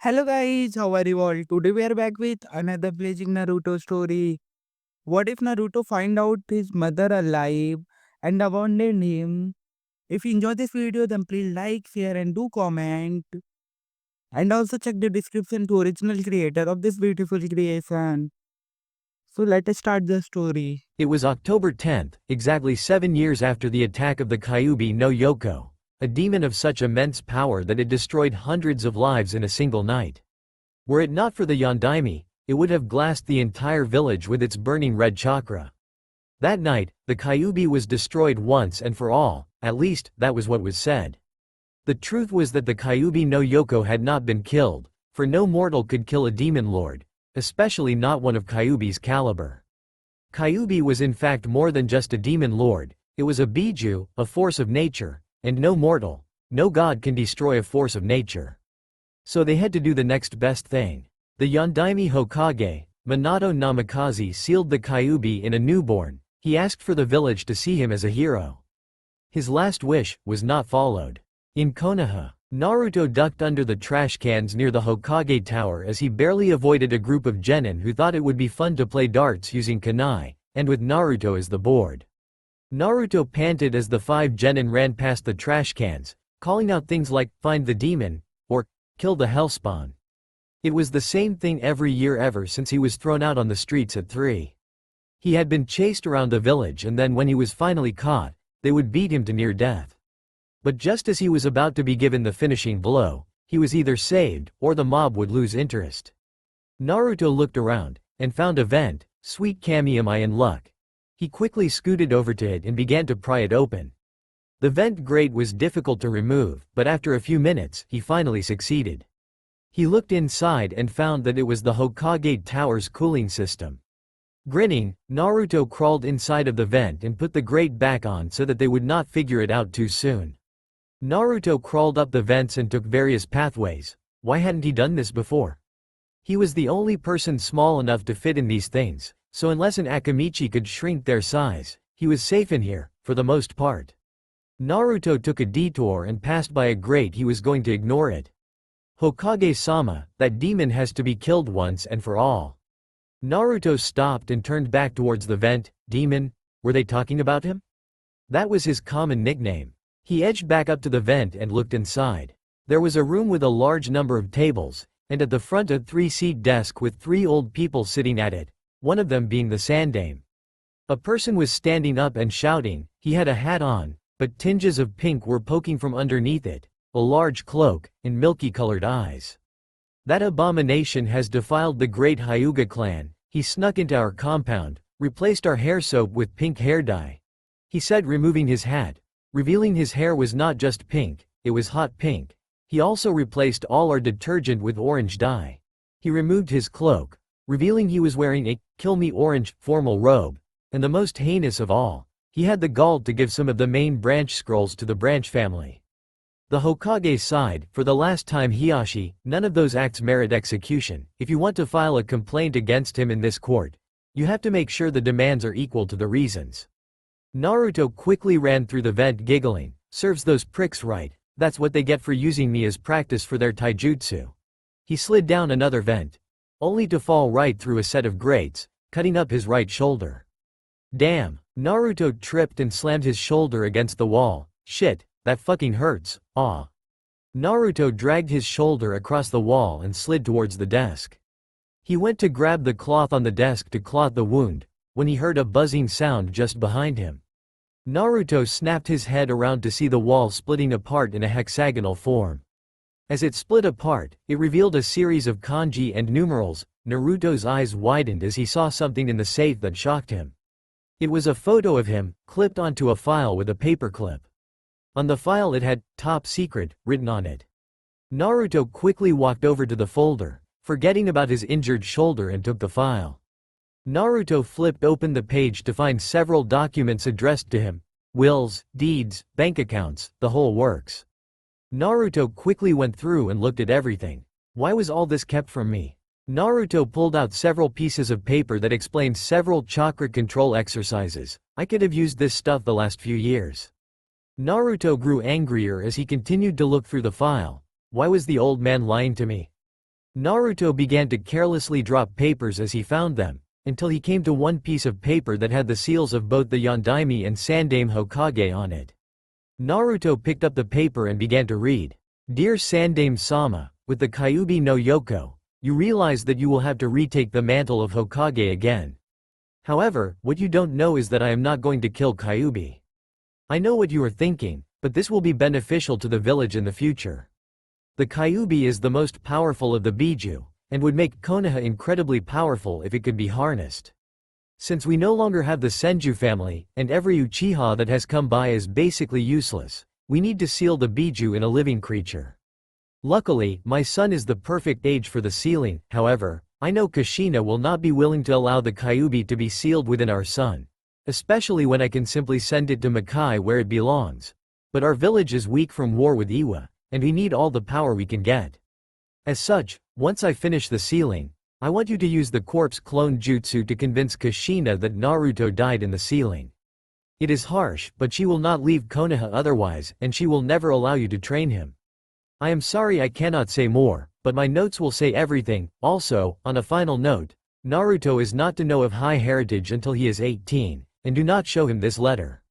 Hello guys, how are you all? Today we are back with another blazing Naruto story. What if Naruto find out his mother alive and abandoned him? If you enjoy this video then please like, share and do comment. And also check the description to original creator of this beautiful creation. So let us start the story. It was October 10th, exactly 7 years after the attack of the Kyuubi no Yoko, a demon of such immense power that it destroyed hundreds of lives in a single night. Were it not for the Yondaime, it would have glassed the entire village with its burning red chakra. That night, the Kyuubi was destroyed once and for all, at least, that was what was said. The truth was that the Kyuubi no Yoko had not been killed, for no mortal could kill a demon lord, especially not one of Kyuubi's caliber. Kyuubi was in fact more than just a demon lord, it was a biju, a force of nature, and no mortal, no god can destroy a force of nature. So they had to do the next best thing. The Yondaime Hokage, Minato Namikaze, sealed the Kyuubi in a newborn. He asked for the village to see him as a hero. His last wish was not followed. In Konoha, Naruto ducked under the trash cans near the Hokage Tower as he barely avoided a group of genin who thought it would be fun to play darts using kunai, and with Naruto as the board. Naruto panted as the 5 genin ran past the trash cans, calling out things like, "Find the demon," or, "Kill the hellspawn." It was the same thing every year ever since he was thrown out on the streets at 3. He had been chased around the village and then when he was finally caught, they would beat him to near death. But just as he was about to be given the finishing blow, he was either saved, or the mob would lose interest. Naruto looked around, and found a vent. Sweet Kami, am I in luck? He quickly scooted over to it and began to pry it open. The vent grate was difficult to remove, but after a few minutes, he finally succeeded. He looked inside and found that it was the Hokage Tower's cooling system. Grinning, Naruto crawled inside of the vent and put the grate back on so that they would not figure it out too soon. Naruto crawled up the vents and took various pathways. Why hadn't he done this before? He was the only person small enough to fit in these things, so unless an Akamichi could shrink their size, he was safe in here, for the most part. Naruto took a detour and passed by a grate. He was going to ignore it. Hokage-sama, that demon has to be killed once and for all. Naruto stopped and turned back towards the vent. Demon? Were they talking about him? That was his common nickname. He edged back up to the vent and looked inside. There was a room with a large number of tables, and at the front a 3-seat desk with 3 old people sitting at it, one of them being the Sandame. A person was standing up and shouting. He had a hat on, but tinges of pink were poking from underneath it, a large cloak, and milky-colored eyes. That abomination has defiled the great Hyuga clan. He snuck into our compound, replaced our hair soap with pink hair dye. He said, removing his hat, revealing his hair was not just pink, it was hot pink. He also replaced all our detergent with orange dye. He removed his cloak, revealing he was wearing a "kill me orange" formal robe, and the most heinous of all, he had the gall to give some of the main branch scrolls to the branch family. The Hokage sighed. For the last time, Hiyashi, none of those acts merit execution. If you want to file a complaint against him in this court, you have to make sure the demands are equal to the reasons. Naruto quickly ran through the vent giggling. Serves those pricks right, that's what they get for using me as practice for their taijutsu. He slid down another vent, only to fall right through a set of grates, cutting up his right shoulder. Damn, Naruto tripped and slammed his shoulder against the wall. Shit, that fucking hurts, aw. Naruto dragged his shoulder across the wall and slid towards the desk. He went to grab the cloth on the desk to cloth the wound, when he heard a buzzing sound just behind him. Naruto snapped his head around to see the wall splitting apart in a hexagonal form. As it split apart, it revealed a series of kanji and numerals. Naruto's eyes widened as he saw something in the safe that shocked him. It was a photo of him, clipped onto a file with a paperclip. On the file it had, "Top Secret," written on it. Naruto quickly walked over to the folder, forgetting about his injured shoulder, and took the file. Naruto flipped open the page to find several documents addressed to him. Wills, deeds, bank accounts, the whole works. Naruto quickly went through and looked at everything. Why was all this kept from me? Naruto pulled out several pieces of paper that explained several chakra control exercises. I could have used this stuff the last few years. Naruto grew angrier as he continued to look through the file. Why was the old man lying to me? Naruto began to carelessly drop papers as he found them, until he came to one piece of paper that had the seals of both the Yondaime and Sandaime Hokage on it. Naruto picked up the paper and began to read. Dear Sandaime-sama, with the Kyuubi no Yoko, you realize that you will have to retake the mantle of Hokage again. However, what you don't know is that I am not going to kill Kyuubi. I know what you are thinking, but this will be beneficial to the village in the future. The Kyuubi is the most powerful of the Biju, and would make Konoha incredibly powerful if it could be harnessed. Since we no longer have the Senju family, and every Uchiha that has come by is basically useless, we need to seal the Biju in a living creature. Luckily, my son is the perfect age for the sealing. However, I know Kushina will not be willing to allow the Kyuubi to be sealed within our son, especially when I can simply send it to Makai where it belongs. But our village is weak from war with Iwa, and we need all the power we can get. As such, once I finish the sealing, I want you to use the corpse clone jutsu to convince Kushina that Naruto died in the sealing. It is harsh, but she will not leave Konoha otherwise, and she will never allow you to train him. I am sorry I cannot say more, but my notes will say everything. Also, on a final note, Naruto is not to know of high heritage until he is 18, and do not show him this letter.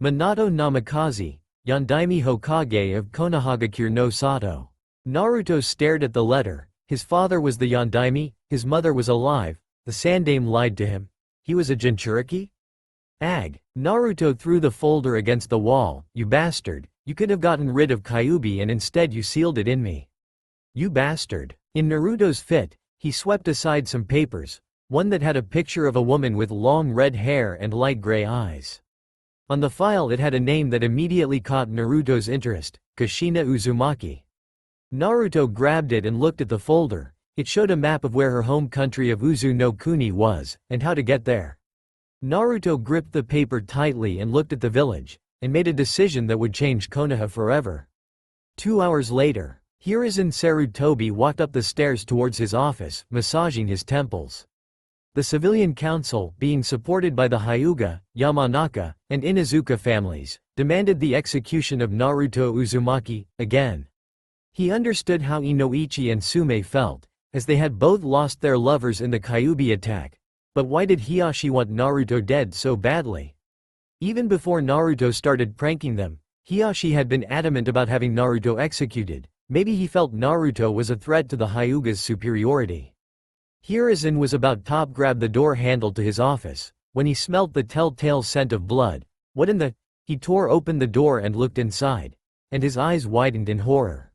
Minato Namikaze, Yondaime Hokage of Konohagakure no Sato. Naruto stared at the letter. His father was the Yondaime, his mother was alive, the Sandaime lied to him. He was a Jinchuriki? Ag. Naruto threw the folder against the wall. You bastard, you could have gotten rid of Kyuubi and instead you sealed it in me. You bastard. In Naruto's fit, he swept aside some papers, one that had a picture of a woman with long red hair and light gray eyes. On the file it had a name that immediately caught Naruto's interest, Kushina Uzumaki. Naruto grabbed it and looked at the folder. It showed a map of where her home country of Uzunokuni was, and how to get there. Naruto gripped the paper tightly and looked at the village, and made a decision that would change Konoha forever. 2 hours later, Hiruzen Sarutobi walked up the stairs towards his office, massaging his temples. The civilian council, being supported by the Hyuga, Yamanaka, and Inuzuka families, demanded the execution of Naruto Uzumaki, again. He understood how Inoichi and Sume felt, as they had both lost their lovers in the Kyuubi attack. But why did Hiashi want Naruto dead so badly? Even before Naruto started pranking them, Hiashi had been adamant about having Naruto executed. Maybe he felt Naruto was a threat to the Hyuga's superiority. Hiruzen was about to grab the door handle to his office, when he smelt the telltale scent of blood. What in the? He tore open the door and looked inside, and his eyes widened in horror.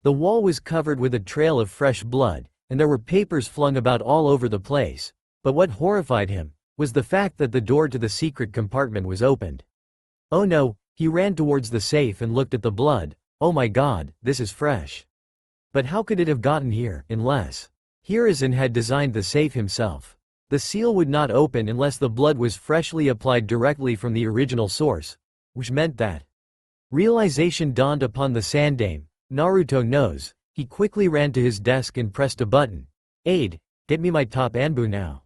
The wall was covered with a trail of fresh blood, and there were papers flung about all over the place. But what horrified him was the fact that the door to the secret compartment was opened. Oh no, he ran towards the safe and looked at the blood. Oh my god, this is fresh. But how could it have gotten here, unless Hiruzen had designed the safe himself? The seal would not open unless the blood was freshly applied directly from the original source, which meant that realization dawned upon the Sandaime. Naruto knows. He quickly ran to his desk and pressed a button. Aide, get me my top Anbu now.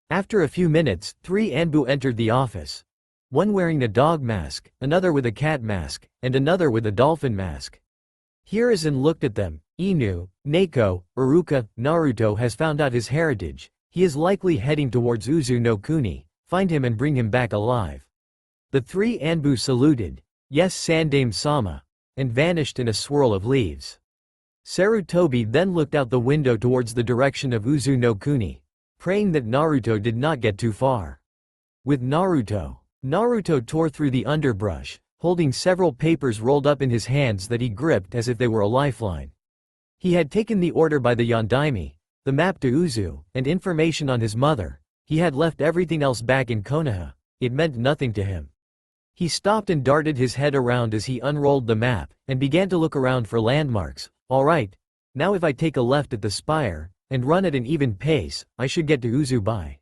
After a few minutes, 3 Anbu entered the office. One wearing a dog mask, another with a cat mask, and another with a dolphin mask. Hiruzen looked at them. Inu, Neko, Iruka, Naruto has found out his heritage. He is likely heading towards Uzunokuni. Find him and bring him back alive. The 3 Anbu saluted. Yes, Sandaime-sama, and vanished in a swirl of leaves. Sarutobi then looked out the window towards the direction of Uzunokuni, praying that Naruto did not get too far. With Naruto tore through the underbrush, holding several papers rolled up in his hands that he gripped as if they were a lifeline. He had taken the order by the Yondaime, the map to Uzu, and information on his mother. He had left everything else back in Konoha. It meant nothing to him. He stopped and darted his head around as he unrolled the map, and began to look around for landmarks. Alright, now if I take a left at the spire, and run at an even pace, I should get to Uzu by.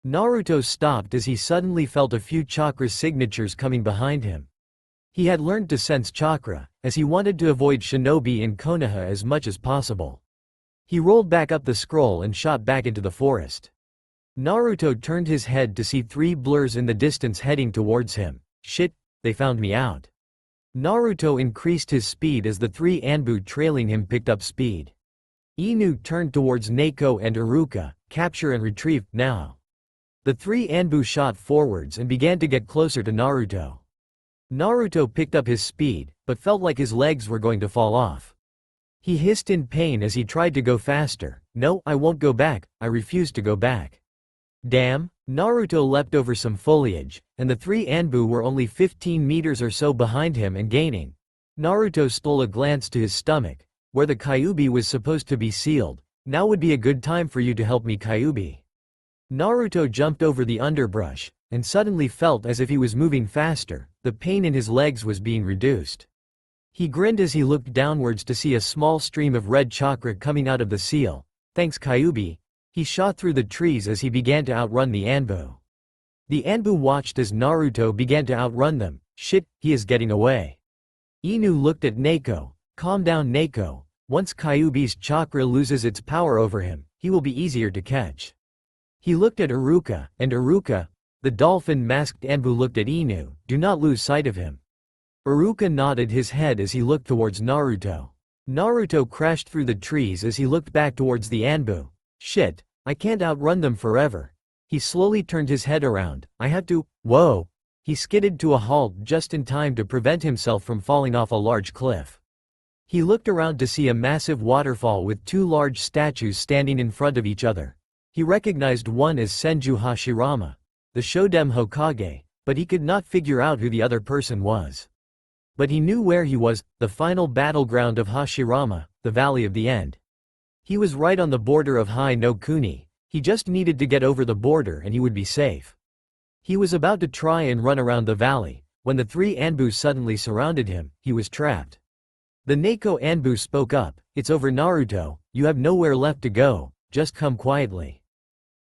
Naruto stopped as he suddenly felt a few chakra signatures coming behind him. He had learned to sense chakra, as he wanted to avoid shinobi in Konoha as much as possible. He rolled back up the scroll and shot back into the forest. Naruto turned his head to see 3 blurs in the distance heading towards him. Shit, they found me out. Naruto increased his speed as the 3 Anbu trailing him picked up speed. Inu turned towards Neko and Iruka, capture and retrieve, now. The three Anbu shot forwards and began to get closer to Naruto. Naruto picked up his speed, but felt like his legs were going to fall off. He hissed in pain as he tried to go faster. No, I won't go back, I refuse to go back. Damn! Naruto leapt over some foliage, and the three Anbu were only 15 meters or so behind him and gaining. Naruto stole a glance to his stomach, where the Kyuubi was supposed to be sealed. Now would be a good time for you to help me, Kyuubi. Naruto jumped over the underbrush, and suddenly felt as if he was moving faster. The pain in his legs was being reduced. He grinned as he looked downwards to see a small stream of red chakra coming out of the seal. Thanks, Kyuubi. He shot through the trees as he began to outrun the Anbu. The Anbu watched as Naruto began to outrun them. Shit, he is getting away. Inu looked at Neko. Calm down, Neko. Once Kyuubi's chakra loses its power over him, he will be easier to catch. He looked at Iruka, and Iruka, the dolphin-masked Anbu, looked at Inu. Do not lose sight of him. Iruka nodded his head as he looked towards Naruto. Naruto crashed through the trees as he looked back towards the Anbu. Shit, I can't outrun them forever. He slowly turned his head around. I have to. Whoa! He skidded to a halt just in time to prevent himself from falling off a large cliff. He looked around to see a massive waterfall with two large statues standing in front of each other. He recognized one as Senju Hashirama, the Shodem Hokage, but he could not figure out who the other person was. But he knew where he was, the final battleground of Hashirama, the Valley of the End. He was right on the border of Hnokuni. He just needed to get over the border and he would be safe. He was about to try and run around the valley, when the three Anbu suddenly surrounded him. He was trapped. The Neko Anbu spoke up. It's over, Naruto, you have nowhere left to go, just come quietly.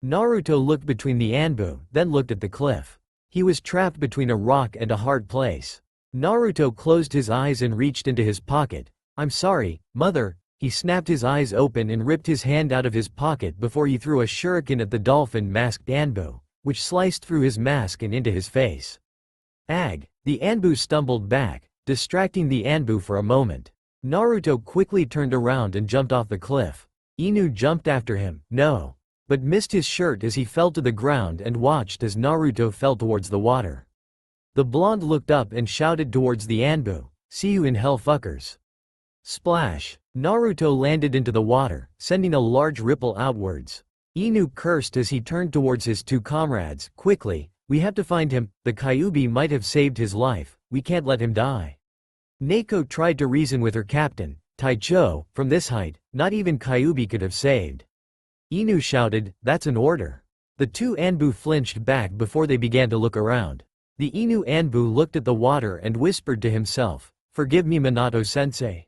Naruto looked between the Anbu, then looked at the cliff. He was trapped between a rock and a hard place. Naruto closed his eyes and reached into his pocket. I'm sorry, mother. He snapped his eyes open and ripped his hand out of his pocket before he threw a shuriken at the dolphin-masked Anbu, which sliced through his mask and into his face. Ag! The Anbu stumbled back, distracting the Anbu for a moment. Naruto quickly turned around and jumped off the cliff. Inu jumped after him, no, but missed his shirt as he fell to the ground and watched as Naruto fell towards the water. The blonde looked up and shouted towards the Anbu, see you in hell, fuckers. Splash! Naruto landed into the water, sending a large ripple outwards. Inu cursed as he turned towards his two comrades. Quickly, we have to find him, the Kyuubi might have saved his life, we can't let him die. Neko tried to reason with her captain, Taicho, from this height, not even Kyuubi could have saved. Inu shouted, that's an order. The two Anbu flinched back before they began to look around. The Inu Anbu looked at the water and whispered to himself, forgive me, Minato-sensei.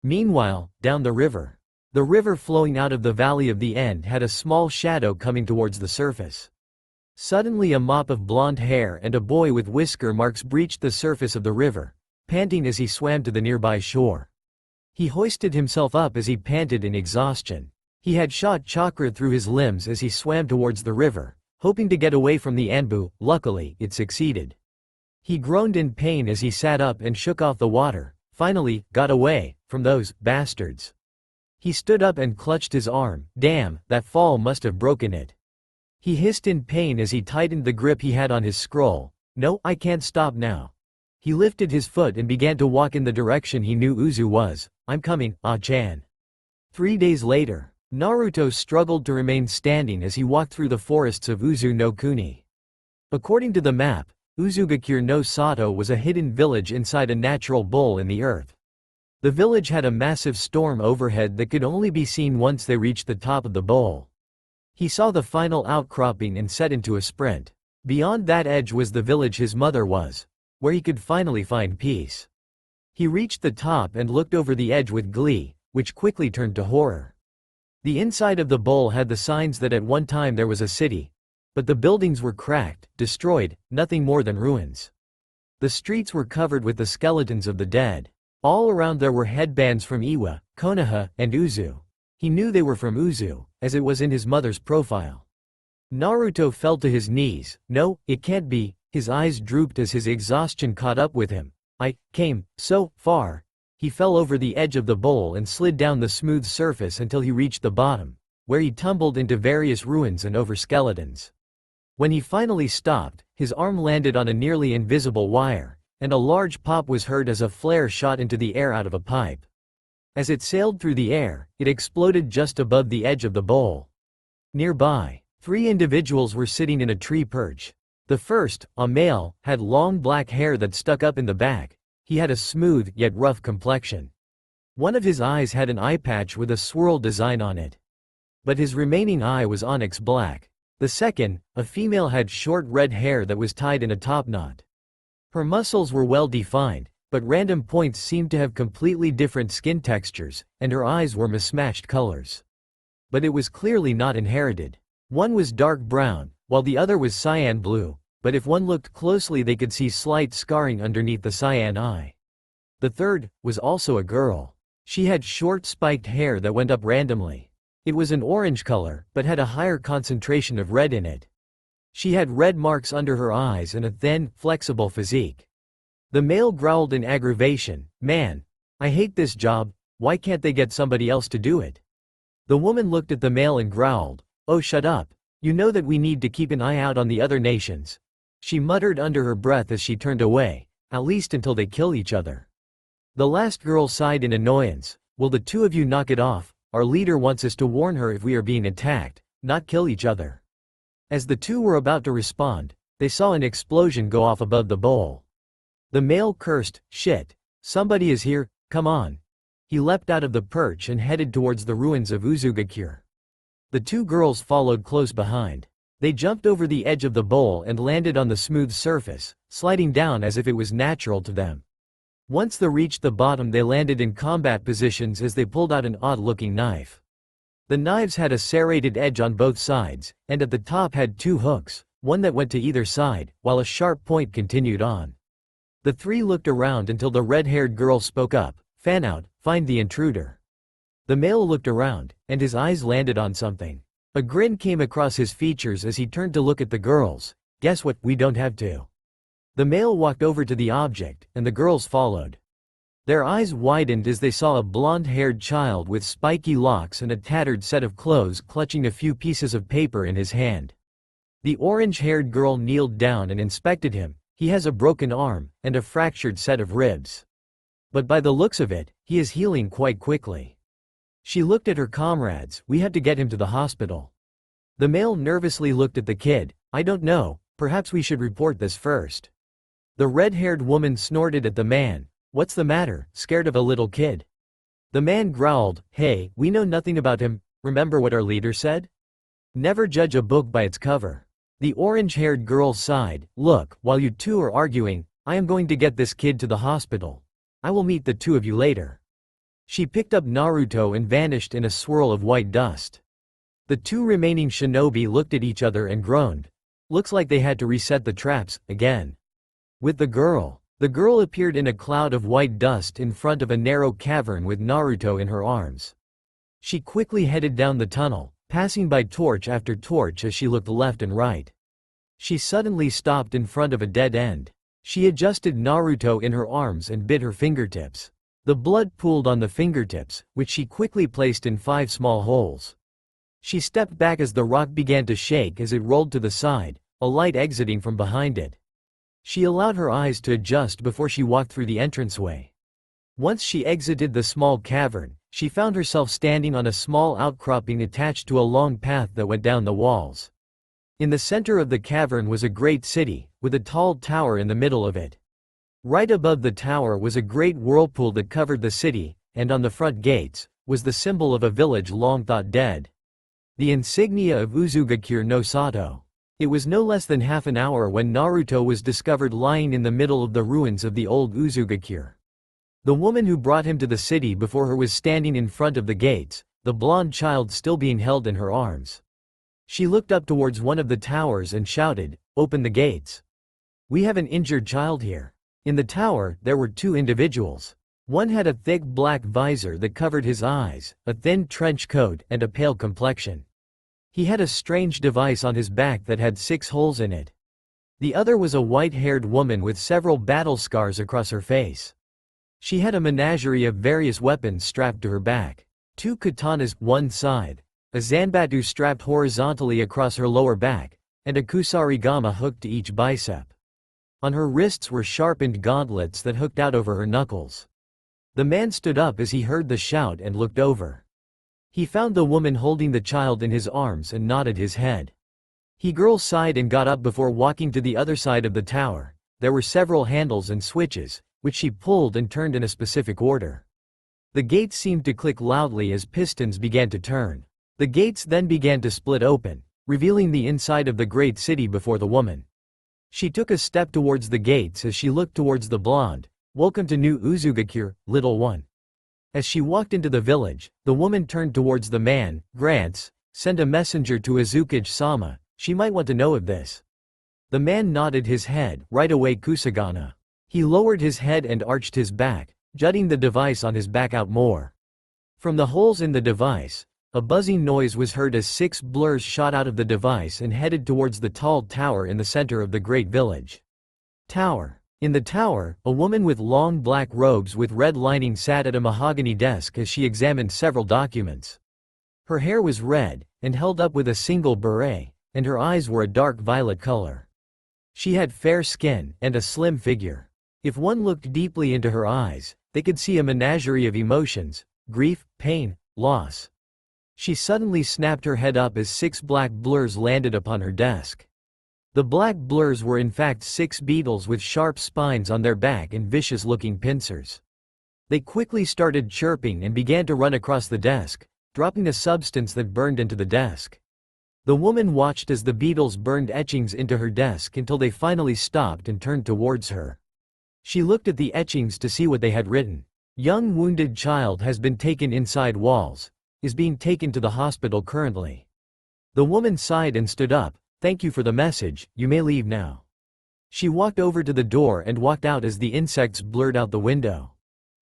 Meanwhile, down the river flowing out of the Valley of the End had a small shadow coming towards the surface. Suddenly a mop of blonde hair and a boy with whisker marks breached the surface of the river, panting as he swam to the nearby shore. He hoisted himself up as he panted in exhaustion. He had shot chakra through his limbs as he swam towards the river, hoping to get away from the Anbu. Luckily, it succeeded. He groaned in pain as he sat up and shook off the water. Finally, got away from those bastards. He stood up and clutched his arm. Damn, that fall must have broken it. He hissed in pain as he tightened the grip he had on his scroll. No, I can't stop now. He lifted his foot and began to walk in the direction he knew Uzu was. I'm coming, Ah-chan. 3 days later, Naruto struggled to remain standing as he walked through the forests of Uzu no Kuni. According to the map, Uzugakure no Sato was a hidden village inside a natural bowl in the earth. The village had a massive storm overhead that could only be seen once they reached the top of the bowl. He saw the final outcropping and set into a sprint. Beyond that edge was the village his mother was, where he could finally find peace. He reached the top and looked over the edge with glee, which quickly turned to horror. The inside of the bowl had the signs that at one time there was a city, but the buildings were cracked, destroyed, nothing more than ruins. The streets were covered with the skeletons of the dead. All around there were headbands from Iwa, Konoha, and Uzu. He knew they were from Uzu, as it was in his mother's profile. Naruto fell to his knees. No, it can't be. His eyes drooped as his exhaustion caught up with him. I came so far. He fell over the edge of the bowl and slid down the smooth surface until he reached the bottom, where he tumbled into various ruins and over skeletons. When he finally stopped, his arm landed on a nearly invisible wire, and a large pop was heard as a flare shot into the air out of a pipe. As it sailed through the air, it exploded just above the edge of the bowl. Nearby, 3 individuals were sitting in a tree perch. The first, a male, had long black hair that stuck up in the back. He had a smooth yet rough complexion. One of his eyes had an eye patch with a swirl design on it. But his remaining eye was onyx black. The second, a female, had short red hair that was tied in a top knot. Her muscles were well defined, but random points seemed to have completely different skin textures, and her eyes were mismatched colors. But it was clearly not inherited. One was dark brown, while the other was cyan blue, but if one looked closely they could see slight scarring underneath the cyan eye. The third was also a girl. She had short spiked hair that went up randomly. It was an orange color, but had a higher concentration of red in it. She had red marks under her eyes and a thin, flexible physique. The male growled in aggravation, "Man, I hate this job, why can't they get somebody else to do it?" The woman looked at the male and growled, "Oh, shut up. You know that we need to keep an eye out on the other nations." She muttered under her breath as she turned away, "At least until they kill each other." The last girl sighed in annoyance, "Will the two of you knock it off? Our leader wants us to warn her if we are being attacked, not kill each other." As the two were about to respond, they saw an explosion go off above the bowl. The male cursed, "Shit. Somebody is here, come on." He leapt out of the perch and headed towards the ruins of Uzugakure. The 2 girls followed close behind. They jumped over the edge of the bowl and landed on the smooth surface, sliding down as if it was natural to them. Once they reached the bottom they landed in combat positions as they pulled out an odd-looking knife. The knives had a serrated edge on both sides, and at the top had 2 hooks, one that went to either side, while a sharp point continued on. The 3 looked around until the red-haired girl spoke up, "Fan out, find the intruder." The male looked around, and his eyes landed on something. A grin came across his features as he turned to look at the girls. "Guess what, we don't have to." The male walked over to the object, and the girls followed. Their eyes widened as they saw a blonde-haired child with spiky locks and a tattered set of clothes clutching a few pieces of paper in his hand. The orange-haired girl kneeled down and inspected him. "He has a broken arm, and a fractured set of ribs. But by the looks of it, he is healing quite quickly." She looked at her comrades. "We had to get him to the hospital." The male nervously looked at the kid. "I don't know, perhaps we should report this first." The red-haired woman snorted at the man. "What's the matter, scared of a little kid?" The man growled, "Hey, we know nothing about him, remember what our leader said? Never judge a book by its cover." The orange-haired girl sighed. "Look, while you two are arguing, I am going to get this kid to the hospital. I will meet the 2 of you later." She picked up Naruto and vanished in a swirl of white dust. The 2 remaining shinobi looked at each other and groaned. Looks like they had to reset the traps, again. With the girl appeared in a cloud of white dust in front of a narrow cavern with Naruto in her arms. She quickly headed down the tunnel, passing by torch after torch as she looked left and right. She suddenly stopped in front of a dead end. She adjusted Naruto in her arms and bit her fingertips. The blood pooled on the fingertips, which she quickly placed in 5 small holes. She stepped back as the rock began to shake as it rolled to the side, a light exiting from behind it. She allowed her eyes to adjust before she walked through the entranceway. Once she exited the small cavern, she found herself standing on a small outcropping attached to a long path that went down the walls. In the center of the cavern was a great city, with a tall tower in the middle of it. Right above the tower was a great whirlpool that covered the city, and on the front gates was the symbol of a village long thought dead. The insignia of Uzugakure no Sato. It was no less than half an hour when Naruto was discovered lying in the middle of the ruins of the old Uzugakure. The woman who brought him to the city before her was standing in front of the gates, the blonde child still being held in her arms. She looked up towards one of the towers and shouted, "Open the gates. We have an injured child here." In the tower, there were 2 individuals. One had a thick black visor that covered his eyes, a thin trench coat, and a pale complexion. He had a strange device on his back that had 6 holes in it. The other was a white-haired woman with several battle scars across her face. She had a menagerie of various weapons strapped to her back. 2 katanas, one side, a zanbatu strapped horizontally across her lower back, and a kusarigama hooked to each bicep. On her wrists were sharpened gauntlets that hooked out over her knuckles. The man stood up as he heard the shout and looked over. He found the woman holding the child in his arms and nodded his head. He girl sighed and got up before walking to the other side of the tower. There were several handles and switches, which she pulled and turned in a specific order. The gates seemed to click loudly as pistons began to turn. The gates then began to split open, revealing the inside of the great city before the woman. She took a step towards the gates as she looked towards the blonde. "Welcome to New Uzugakure, little one." As she walked into the village, the woman turned towards the man. "Grants, send a messenger to Izukage-sama, she might want to know of this." The man nodded his head. "Right away, Kusagana." He lowered his head and arched his back, jutting the device on his back out more. From the holes in the device, a buzzing noise was heard as 6 blurs shot out of the device and headed towards the tall tower in the center of the great village. Tower. In the tower, a woman with long black robes with red lining sat at a mahogany desk as she examined several documents. Her hair was red, and held up with a single beret, and her eyes were a dark violet color. She had fair skin and a slim figure. If one looked deeply into her eyes, they could see a menagerie of emotions: grief, pain, loss. She suddenly snapped her head up as 6 black blurs landed upon her desk. The black blurs were in fact 6 beetles with sharp spines on their back and vicious-looking pincers. They quickly started chirping and began to run across the desk, dropping a substance that burned into the desk. The woman watched as the beetles burned etchings into her desk until they finally stopped and turned towards her. She looked at the etchings to see what they had written. "Young wounded child has been taken inside walls, is being taken to the hospital currently." The woman sighed and stood up. "Thank you for the message, you may leave now." She walked over to the door and walked out as the insects blurred out the window.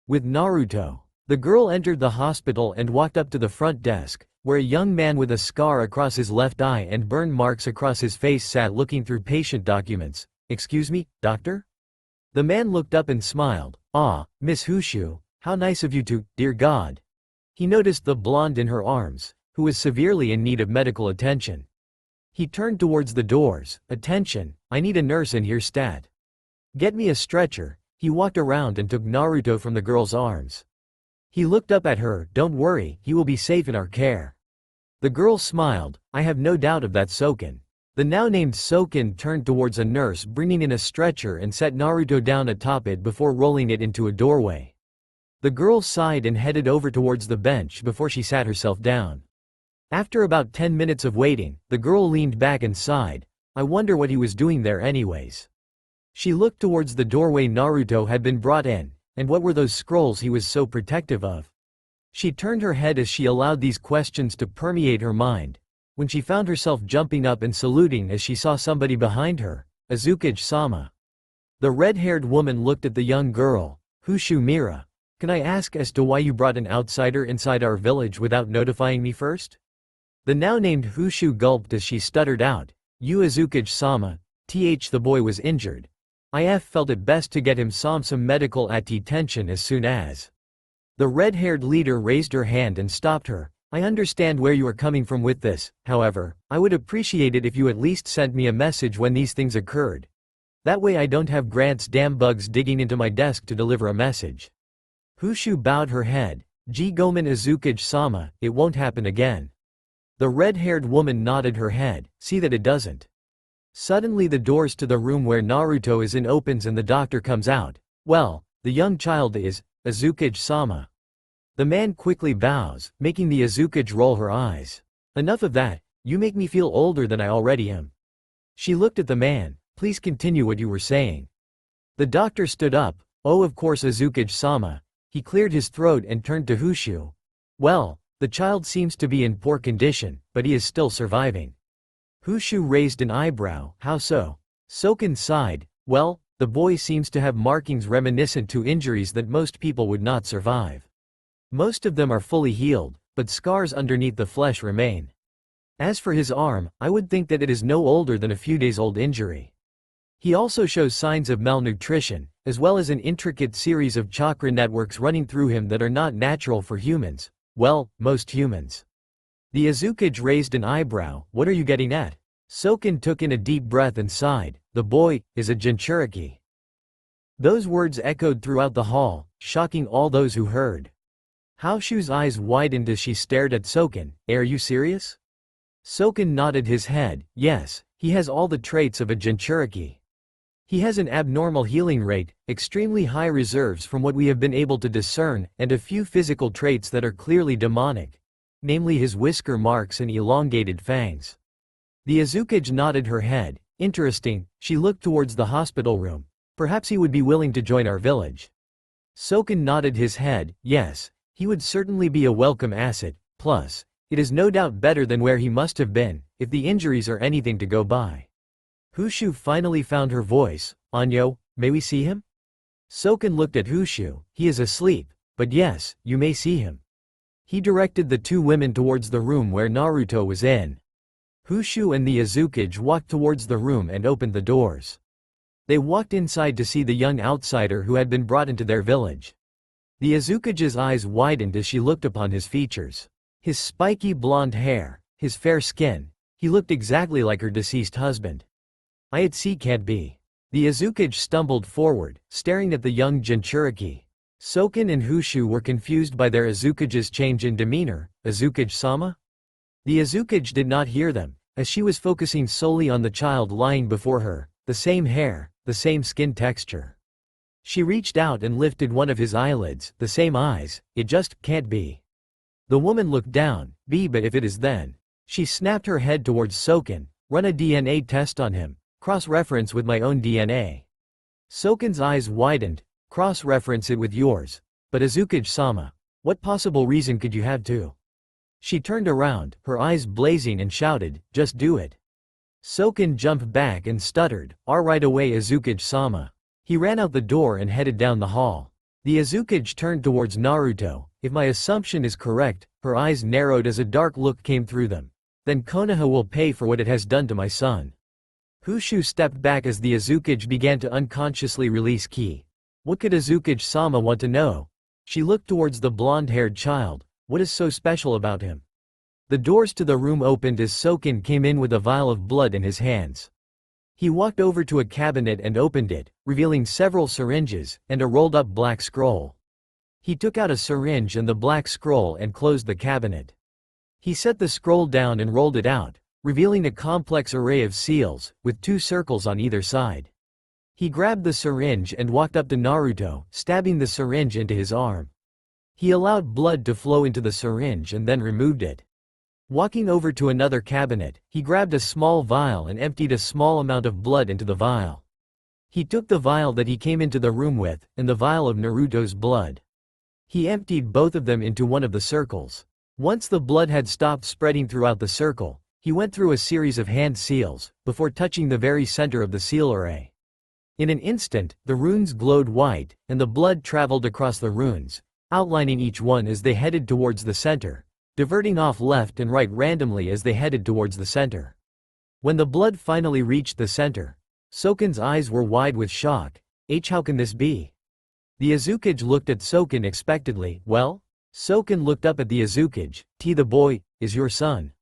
With Naruto, the girl entered the hospital and walked up to the front desk, where a young man with a scar across his left eye and burn marks across his face sat looking through patient documents. "Excuse me, doctor?" The man looked up and smiled. "Ah, Miss Hushu, how nice of you to, dear God." He noticed the blonde in her arms, who was severely in need of medical attention. He turned towards the doors. "Attention, I need a nurse in here stat. Get me a stretcher." He walked around and took Naruto from the girl's arms. He looked up at her. "Don't worry, he will be safe in our care." The girl smiled. "I have no doubt of that, Soken." The now named Soken turned towards a nurse bringing in a stretcher and set Naruto down atop it before rolling it into a doorway. The girl sighed and headed over towards the bench before she sat herself down. After about 10 minutes of waiting, the girl leaned back and sighed. "I wonder what he was doing there anyways." She looked towards the doorway Naruto had been brought in, and what were those scrolls he was so protective of? She turned her head as she allowed these questions to permeate her mind, when she found herself jumping up and saluting as she saw somebody behind her, Izukage-sama. The red-haired woman looked at the young girl. "Hushu Mira, can I ask as to why you brought an outsider inside our village without notifying me first?" The now named Hushu gulped as she stuttered out. "You Izukage-sama, the boy was injured. I felt it best to get him some medical attention as soon as." The red-haired leader raised her hand and stopped her. "I understand where you are coming from with this, however, I would appreciate it if you at least sent me a message when these things occurred. That way I don't have Grant's damn bugs digging into my desk to deliver a message." Hushu bowed her head. "Gomen Izukage-sama, it won't happen again." The red-haired woman nodded her head. "See that it doesn't." Suddenly the doors to the room where Naruto is in opens and the doctor comes out. "Well, the young child is Izukage-sama." The man quickly bows, making the Izukage roll her eyes. "Enough of that, you make me feel older than I already am." She looked at the man. "Please continue what you were saying." The doctor stood up. "Oh, of course, Izukage-sama." He cleared his throat and turned to Hushu. "Well, the child seems to be in poor condition, but he is still surviving." Hushu raised an eyebrow. "How so?" Soken sighed. "Well, the boy seems to have markings reminiscent to injuries that most people would not survive. Most of them are fully healed, but scars underneath the flesh remain. As for his arm, I would think that it is no older than a few days old injury." He also shows signs of malnutrition, as well as an intricate series of chakra networks running through him that are not natural for humans. Well, most humans. The Izukage raised an eyebrow. What are you getting at? Soken took in a deep breath and sighed. The boy is a Jinchuriki. Those words echoed throughout the hall, shocking all those who heard. Haoshu's eyes widened as she stared at Soken. Are you serious? Soken nodded his head. Yes, he has all the traits of a Jinchuriki. He has an abnormal healing rate, extremely high reserves from what we have been able to discern, and a few physical traits that are clearly demonic. Namely his whisker marks and elongated fangs. The Izukage nodded her head. Interesting. She looked towards the hospital room. Perhaps he would be willing to join our village. Soken nodded his head. Yes, he would certainly be a welcome asset. Plus, it is no doubt better than where he must have been, if the injuries are anything to go by. Hushu finally found her voice. Anyo, may we see him? Soken looked at Hushu. He is asleep, but yes, you may see him. He directed the two women towards the room where Naruto was in. Hushu and the Izukage walked towards the room and opened the doors. They walked inside to see the young outsider who had been brought into their village. The Izukage's eyes widened as she looked upon his features. His spiky blonde hair, his fair skin, he looked exactly like her deceased husband. It can't be. The Izukage stumbled forward, staring at the young Jinchuriki. Soken and Hushu were confused by their Izukage's change in demeanor. Izukage-sama? The Izukage did not hear them, as she was focusing solely on the child lying before her, the same hair, the same skin texture. She reached out and lifted one of his eyelids, the same eyes. It just can't be. The woman looked down. But if it is, then. She snapped her head towards Soken. Run a DNA test on him. Cross-reference with my own DNA. Soken's eyes widened. Cross-reference it with yours. But Izukage-sama, what possible reason could you have to? She turned around, her eyes blazing, and shouted, just do it. Soken jumped back and stuttered, right away Izukage-sama. He ran out the door and headed down the hall. The Izukage turned towards Naruto. If my assumption is correct, her eyes narrowed as a dark look came through them. Then Konoha will pay for what it has done to my son. Hushu stepped back as the Izukage began to unconsciously release ki. What could Izukage-sama want to know? She looked towards the blonde-haired child. What is so special about him? The doors to the room opened as Soken came in with a vial of blood in his hands. He walked over to a cabinet and opened it, revealing several syringes, and a rolled-up black scroll. He took out a syringe and the black scroll and closed the cabinet. He set the scroll down and rolled it out, revealing a complex array of seals, with 2 circles on either side. He grabbed the syringe and walked up to Naruto, stabbing the syringe into his arm. He allowed blood to flow into the syringe and then removed it. Walking over to another cabinet, he grabbed a small vial and emptied a small amount of blood into the vial. He took the vial that he came into the room with, and the vial of Naruto's blood. He emptied both of them into one of the circles. Once the blood had stopped spreading throughout the circle, he went through a series of hand seals, before touching the very center of the seal array. In an instant, the runes glowed white, and the blood traveled across the runes, outlining each one as they headed towards the center, diverting off left and right randomly as they headed towards the center. When the blood finally reached the center, Soken's eyes were wide with shock. How can this be? The Izukage looked at Soken expectantly. Well? Soken looked up at the Izukage. The boy, is your son.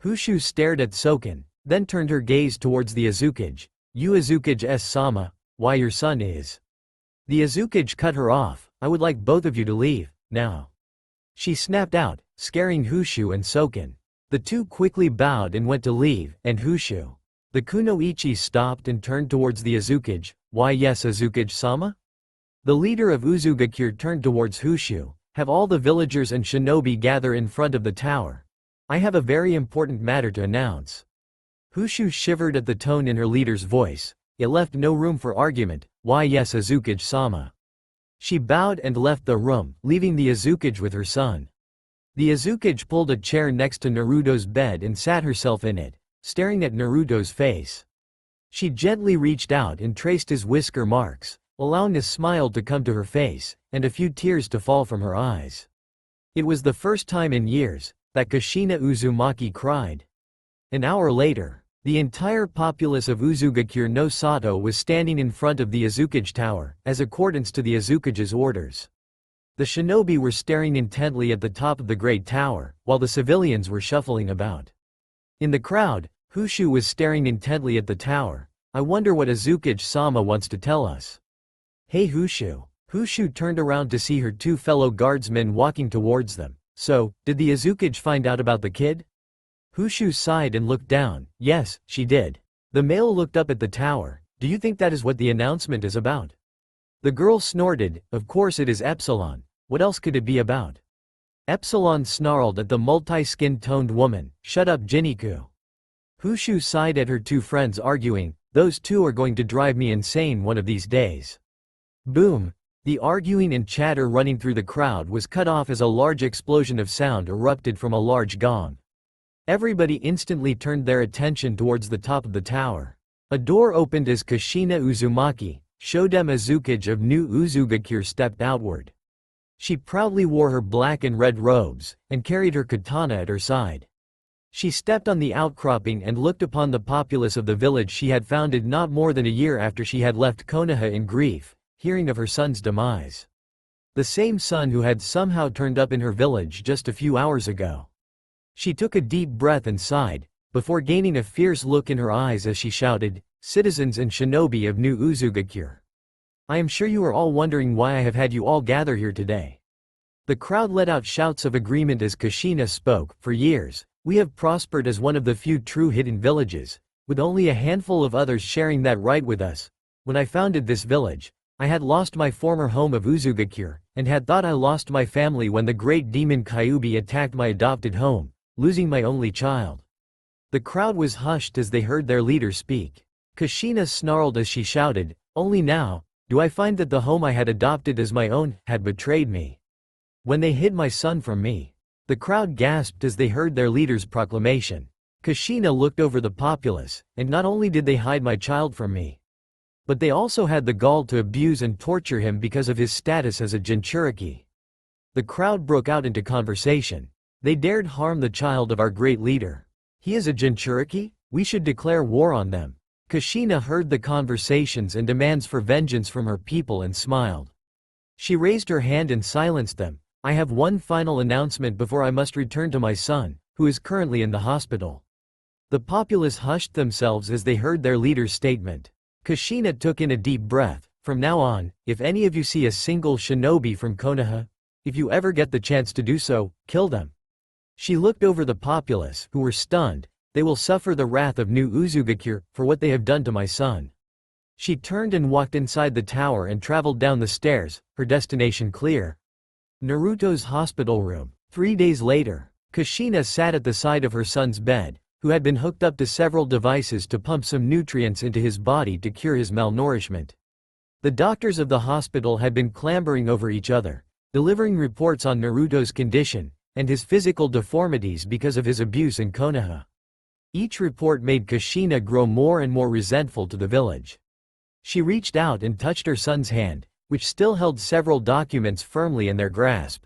Hushu stared at Soken, then turned her gaze towards the Izukage. You Izukage-sama, why your son is. The Izukage cut her off. I would like both of you to leave, now. She snapped out, scaring Hushu and Soken. The two quickly bowed and went to leave, and Hushu. The kunoichi stopped and turned towards the Izukage. Why yes Izukage-sama? The leader of Uzugakure turned towards Hushu. Have all the villagers and shinobi gather in front of the tower. I have a very important matter to announce. Hushu shivered at the tone in her leader's voice. It left no room for argument. Why yes Izukage-sama. She bowed and left the room, leaving the Izukage with her son. The Izukage pulled a chair next to Naruto's bed and sat herself in it, staring at Naruto's face. She gently reached out and traced his whisker marks, allowing a smile to come to her face, and a few tears to fall from her eyes. It was the first time in years that Kushina Uzumaki cried. An hour later, The entire populace of Uzugakure no Sato was standing in front of the Isukage Tower, as accordance to the Izukage's orders. The shinobi were staring intently at the top of the great tower, while the civilians were shuffling about. In the crowd, Hushu was staring intently at the tower. I wonder what Izukage-sama wants to tell us. Hey Hushu. Hushu turned around to see her two fellow guardsmen walking towards them. So, did the Izukage find out about the kid? Hushu sighed and looked down. Yes, she did. The male looked up at the tower. Do you think that is what the announcement is about? The girl snorted. Of course it is Epsilon. What else could it be about? Epsilon snarled at the multi-skin-toned woman. Shut up Jiniku. Hushu sighed at her two friends arguing. Those two are going to drive me insane one of these days. Boom. The arguing and chatter running through the crowd was cut off as a large explosion of sound erupted from a large gong. Everybody instantly turned their attention towards the top of the tower. A door opened as Kushina Uzumaki, Shodem Izukage of New Uzugakure stepped outward. She proudly wore her black and red robes, and carried her katana at her side. She stepped on the outcropping and looked upon the populace of the village she had founded not more than a year after she had left Konoha in grief, hearing of her son's demise. The same son who had somehow turned up in her village just a few hours ago. She took a deep breath and sighed, before gaining a fierce look in her eyes as she shouted, "Citizens and shinobi of New Uzugakure. I am sure you are all wondering why I have had you all gather here today." The crowd let out shouts of agreement as Kushina spoke. For years, we have prospered as one of the few true hidden villages, with only a handful of others sharing that right with us. When I founded this village, I had lost my former home of Uzugakure, and had thought I lost my family when the great demon Kyubi attacked my adopted home, losing my only child. The crowd was hushed as they heard their leader speak. Kushina snarled as she shouted, "Only now do I find that the home I had adopted as my own had betrayed me. When they hid my son from me." The crowd gasped as they heard their leader's proclamation. Kushina looked over the populace, and not only did they hide my child from me, but they also had the gall to abuse and torture him because of his status as a Jinchuriki. The crowd broke out into conversation. They dared harm the child of our great leader. He is a Jinchuriki? We should declare war on them. Kushina heard the conversations and demands for vengeance from her people and smiled. She raised her hand and silenced them. I have one final announcement before I must return to my son, who is currently in the hospital. The populace hushed themselves as they heard their leader's statement. Kushina took in a deep breath. From now on, if any of you see a single shinobi from Konoha, if you ever get the chance to do so, kill them. She looked over the populace, who were stunned. They will suffer the wrath of New Uzugakure for what they have done to my son. She turned and walked inside the tower and traveled down the stairs, her destination clear. Naruto's hospital room. 3 days later, Kushina sat at the side of her son's bed, who had been hooked up to several devices to pump some nutrients into his body to cure his malnourishment. The doctors of the hospital had been clambering over each other, delivering reports on Naruto's condition, and his physical deformities because of his abuse in Konoha. Each report made Kushina grow more and more resentful to the village. She reached out and touched her son's hand, which still held several documents firmly in their grasp.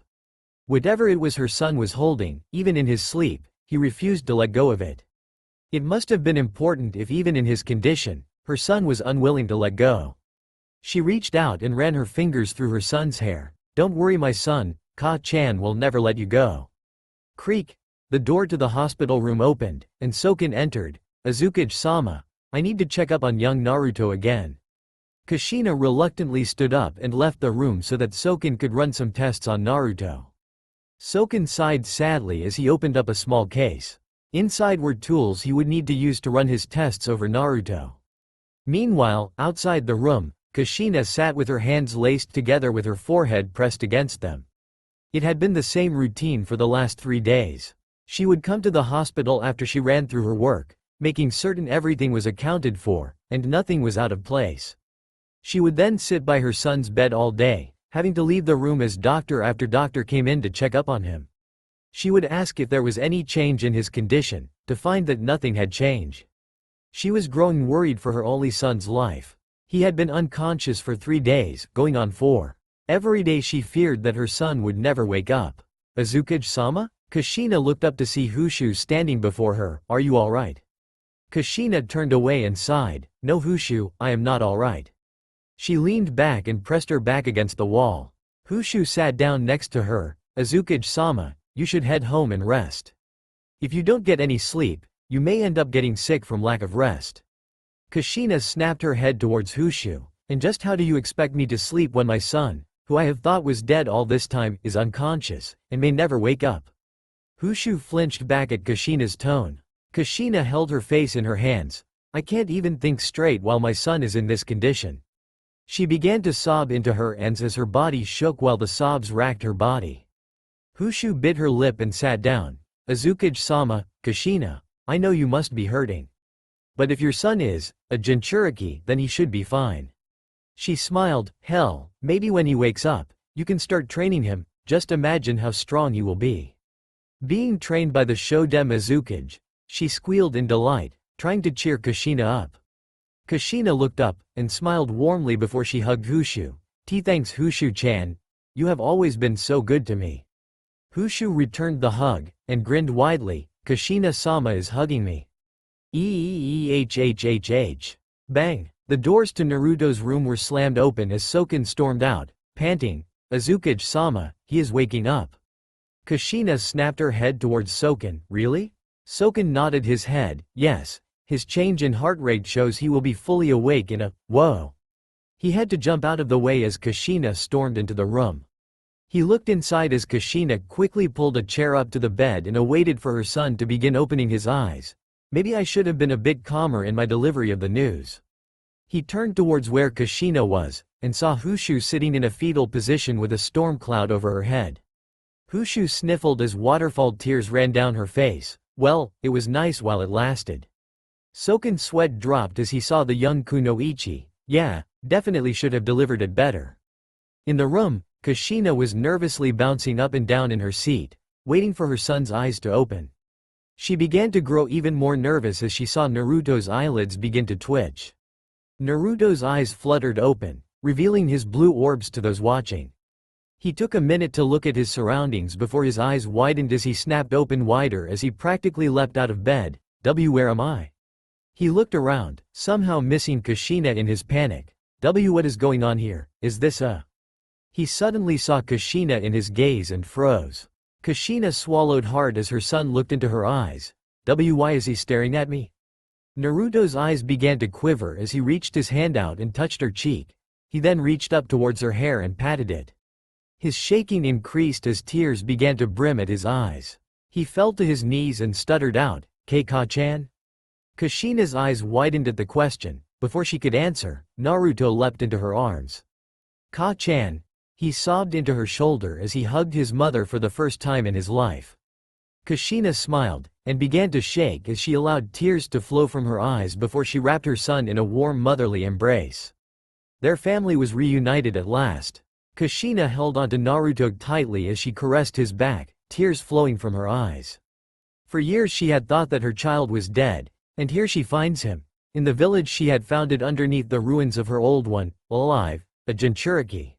Whatever it was her son was holding, even in his sleep, he refused to let go of it. It must have been important if even in his condition, her son was unwilling to let go. She reached out and ran her fingers through her son's hair. Don't worry my son, Ka-chan will never let you go. Creak. The door to the hospital room opened, and Soken entered. Izukage-sama, I need to check up on young Naruto again. Kushina reluctantly stood up and left the room so that Soken could run some tests on Naruto. Soken sighed sadly as he opened up a small case. Inside were tools he would need to use to run his tests over Naruto. Meanwhile, outside the room, Kushina sat with her hands laced together with her forehead pressed against them. It had been the same routine for the last 3 days. She would come to the hospital after she ran through her work, making certain everything was accounted for, and nothing was out of place. She would then sit by her son's bed all day, having to leave the room as doctor after doctor came in to check up on him. She would ask if there was any change in his condition, to find that nothing had changed. She was growing worried for her only son's life. He had been unconscious for 3 days, going on 4. Every day she feared that her son would never wake up. Izukage-sama? Kushina looked up to see Hushu standing before her. Are you alright? Kushina turned away and sighed, "No Hushu, I am not alright." She leaned back and pressed her back against the wall. Hushu sat down next to her. "Isukage-sama, you should head home and rest. If you don't get any sleep, you may end up getting sick from lack of rest." Kushina snapped her head towards Hushu. "And just how do you expect me to sleep when my son, who I have thought was dead all this time, is unconscious, and may never wake up?" Hushu flinched back at Kushina's tone. Kushina held her face in her hands. "I can't even think straight while my son is in this condition." She began to sob into her hands as her body shook while the sobs racked her body. Hushu bit her lip and sat down. "Izukage-sama, Kushina, I know you must be hurting. But if your son is a Jinchuriki, then he should be fine." She smiled. "Hell, maybe when he wakes up, you can start training him. Just imagine how strong he will be." Being trained by the Shodem Izukage, she squealed in delight, trying to cheer Kushina up. Kushina looked up and smiled warmly before she hugged Hushu. "Thanks Hushu-chan. You have always been so good to me." Hushu returned the hug and grinned widely. "Kushina-sama is hugging me." Eehhhhh. Bang! The doors to Naruto's room were slammed open as Soken stormed out, panting. "Izukage-sama, he is waking up." Kushina snapped her head towards Soken. "Really?" Soken nodded his head. "Yes. His change in heart rate shows he will be fully awake in a whoa." He had to jump out of the way as Kushina stormed into the room. He looked inside as Kushina quickly pulled a chair up to the bed and awaited for her son to begin opening his eyes. "Maybe I should have been a bit calmer in my delivery of the news." He turned towards where Kushina was, and saw Hushu sitting in a fetal position with a storm cloud over her head. Hushu sniffled as waterfall tears ran down her face. Well, it was nice while it lasted. Soken's sweat dropped as he saw the young Kunoichi. Yeah, definitely should have delivered it better. In the room, Kushina was nervously bouncing up and down in her seat, waiting for her son's eyes to open. She began to grow even more nervous as she saw Naruto's eyelids begin to twitch. Naruto's eyes fluttered open, revealing his blue orbs to those watching. He took a minute to look at his surroundings before his eyes widened as he snapped open wider as he practically leapt out of bed. Where am I?" He looked around, somehow missing Kushina in his panic. What is going on here? Is this a... He suddenly saw Kushina in his gaze and froze. Kushina swallowed hard as her son looked into her eyes. Why is he staring at me? Naruto's eyes began to quiver as he reached his hand out and touched her cheek. He then reached up towards her hair and patted it. His shaking increased as tears began to brim at his eyes. He fell to his knees and stuttered out, "Ka-chan?" Kushina's eyes widened at the question. Before she could answer, Naruto leapt into her arms. "Ka-chan." He sobbed into her shoulder as he hugged his mother for the first time in his life. Kushina smiled, and began to shake as she allowed tears to flow from her eyes before she wrapped her son in a warm motherly embrace. Their family was reunited at last. Kushina held onto Naruto tightly as she caressed his back, tears flowing from her eyes. For years she had thought that her child was dead, and here she finds him, in the village she had founded underneath the ruins of her old one, alive, a Jinchuriki.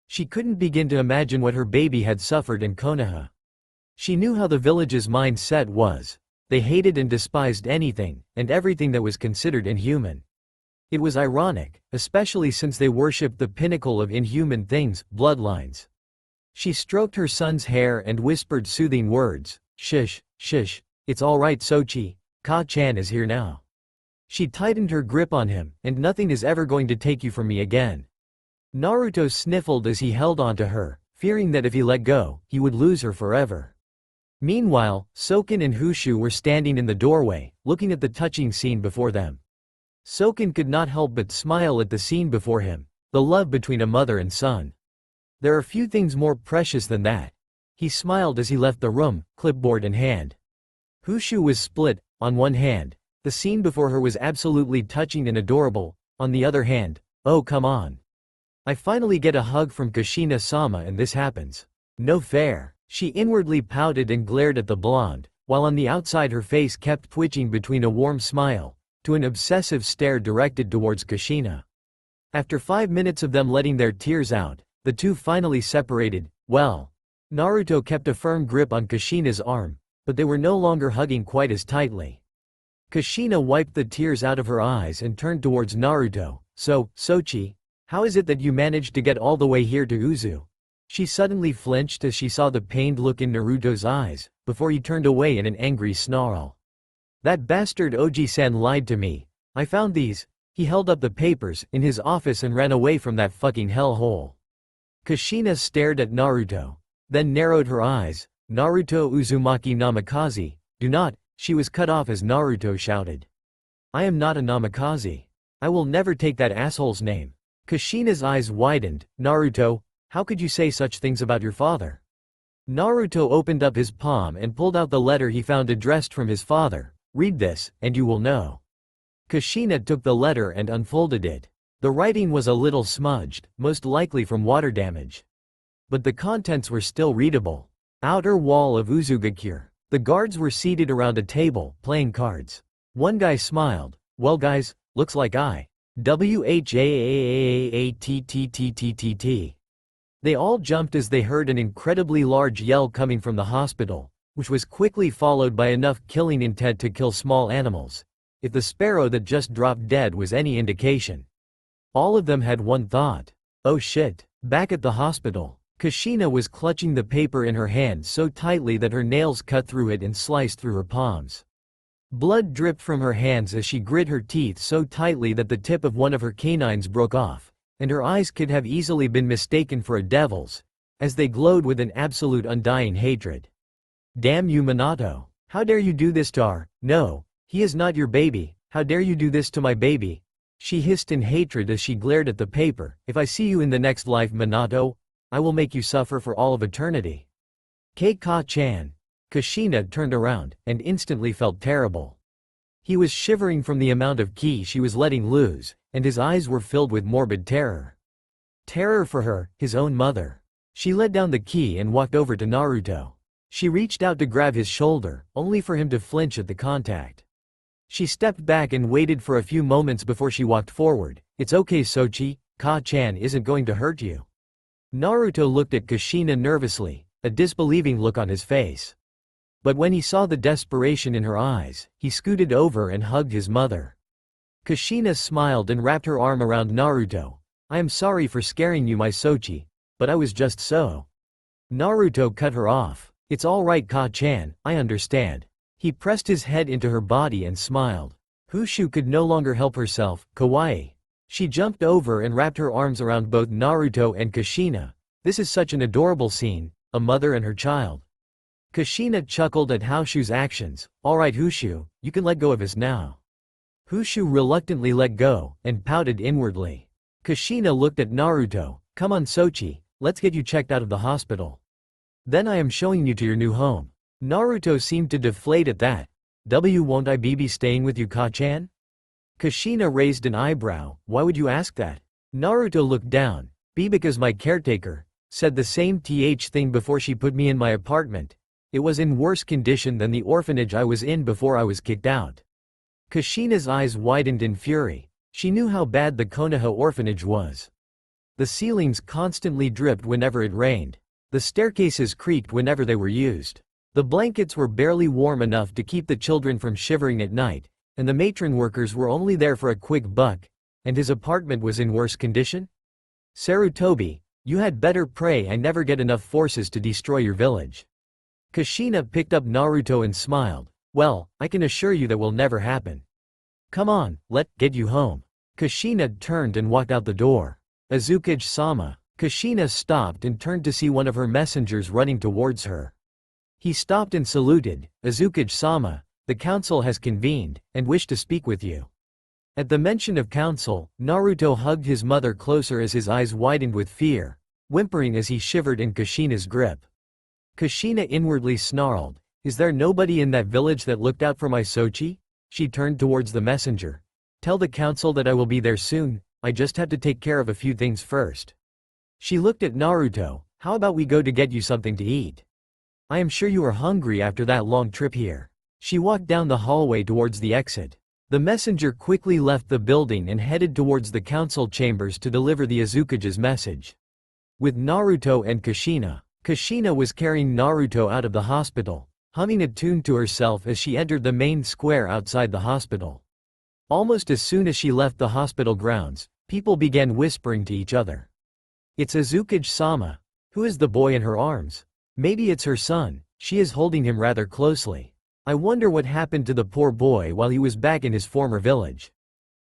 She couldn't begin to imagine what her baby had suffered in Konoha. She knew how the village's mindset was. They hated and despised anything, and everything that was considered inhuman. It was ironic, especially since they worshipped the pinnacle of inhuman things, bloodlines. She stroked her son's hair and whispered soothing words. Shush, it's all right Sochi, Ka-chan is here now. She tightened her grip on him, and nothing is ever going to take you from me again. Naruto sniffled as he held onto her, fearing that if he let go, he would lose her forever. Meanwhile, Soken and Hushu were standing in the doorway, looking at the touching scene before them. Soken could not help but smile at the scene before him, the love between a mother and son. There are few things more precious than that. He smiled as he left the room, clipboard in hand. Hushu was split. On one hand, the scene before her was absolutely touching and adorable. On the other hand, oh come on. I finally get a hug from Kushina-sama and this happens. No fair. She inwardly pouted and glared at the blonde, while on the outside her face kept twitching between a warm smile to an obsessive stare directed towards Kushina. After 5 minutes of them letting their tears out, the two finally separated. Well, Naruto kept a firm grip on Kushina's arm, but they were no longer hugging quite as tightly. Kushina wiped the tears out of her eyes and turned towards Naruto. So, Sochi, how is it that you managed to get all the way here to Uzu? She suddenly flinched as she saw the pained look in Naruto's eyes, before he turned away in an angry snarl. That bastard Oji-san lied to me. I found these. He held up the papers in his office and ran away from that fucking hellhole. Kushina stared at Naruto, then narrowed her eyes. Naruto Uzumaki Namikaze, do not. She was cut off as Naruto shouted. I am not a Namikaze. I will never take that asshole's name. Kushina's eyes widened. Naruto, how could you say such things about your father? Naruto opened up his palm and pulled out the letter he found addressed from his father. Read this, and you will know. Kushina took the letter and unfolded it. The writing was a little smudged, most likely from water damage. But the contents were still readable. Outer wall of Uzugakure. The guards were seated around a table, playing cards. One guy smiled. Well guys, looks like I. WHAAAAATTTTTT. They all jumped as they heard an incredibly large yell coming from the hospital, which was quickly followed by enough killing intent to kill small animals, if the sparrow that just dropped dead was any indication. All of them had one thought. Oh shit. Back at the hospital, Kushina was clutching the paper in her hand so tightly that her nails cut through it and sliced through her palms. Blood dripped from her hands as she grit her teeth so tightly that the tip of one of her canines broke off, and her eyes could have easily been mistaken for a devil's, as they glowed with an absolute undying hatred. Damn you Minato. How dare you do this to our— No, he is not your baby. How dare you do this to my baby? She hissed in hatred as she glared at the paper. If I see you in the next life Minato, I will make you suffer for all of eternity. Keika-chan. Kushina turned around, and instantly felt terrible. He was shivering from the amount of ki she was letting loose, and his eyes were filled with morbid terror. Terror for her, his own mother. She let down the ki and walked over to Naruto. She reached out to grab his shoulder, only for him to flinch at the contact. She stepped back and waited for a few moments before she walked forward. It's okay Sochi, Ka-chan isn't going to hurt you. Naruto looked at Kushina nervously, a disbelieving look on his face. But when he saw the desperation in her eyes, he scooted over and hugged his mother. Kushina smiled and wrapped her arm around Naruto. I am sorry for scaring you my Sochi, but I was just so. Naruto cut her off. It's alright Ka-chan, I understand. He pressed his head into her body and smiled. Hushu could no longer help herself. Kawaii. She jumped over and wrapped her arms around both Naruto and Kushina. This is such an adorable scene, a mother and her child. Kushina chuckled at Hushu's actions. Alright Hushu, you can let go of us now. Hushu reluctantly let go, and pouted inwardly. Kushina looked at Naruto. Come on Sochi, let's get you checked out of the hospital. Then I am showing you to your new home. Naruto seemed to deflate at that. Won't I be staying with you Ka-chan? Kushina raised an eyebrow. Why would you ask that? Naruto looked down. Because my caretaker said the same thing before she put me in my apartment. It was in worse condition than the orphanage I was in before I was kicked out. Kushina's eyes widened in fury. She knew how bad the Konoha orphanage was. The ceilings constantly dripped whenever it rained. The staircases creaked whenever they were used. The blankets were barely warm enough to keep the children from shivering at night, and the matron workers were only there for a quick buck, and his apartment was in worse condition? Sarutobi, you had better pray I never get enough forces to destroy your village. Kushina picked up Naruto and smiled. Well, I can assure you that will never happen. Come on, let's get you home. Kushina turned and walked out the door. Isukage-sama. Kushina stopped and turned to see one of her messengers running towards her. He stopped and saluted. Isukage-sama, the council has convened, and wish to speak with you. At the mention of council, Naruto hugged his mother closer as his eyes widened with fear, whimpering as he shivered in Kushina's grip. Kushina inwardly snarled. Is there nobody in that village that looked out for my Sochi? She turned towards the messenger. Tell the council that I will be there soon, I just have to take care of a few things first. She looked at Naruto. How about we go to get you something to eat? I am sure you are hungry after that long trip here. She walked down the hallway towards the exit. The messenger quickly left the building and headed towards the council chambers to deliver the Izukage's message. With Naruto and Kushina, Kushina was carrying Naruto out of the hospital. humming a tune to herself as she entered the main square outside the hospital. Almost as soon as she left the hospital grounds, people began whispering to each other. It's Isukage-sama. Who is the boy in her arms? Maybe it's her son. She is holding him rather closely. I wonder what happened to the poor boy while he was back in his former village.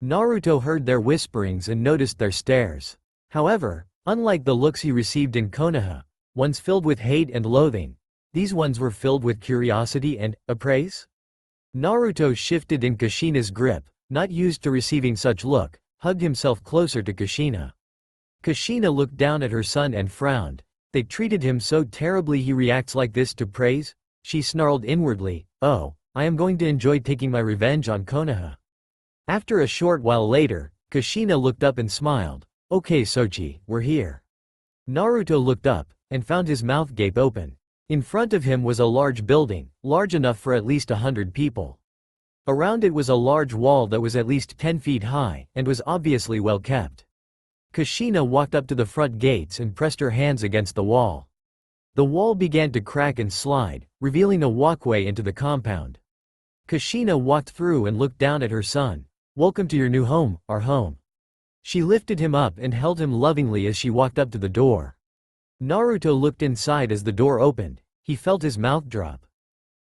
Naruto heard their whisperings and noticed their stares. However, unlike the looks he received in Konoha, ones filled with hate and loathing, these ones were filled with curiosity and appraise. Naruto shifted in Kushina's grip, not used to receiving such look, hugged himself closer to Kushina. Kushina looked down at her son and frowned. They treated him so terribly he reacts like this to praise? She snarled inwardly, oh, I am going to enjoy taking my revenge on Konoha. After a short while later, Kushina looked up and smiled. Okay Sochi, we're here. Naruto looked up, and found his mouth gape open. In front of him was a large building, large enough for at least 100 people. Around it was a large wall that was at least 10 feet high, and was obviously well kept. Kushina walked up to the front gates and pressed her hands against the wall. The wall began to crack and slide, revealing a walkway into the compound. Kushina walked through and looked down at her son. Welcome to your new home, our home. She lifted him up and held him lovingly as she walked up to the door. Naruto looked inside as the door opened. He felt his mouth drop.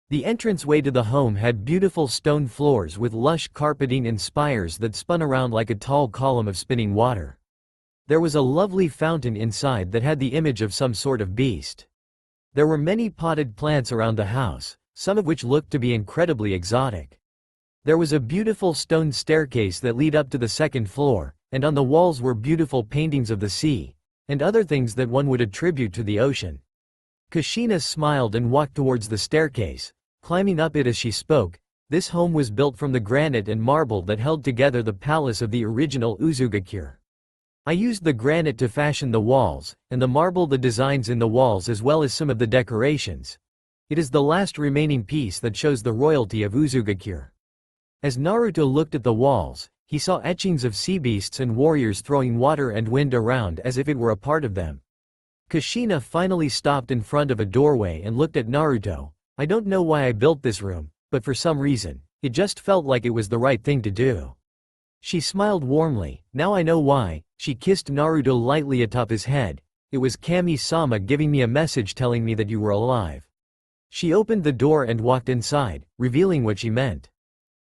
The entranceway to the home had beautiful stone floors with lush carpeting and spires that spun around like a tall column of spinning water. There was a lovely fountain inside that had the image of some sort of beast. There were many potted plants around the house, some of which looked to be incredibly exotic. There was a beautiful stone staircase that led up to the second floor, and on the walls were beautiful paintings of the sea, and other things that one would attribute to the ocean. Kushina smiled and walked towards the staircase, climbing up it as she spoke. This home was built from the granite and marble that held together the palace of the original Uzugakure. I used the granite to fashion the walls, and the marble the designs in the walls as well as some of the decorations. It is the last remaining piece that shows the royalty of Uzugakure. As Naruto looked at the walls, he saw etchings of sea beasts and warriors throwing water and wind around as if it were a part of them. Kushina finally stopped in front of a doorway and looked at Naruto. I don't know why I built this room, but for some reason, it just felt like it was the right thing to do. She smiled warmly. Now I know why. She kissed Naruto lightly atop his head. It was Kami-sama giving me a message telling me that you were alive. She opened the door and walked inside, revealing what she meant.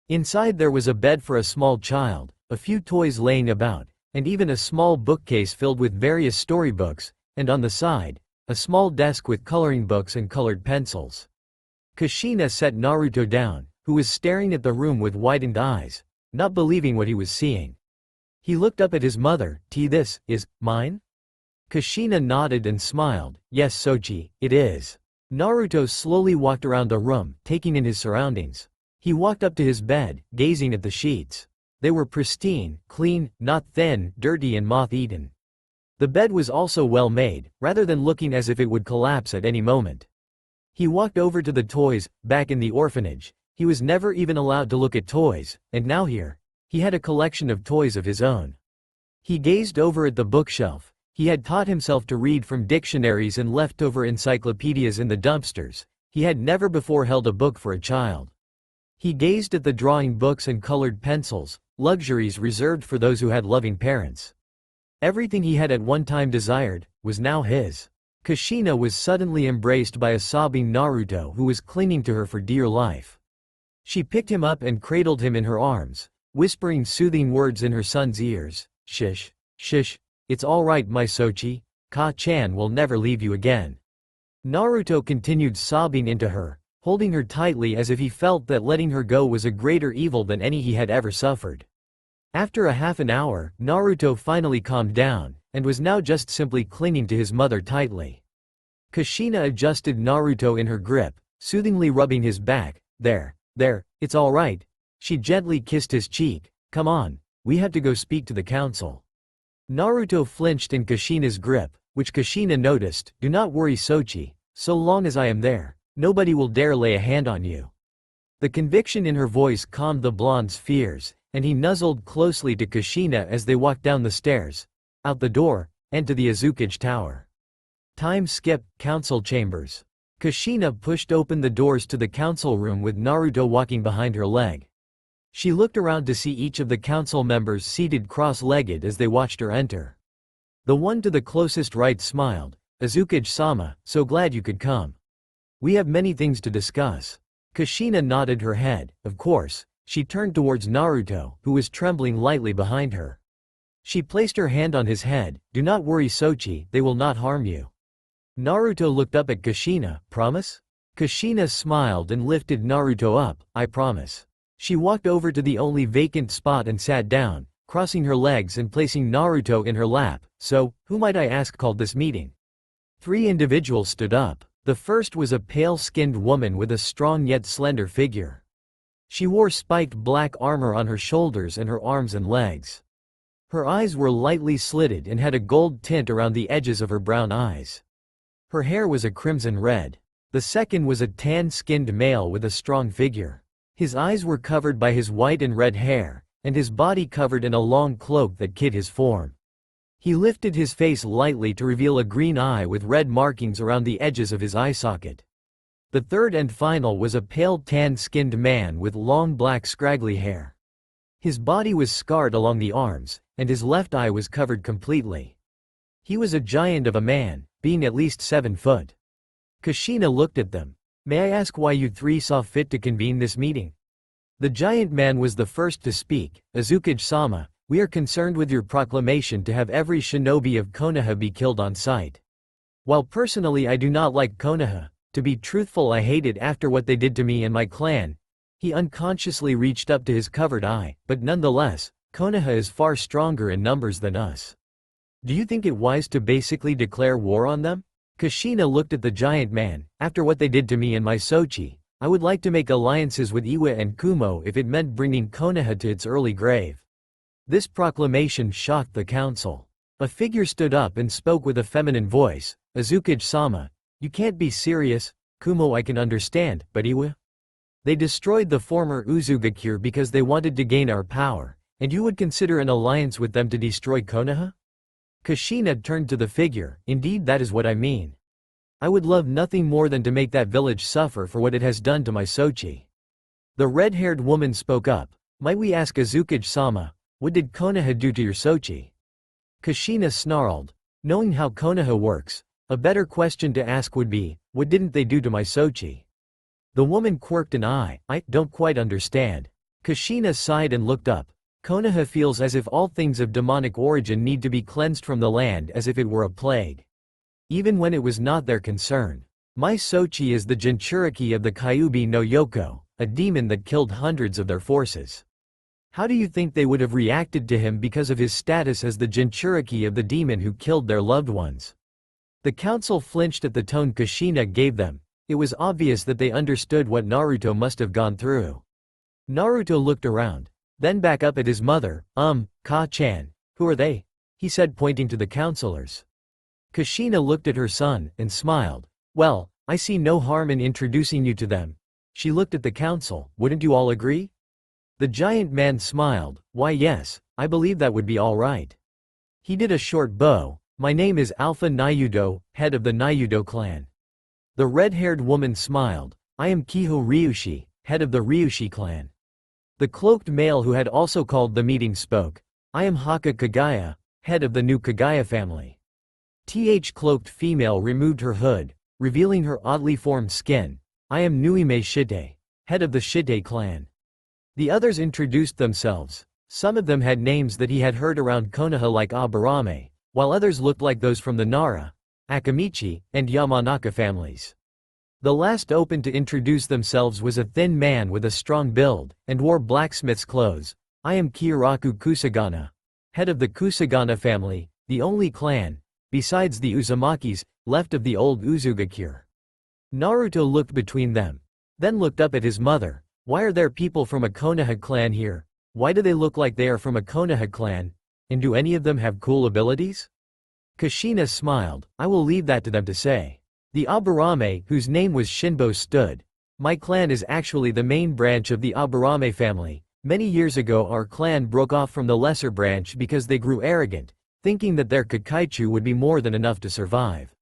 Inside there was a bed for a small child, a few toys laying about, and even a small bookcase filled with various storybooks, and on the side, a small desk with coloring books and colored pencils. Kushina set Naruto down, who was staring at the room with widened eyes, not believing what he was seeing. He looked up at his mother. This is mine? Kushina nodded and smiled. Yes Sochi, it is. Naruto slowly walked around the room, taking in his surroundings. He walked up to his bed, gazing at the sheets. They were pristine, clean, not thin, dirty and moth-eaten. The bed was also well made, rather than looking as if it would collapse at any moment. He walked over to the toys. Back in the orphanage, he was never even allowed to look at toys, and now here, he had a collection of toys of his own. He gazed over at the bookshelf. He had taught himself to read from dictionaries and leftover encyclopedias in the dumpsters. He had never before held a book for a child. He gazed at the drawing books and colored pencils, luxuries reserved for those who had loving parents. Everything he had at one time desired, was now his. Kushina was suddenly embraced by a sobbing Naruto who was clinging to her for dear life. She picked him up and cradled him in her arms, whispering soothing words in her son's ears. Shish, shish, it's all right my Sochi, Ka-chan will never leave you again. Naruto continued sobbing into her, holding her tightly as if he felt that letting her go was a greater evil than any he had ever suffered. After a half an hour, Naruto finally calmed down, and was now just simply clinging to his mother tightly. Kushina adjusted Naruto in her grip, soothingly rubbing his back. There, it's all right. She gently kissed his cheek. Come on, we have to go speak to the council. Naruto flinched in Kushina's grip, which Kushina noticed. Do not worry Sochi, so long as I am there, nobody will dare lay a hand on you. The conviction in her voice calmed the blonde's fears, and he nuzzled closely to Kushina as they walked down the stairs, out the door, and to the Isukage Tower. Time skip, council chambers. Kushina pushed open the doors to the council room with Naruto walking behind her leg. She looked around to see each of the council members seated cross-legged as they watched her enter. The one to the closest right smiled. "Isukage-sama, so glad you could come. We have many things to discuss." Kushina nodded her head. Of course. She turned towards Naruto, who was trembling lightly behind her. She placed her hand on his head. "Do not worry, Sochi, they will not harm you." Naruto looked up at Kushina. "Promise?" Kushina smiled and lifted Naruto up. "I promise." She walked over to the only vacant spot and sat down, crossing her legs and placing Naruto in her lap. "So, who might I ask called this meeting?" 3 individuals stood up. The first was a pale-skinned woman with a strong yet slender figure. She wore spiked black armor on her shoulders and her arms and legs. Her eyes were lightly slitted and had a gold tint around the edges of her brown eyes. Her hair was a crimson red. The second was a tan-skinned male with a strong figure. His eyes were covered by his white and red hair, and his body covered in a long cloak that hid his form. He lifted his face lightly to reveal a green eye with red markings around the edges of his eye socket. The third and final was a pale tan-skinned man with long black scraggly hair. His body was scarred along the arms, and his left eye was covered completely. He was a giant of a man, being at least 7 foot. Kushina looked at them. "May I ask why you 3 saw fit to convene this meeting?" The giant man was the first to speak. "Isukage-sama, we are concerned with your proclamation to have every shinobi of Konoha be killed on sight. While personally I do not like Konoha, to be truthful I hate it after what they did to me and my clan." He unconsciously reached up to his covered eye, "But nonetheless, Konoha is far stronger in numbers than us. Do you think it wise to basically declare war on them?" Kushina looked at the giant man. "After what they did to me and my Sochi, I would like to make alliances with Iwa and Kumo if it meant bringing Konoha to its early grave." This proclamation shocked the council. A figure stood up and spoke with a feminine voice. "Isukage-sama, you can't be serious. Kumo I can understand, but Iwa? They destroyed the former Uzugakure because they wanted to gain our power, and you would consider an alliance with them to destroy Konoha?" Kushina turned to the figure. "Indeed, that is what I mean. I would love nothing more than to make that village suffer for what it has done to my Sochi." The red-haired woman spoke up. "Might we ask Isukage-sama, what did Konoha do to your Sochi?" Kushina snarled. "Knowing how Konoha works, a better question to ask would be, what didn't they do to my Sochi?" The woman quirked an eye. "I don't quite understand." Kushina sighed and looked up. "Konoha feels as if all things of demonic origin need to be cleansed from the land as if it were a plague. Even when it was not their concern. My Sochi is the Jinchuriki of the Kyuubi no Yoko, a demon that killed hundreds of their forces. How do you think they would have reacted to him because of his status as the Jinchuriki of the demon who killed their loved ones?" The council flinched at the tone Kushina gave them. It was obvious that they understood what Naruto must have gone through. Naruto looked around, then back up at his mother. Ka-chan, who are they?" he said, pointing to the councilors. Kushina looked at her son, and smiled. "Well, I see no harm in introducing you to them." She looked at the council. "Wouldn't you all agree?" The giant man smiled. "Why yes, I believe that would be all right." He did a short bow. "My name is Alpha Nayudo, head of the Nayudo clan." The red-haired woman smiled. "I am Kiho Ryushi, head of the Ryushi clan." The cloaked male who had also called the meeting spoke. "I am Haka Kagaya, head of the new Kagaya family." Cloaked female removed her hood, revealing her oddly formed skin. "I am Nuime Shite, head of the Shite clan." The others introduced themselves. Some of them had names that he had heard around Konoha like Aburame, while others looked like those from the Nara, Akamichi, and Yamanaka families. The last open to introduce themselves was a thin man with a strong build, and wore blacksmith's clothes. "I am Kyoraku Kusagana, head of the Kusagana family, the only clan, besides the Uzumakis, left of the old Uzugakure." Naruto looked between them, then looked up at his mother. "Why are there people from a Konoha clan here? Why do they look like they are from a Konoha clan? And do any of them have cool abilities?" Kushina smiled. "I will leave that to them to say." The Aburame, whose name was Shinbo, stood. "My clan is actually the main branch of the Aburame family. Many years ago our clan broke off from the lesser branch because they grew arrogant, thinking that their Kakaichu would be more than enough to survive.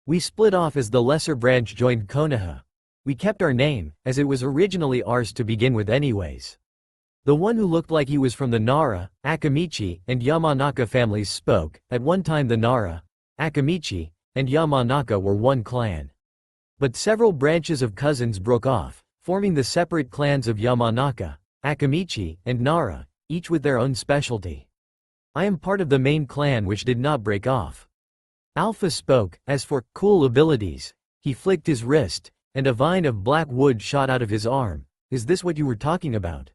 We split off as the lesser branch joined Konoha. We kept our name, as it was originally ours to begin with anyways. The one who looked like he was from the Nara, Akamichi, and Yamanaka families spoke. At one time the Nara, Akamichi, and Yamanaka were one clan. But several branches of cousins broke off, forming the separate clans of Yamanaka, Akamichi, and Nara, each with their own specialty. I am part of the main clan which did not break off. Alpha spoke. As for cool abilities, he flicked his wrist, and a vine of black wood shot out of his arm. Is this what you were talking about?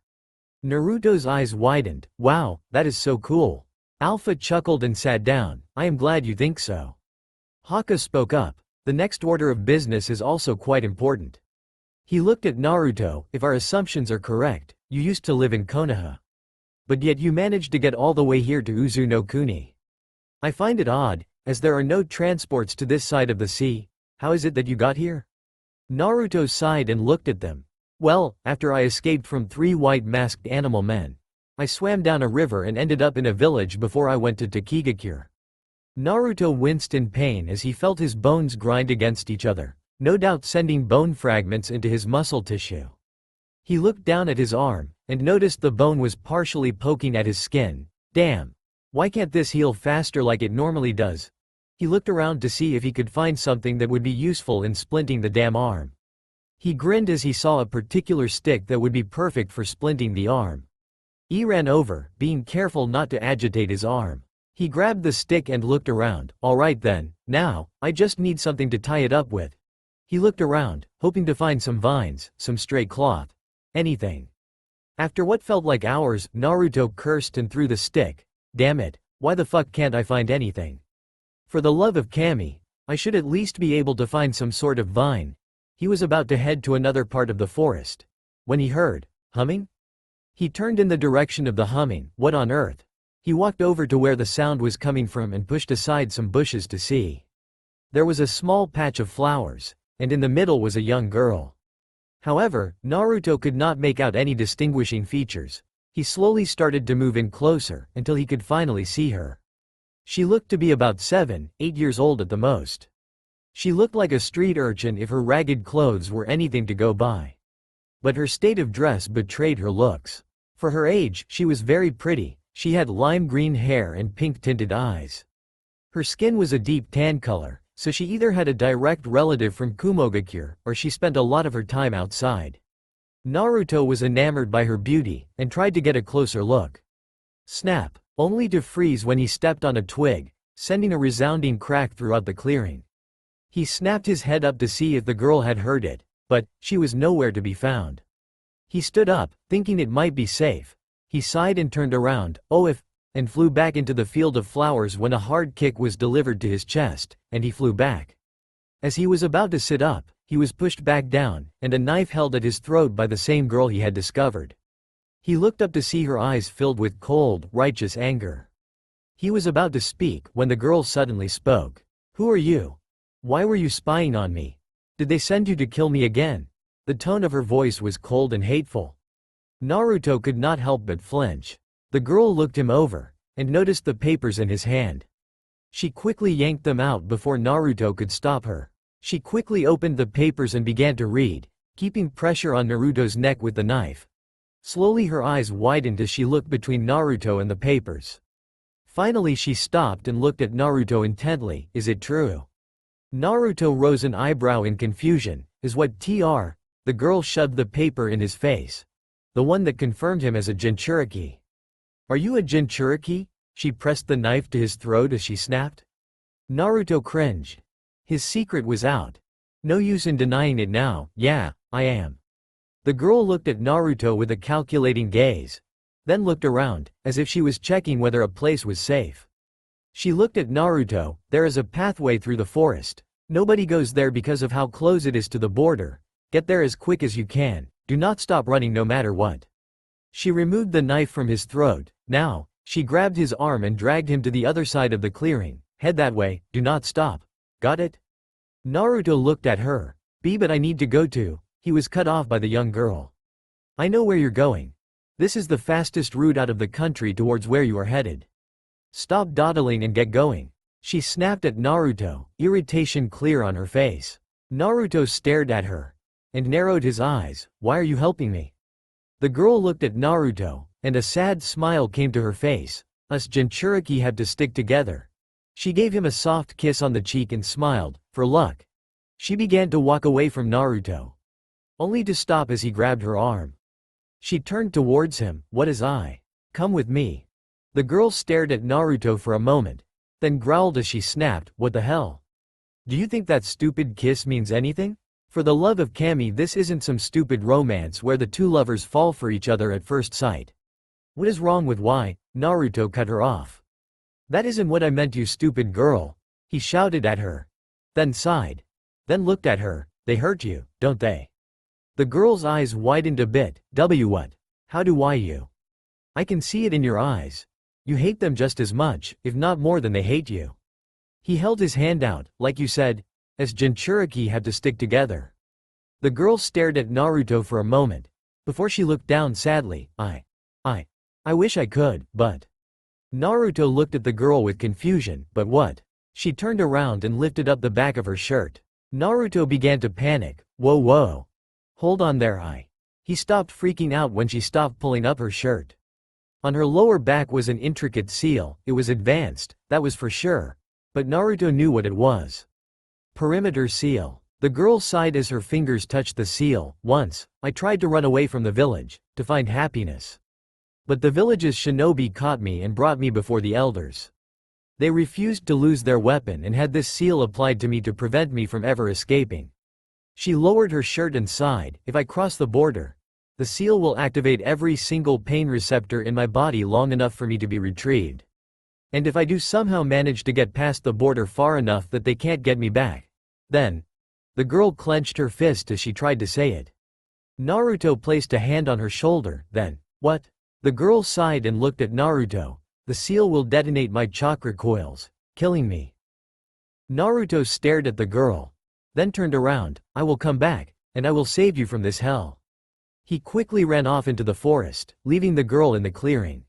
Naruto's eyes widened. Wow, that is so cool. Alpha chuckled and sat down. I am glad you think so. Haka spoke up. The next order of business is also quite important. He looked at Naruto. If our assumptions are correct, you used to live in Konoha. But yet you managed to get all the way here to Uzunokuni. I find it odd, as there are no transports to this side of the sea. How is it that you got here? Naruto sighed and looked at them. Well, after I escaped from 3 white masked animal men, I swam down a river and ended up in a village before I went to Takigakure. Naruto winced in pain as he felt his bones grind against each other, no doubt sending bone fragments into his muscle tissue. He looked down at his arm, and noticed the bone was partially poking at his skin. Damn! Why can't this heal faster like it normally does? He looked around to see if he could find something that would be useful in splinting the damn arm. He grinned as he saw a particular stick that would be perfect for splinting the arm. He ran over, being careful not to agitate his arm. He grabbed the stick and looked around. Alright then, now, I just need something to tie it up with. He looked around, hoping to find some vines, some stray cloth. Anything. After what felt like hours, Naruto cursed and threw the stick. Damn it, why the fuck can't I find anything? For the love of Kami, I should at least be able to find some sort of vine. He was about to head to another part of the forest, when he heard humming. He turned in the direction of the humming. What on earth? He walked over to where the sound was coming from and pushed aside some bushes to see. There was a small patch of flowers, and in the middle was a young girl. However, Naruto could not make out any distinguishing features. He slowly started to move in closer, until he could finally see her. She looked to be about 7, 8 years old at the most. She looked like a street urchin if her ragged clothes were anything to go by. But her state of dress betrayed her looks. For her age, she was very pretty. She had lime green hair and pink-tinted eyes. Her skin was a deep tan color, so she either had a direct relative from Kumogakure, or she spent a lot of her time outside. Naruto was enamored by her beauty, and tried to get a closer look. Snap! Only to freeze when he stepped on a twig, sending a resounding crack throughout the clearing. He snapped his head up to see if the girl had heard it, but she was nowhere to be found. He stood up, thinking it might be safe. He sighed and turned around, and flew back into the field of flowers when a hard kick was delivered to his chest, and he flew back. As he was about to sit up, he was pushed back down, and a knife held at his throat by the same girl he had discovered. He looked up to see her eyes filled with cold, righteous anger. He was about to speak when the girl suddenly spoke. Who are you? Why were you spying on me? Did they send you to kill me again? The tone of her voice was cold and hateful. Naruto could not help but flinch. The girl looked him over, and noticed the papers in his hand. She quickly yanked them out before Naruto could stop her. She quickly opened the papers and began to read, keeping pressure on Naruto's neck with the knife. Slowly her eyes widened as she looked between Naruto and the papers. Finally she stopped and looked at Naruto intently. Is it true? Naruto rose an eyebrow in confusion. Is what tr? The girl shoved the paper in his face. The one that confirmed him as a Jinchuriki. Are you a Jinchuriki? She pressed the knife to his throat as she snapped. Naruto cringed. His secret was out. No use in denying it now. Yeah, I am. The girl looked at Naruto with a calculating gaze. Then looked around, as if she was checking whether a place was safe. She looked at Naruto. There is a pathway through the forest. Nobody goes there because of how close it is to the border. Get there as quick as you can. Do not stop running no matter what. She removed the knife from his throat. Now, she grabbed his arm and dragged him to the other side of the clearing. Head that way, do not stop. Got it? Naruto looked at her. But I need to go to. He was cut off by the young girl. I know where you're going. This is the fastest route out of the country towards where you are headed. Stop dawdling and get going. She snapped at Naruto, irritation clear on her face. Naruto stared at her and narrowed his eyes. Why are you helping me? The girl looked at Naruto, and a sad smile came to her face. Us Jinchuriki have to stick together. She gave him a soft kiss on the cheek and smiled, for luck. She began to walk away from Naruto, only to stop as he grabbed her arm. She turned towards him. What is I? Come with me. The girl stared at Naruto for a moment, then growled as she snapped, what the hell? Do you think that stupid kiss means anything? For the love of Kami, this isn't some stupid romance where the two lovers fall for each other at first sight. What is wrong with why? Naruto cut her off. That isn't what I meant, you stupid girl. He shouted at her. Then sighed. Then looked at her. They hurt you, don't they? The girl's eyes widened a bit. What? How do you? I can see it in your eyes. You hate them just as much, if not more than they hate you. He held his hand out, like you said, as Jinchuriki had to stick together. The girl stared at Naruto for a moment, before she looked down sadly. I wish I could, but. Naruto looked at the girl with confusion, but what? She turned around and lifted up the back of her shirt. Naruto began to panic. Whoa. Hold on there, He stopped freaking out when she stopped pulling up her shirt. On her lower back was an intricate seal. It was advanced, that was for sure. But Naruto knew what it was. Perimeter seal. The girl sighed as her fingers touched the seal. Once, I tried to run away from the village, to find happiness. But the village's shinobi caught me and brought me before the elders. They refused to lose their weapon and had this seal applied to me to prevent me from ever escaping. She lowered her shirt and sighed. If I cross the border, the seal will activate every single pain receptor in my body long enough for me to be retrieved. And if I do somehow manage to get past the border far enough that they can't get me back, then. The girl clenched her fist as she tried to say it. Naruto placed a hand on her shoulder. Then, what? The girl sighed and looked at Naruto. The seal will detonate my chakra coils, killing me. Naruto stared at the girl, then turned around. I will come back, and I will save you from this hell. He quickly ran off into the forest, leaving the girl in the clearing.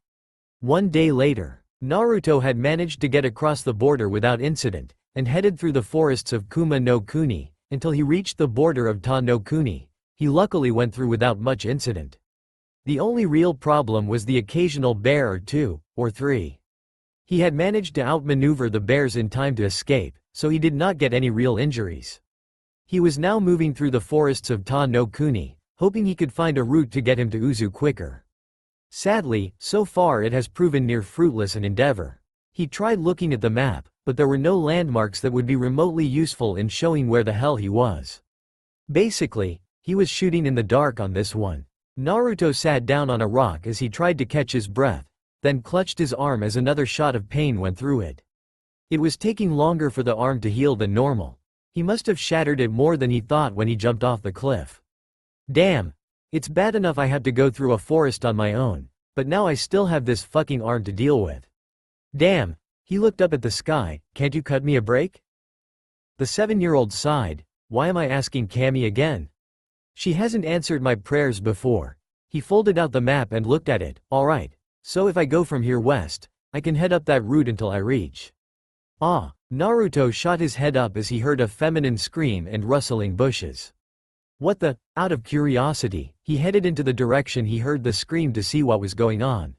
One day later, Naruto had managed to get across the border without incident, and headed through the forests of Kuma no Kuni, until he reached the border of Tanokuni. He luckily went through without much incident. The only real problem was the occasional bear or two, or three. He had managed to outmaneuver the bears in time to escape, so he did not get any real injuries. He was now moving through the forests of Tanokuni, hoping he could find a route to get him to Uzu quicker. Sadly, so far it has proven near fruitless an endeavor. He tried looking at the map, but there were no landmarks that would be remotely useful in showing where the hell he was. Basically, he was shooting in the dark on this one. Naruto sat down on a rock as he tried to catch his breath, then clutched his arm as another shot of pain went through it. It was taking longer for the arm to heal than normal. He must have shattered it more than he thought when he jumped off the cliff. Damn. It's bad enough I had to go through a forest on my own, but now I still have this fucking arm to deal with. Damn. He looked up at the sky. Can't you cut me a break? The 7-year-old sighed. Why am I asking Kami again? She hasn't answered my prayers before. He folded out the map and looked at it. Alright, so if I go from here west, I can head up that route until I reach. Ah, Naruto shot his head up as he heard a feminine scream and rustling bushes. What the? Out of curiosity, he headed into the direction he heard the scream to see what was going on.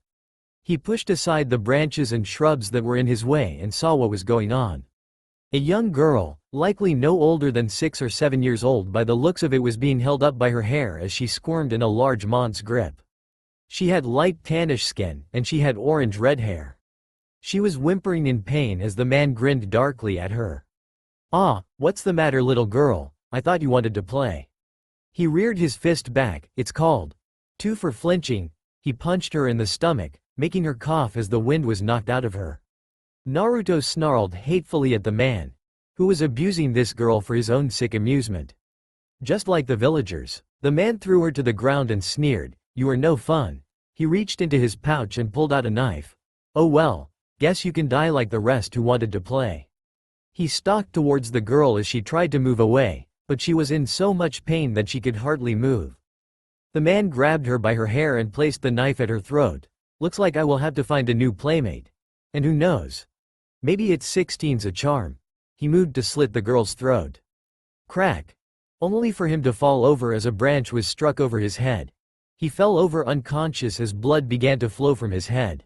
He pushed aside the branches and shrubs that were in his way and saw what was going on. A young girl, likely no older than 6 or 7 years old by the looks of it, was being held up by her hair as she squirmed in a large mont's grip. She had light tannish skin, and she had orange-red hair. She was whimpering in pain as the man grinned darkly at her. Ah, what's the matter, little girl? I thought you wanted to play. He reared his fist back. It's called 2 for flinching. He punched her in the stomach, making her cough as the wind was knocked out of her. Naruto snarled hatefully at the man, who was abusing this girl for his own sick amusement. Just like the villagers, the man threw her to the ground and sneered, "You are no fun." He reached into his pouch and pulled out a knife. "Oh well, guess you can die like the rest who wanted to play." He stalked towards the girl as she tried to move away, but she was in so much pain that she could hardly move. The man grabbed her by her hair and placed the knife at her throat. Looks like I will have to find a new playmate. And who knows? Maybe it's 16's a charm. He moved to slit the girl's throat. Crack. Only for him to fall over as a branch was struck over his head. He fell over unconscious as blood began to flow from his head.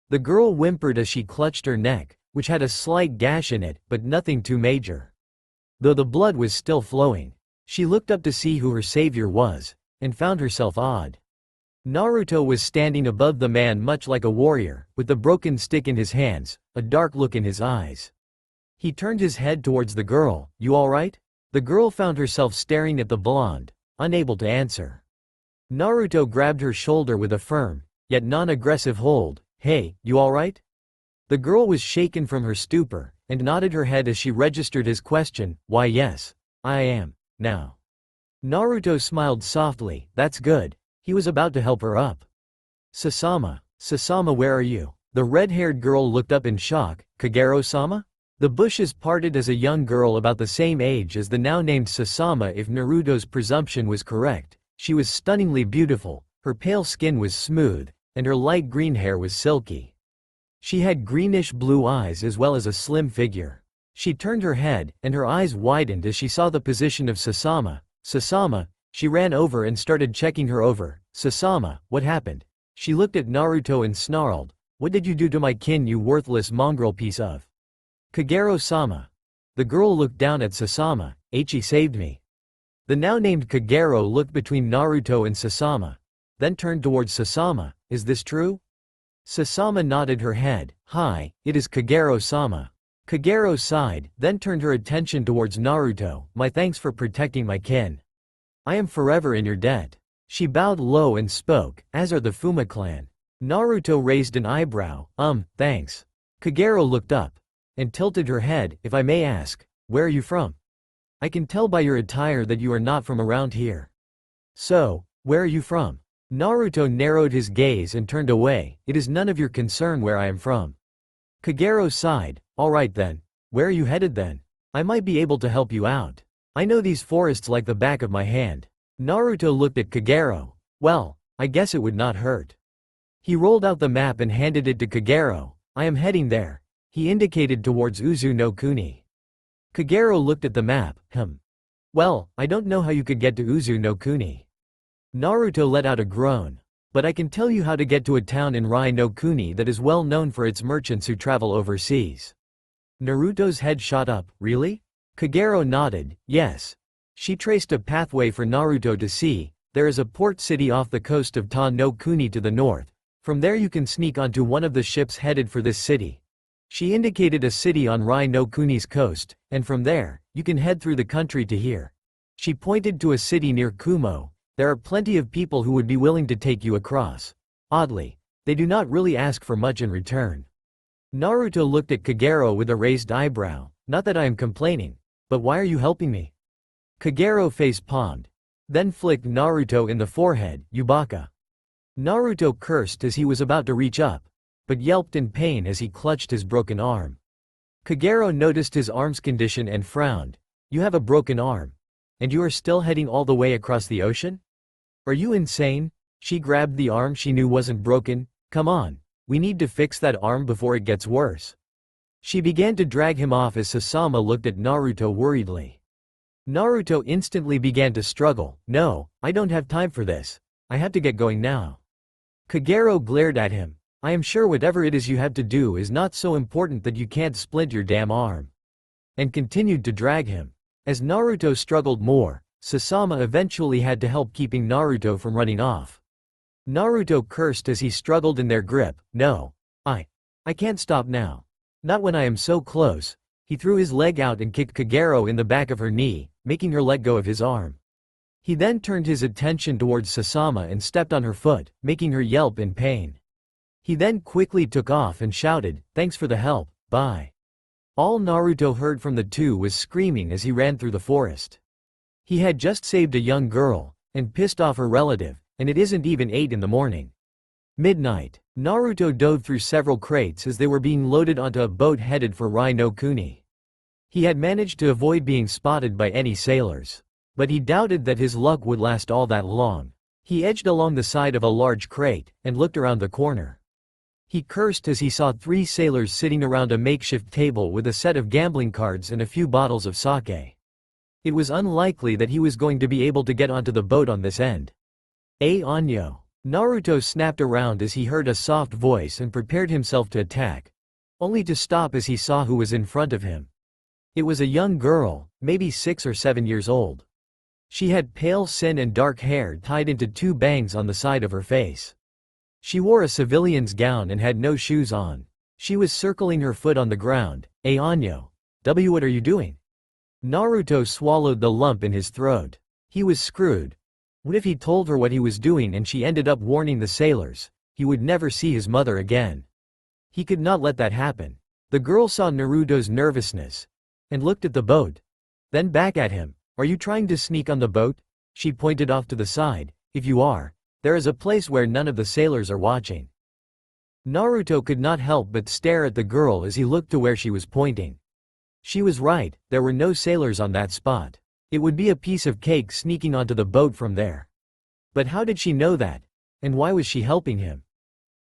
The girl whimpered as she clutched her neck, which had a slight gash in it, but nothing too major. Though the blood was still flowing, she looked up to see who her savior was, and found herself awed. Naruto was standing above the man much like a warrior, with the broken stick in his hands, a dark look in his eyes. He turned his head towards the girl. You alright? The girl found herself staring at the blonde, unable to answer. Naruto grabbed her shoulder with a firm, yet non-aggressive hold. Hey, you alright? The girl was shaken from her stupor, and nodded her head as she registered his question. Why yes, I am, now. Naruto smiled softly. That's good. He was about to help her up. Sasama, where are you? The red-haired girl looked up in shock. Kagero-sama? The bushes parted as a young girl about the same age as the now named Sasama. If Naruto's presumption was correct, she was stunningly beautiful, her pale skin was smooth, and her light green hair was silky. She had greenish-blue eyes as well as a slim figure. She turned her head, and her eyes widened as she saw the position of Sasama. Sasama, she ran over and started checking her over. Sasama, what happened? She looked at Naruto and snarled. What did you do to my kin, you worthless mongrel piece of? Kagero-sama. The girl looked down at Sasama. He saved me. The now named Kagero looked between Naruto and Sasama, then turned towards Sasama. Is this true? Sasama nodded her head. Hi, it is Kagero-sama. Kagero sighed, then turned her attention towards Naruto. My thanks for protecting my kin. I am forever in your debt. She bowed low and spoke, as are the Fuma clan. Naruto raised an eyebrow. Thanks. Kagero looked up, and tilted her head. If I may ask, where are you from? I can tell by your attire that you are not from around here. So, where are you from? Naruto narrowed his gaze and turned away. It is none of your concern where I am from. Kagero sighed. Alright then. Where are you headed then? I might be able to help you out. I know these forests like the back of my hand. Naruto looked at Kagero. Well, I guess it would not hurt. He rolled out the map and handed it to Kagero. I am heading there. He indicated towards Uzu-no-Kuni. Kagero looked at the map. Well, I don't know how you could get to Uzu-no-Kuni. Naruto let out a groan. But I can tell you how to get to a town in Rhounokuni that is well known for its merchants who travel overseas. Naruto's head shot up. Really? Kagero nodded. Yes. She traced a pathway for Naruto to see. There is a port city off the coast of Tanokuni to the north. From there you can sneak onto one of the ships headed for this city. She indicated a city on Rhounokuni's coast, and from there, you can head through the country to here. She pointed to a city near Kumo. There are plenty of people who would be willing to take you across. Oddly, they do not really ask for much in return. Naruto looked at Kagero with a raised eyebrow. Not that I am complaining, but why are you helping me? Kagero face-palmed, then flicked Naruto in the forehead. You baka. Naruto cursed as he was about to reach up, but yelped in pain as he clutched his broken arm. Kagero noticed his arm's condition and frowned. You have a broken arm, and you are still heading all the way across the ocean? Are you insane? She grabbed the arm she knew wasn't broken. Come on, we need to fix that arm before it gets worse. She began to drag him off as Sasama looked at Naruto worriedly. Naruto instantly began to struggle. No, I don't have time for this. I have to get going now. Kagero glared at him. I am sure whatever it is you have to do is not so important that you can't splint your damn arm. And continued to drag him. As Naruto struggled more, Sasama eventually had to help keeping Naruto from running off. Naruto cursed as he struggled in their grip. No. I can't stop now. Not when I am so close. He threw his leg out and kicked Kagero in the back of her knee, making her let go of his arm. He then turned his attention towards Sasama and stepped on her foot, making her yelp in pain. He then quickly took off and shouted, "Thanks for the help, bye." All Naruto heard from the two was screaming as he ran through the forest. He had just saved a young girl, and pissed off her relative, and it isn't even 8 in the morning. Midnight, Naruto dove through several crates as they were being loaded onto a boat headed for Rhounokuni. He had managed to avoid being spotted by any sailors, but he doubted that his luck would last all that long. He edged along the side of a large crate, and looked around the corner. He cursed as he saw 3 sailors sitting around a makeshift table with a set of gambling cards and a few bottles of sake. It was unlikely that he was going to be able to get onto the boat on this end. Anyo. Naruto snapped around as he heard a soft voice and prepared himself to attack, only to stop as he saw who was in front of him. It was a young girl, maybe 6 or 7 years old. She had pale skin and dark hair tied into 2 bangs on the side of her face. She wore a civilian's gown and had no shoes on. She was circling her foot on the ground. Anyo. What are you doing? Naruto swallowed the lump in his throat. He was screwed. What if he told her what he was doing and she ended up warning the sailors? He would never see his mother again. He could not let that happen. The girl saw Naruto's nervousness and looked at the boat, then back at him. Are you trying to sneak on the boat? She pointed off to the side. If you are, there is a place where none of the sailors are watching. Naruto could not help but stare at the girl as he looked to where she was pointing. She was right, there were no sailors on that spot. It would be a piece of cake sneaking onto the boat from there. But how did she know that? And why was she helping him?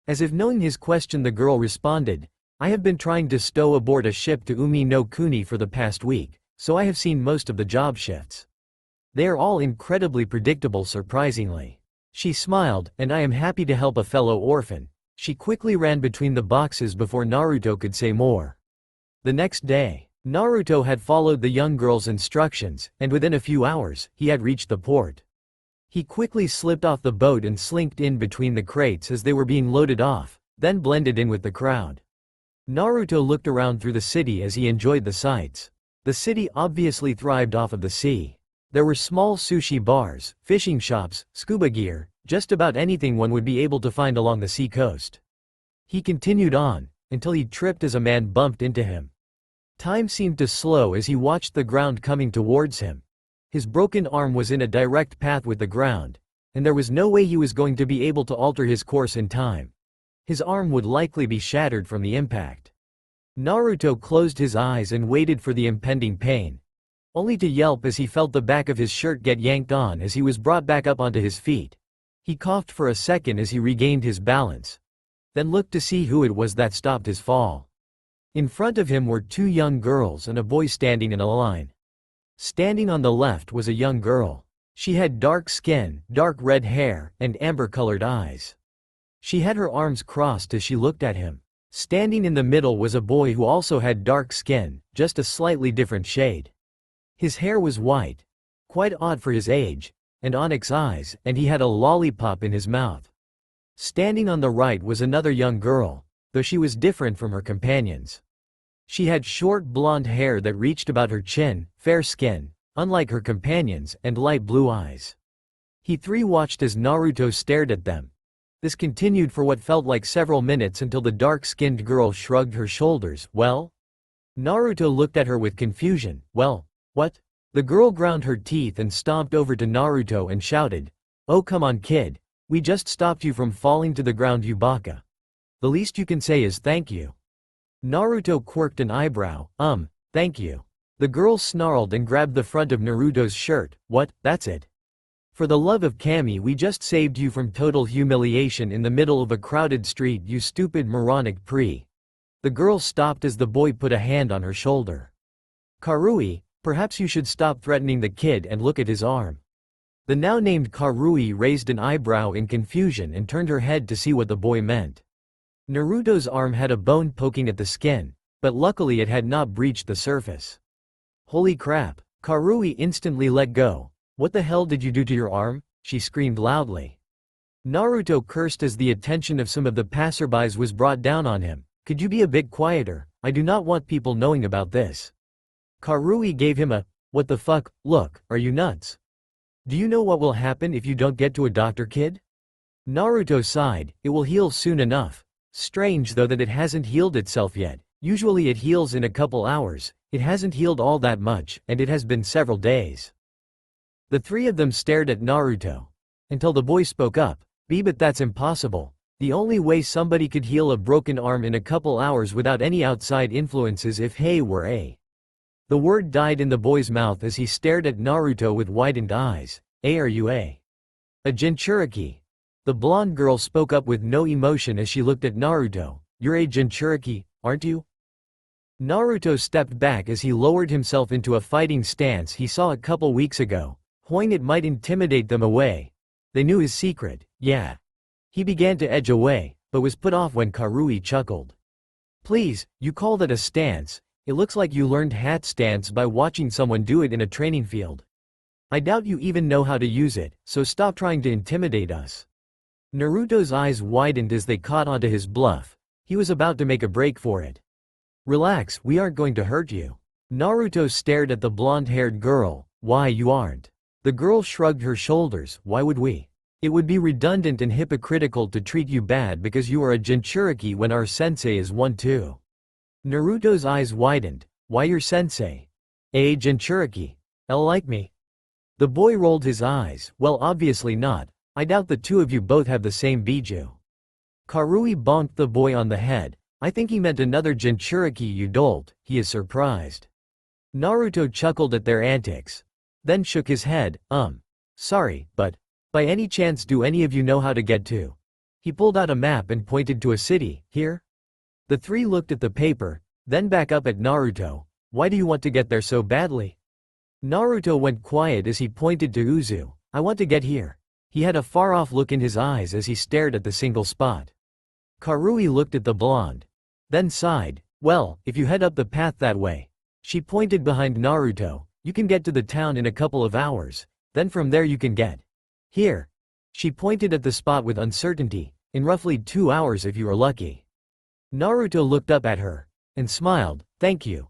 As if knowing his question, the girl responded, I have been trying to stow aboard a ship to Umi no Kuni for the past week, so I have seen most of the job shifts. They are all incredibly predictable, surprisingly. She smiled, and I am happy to help a fellow orphan. She quickly ran between the boxes before Naruto could say more. The next day, Naruto had followed the young girl's instructions, and within a few hours, he had reached the port. He quickly slipped off the boat and slinked in between the crates as they were being loaded off, then blended in with the crowd. Naruto looked around through the city as he enjoyed the sights. The city obviously thrived off of the sea. There were small sushi bars, fishing shops, scuba gear, just about anything one would be able to find along the sea coast. He continued on, until he tripped as a man bumped into him. Time seemed to slow as he watched the ground coming towards him. His broken arm was in a direct path with the ground, and there was no way he was going to be able to alter his course in time. His arm would likely be shattered from the impact. Naruto closed his eyes and waited for the impending pain, only to yelp as he felt the back of his shirt get yanked on as he was brought back up onto his feet. He coughed for a second as he regained his balance, then looked to see who it was that stopped his fall. In front of him were 2 young girls and a boy standing in a line. Standing on the left was a young girl. She had dark skin, dark red hair, and amber-colored eyes. She had her arms crossed as she looked at him. Standing in the middle was a boy who also had dark skin, just a slightly different shade. His hair was white, quite odd for his age, and onyx eyes, and he had a lollipop in his mouth. Standing on the right was another young girl, though she was different from her companions. She had short blonde hair that reached about her chin, fair skin, unlike her companions, and light blue eyes. He 3 watched as Naruto stared at them. This continued for what felt like several minutes until the dark-skinned girl shrugged her shoulders. Well? Naruto looked at her with confusion. Well, what? The girl ground her teeth and stomped over to Naruto and shouted, Oh come on kid, we just stopped you from falling to the ground, you baka. The least you can say is thank you. Naruto quirked an eyebrow. Thank you. The girl snarled and grabbed the front of Naruto's shirt. What, that's it? For the love of Kami, we just saved you from total humiliation in the middle of a crowded street, you stupid moronic pre. The girl stopped as the boy put a hand on her shoulder. Karui, perhaps you should stop threatening the kid and look at his arm. The now named Karui raised an eyebrow in confusion and turned her head to see what the boy meant. Naruto's arm had a bone poking at the skin, but luckily it had not breached the surface. Holy crap, Karui instantly let go. What the hell did you do to your arm? She screamed loudly. Naruto cursed as the attention of some of the passerbys was brought down on him. Could you be a bit quieter? I do not want people knowing about this. Karui gave him a, what the fuck, look, are you nuts? Do you know what will happen if you don't get to a doctor, kid? Naruto sighed, it will heal soon enough. Strange though that it hasn't healed itself yet. Usually it heals in a couple hours. It hasn't healed all that much, and it has been several days. The 3 of them stared at Naruto, until the boy spoke up. But that's impossible. The only way somebody could heal a broken arm in a couple hours without any outside influence is if Hei were a. The word died in the boy's mouth as he stared at Naruto with widened eyes. Are you a Jinchuriki? The blonde girl spoke up with no emotion as she looked at Naruto. You're a Jinchuriki, aren't you? Naruto stepped back as he lowered himself into a fighting stance he saw a couple weeks ago, hoping it might intimidate them away. They knew his secret, yeah. He began to edge away, but was put off when Karui chuckled. Please, you call that a stance? It looks like you learned hat stance by watching someone do it in a training field. I doubt you even know how to use it, so stop trying to intimidate us. Naruto's eyes widened as they caught onto his bluff. He was about to make a break for it. Relax, we aren't going to hurt you. Naruto stared at the blonde-haired girl. Why you aren't? The girl shrugged her shoulders. Why would we? It would be redundant and hypocritical to treat you bad because you are a Jinchuriki when our sensei is one too. Naruto's eyes widened. Why your sensei? A Jinchuriki. Like me? The boy rolled his eyes. Well, obviously not. I doubt the two of you both have the same biju. Karui bonked the boy on the head. I think he meant another Jinchuriki, you dolt. He is surprised. Naruto chuckled at their antics. Then shook his head. Sorry, but by any chance do any of you know how to get to? He pulled out a map and pointed to a city. Here? The three looked at the paper, then back up at Naruto. Why do you want to get there so badly? Naruto went quiet as he pointed to Uzu. I want to get here. He had a far-off look in his eyes as he stared at the single spot. Karui looked at the blonde. Then sighed. Well, if you head up the path that way. She pointed behind Naruto. You can get to the town in a couple of hours. Then from there you can get here. She pointed at the spot with uncertainty. In roughly 2 hours if you are lucky. Naruto looked up at her and smiled. Thank you.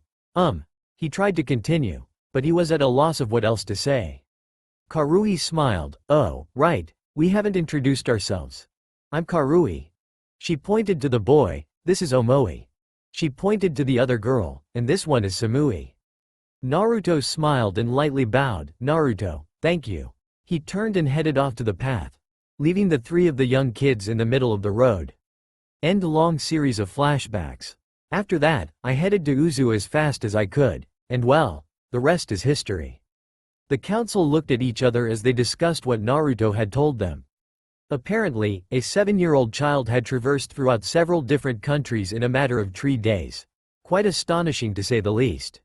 He tried to continue, but he was at a loss of what else to say. Karui smiled. Oh, right, we haven't introduced ourselves. I'm Karui. She pointed to the boy. This is Omoi. She pointed to the other girl, and this one is Simui. Naruto smiled and lightly bowed. Naruto, thank you. He turned and headed off to the path, leaving the three of the young kids in the middle of the road. End long series of flashbacks. After that, I headed to Uzu as fast as I could, and well, the rest is history. The council looked at each other as they discussed what Naruto had told them. Apparently, a 7-year-old child had traversed throughout several different countries in a matter of 3 days. Quite astonishing to say the least.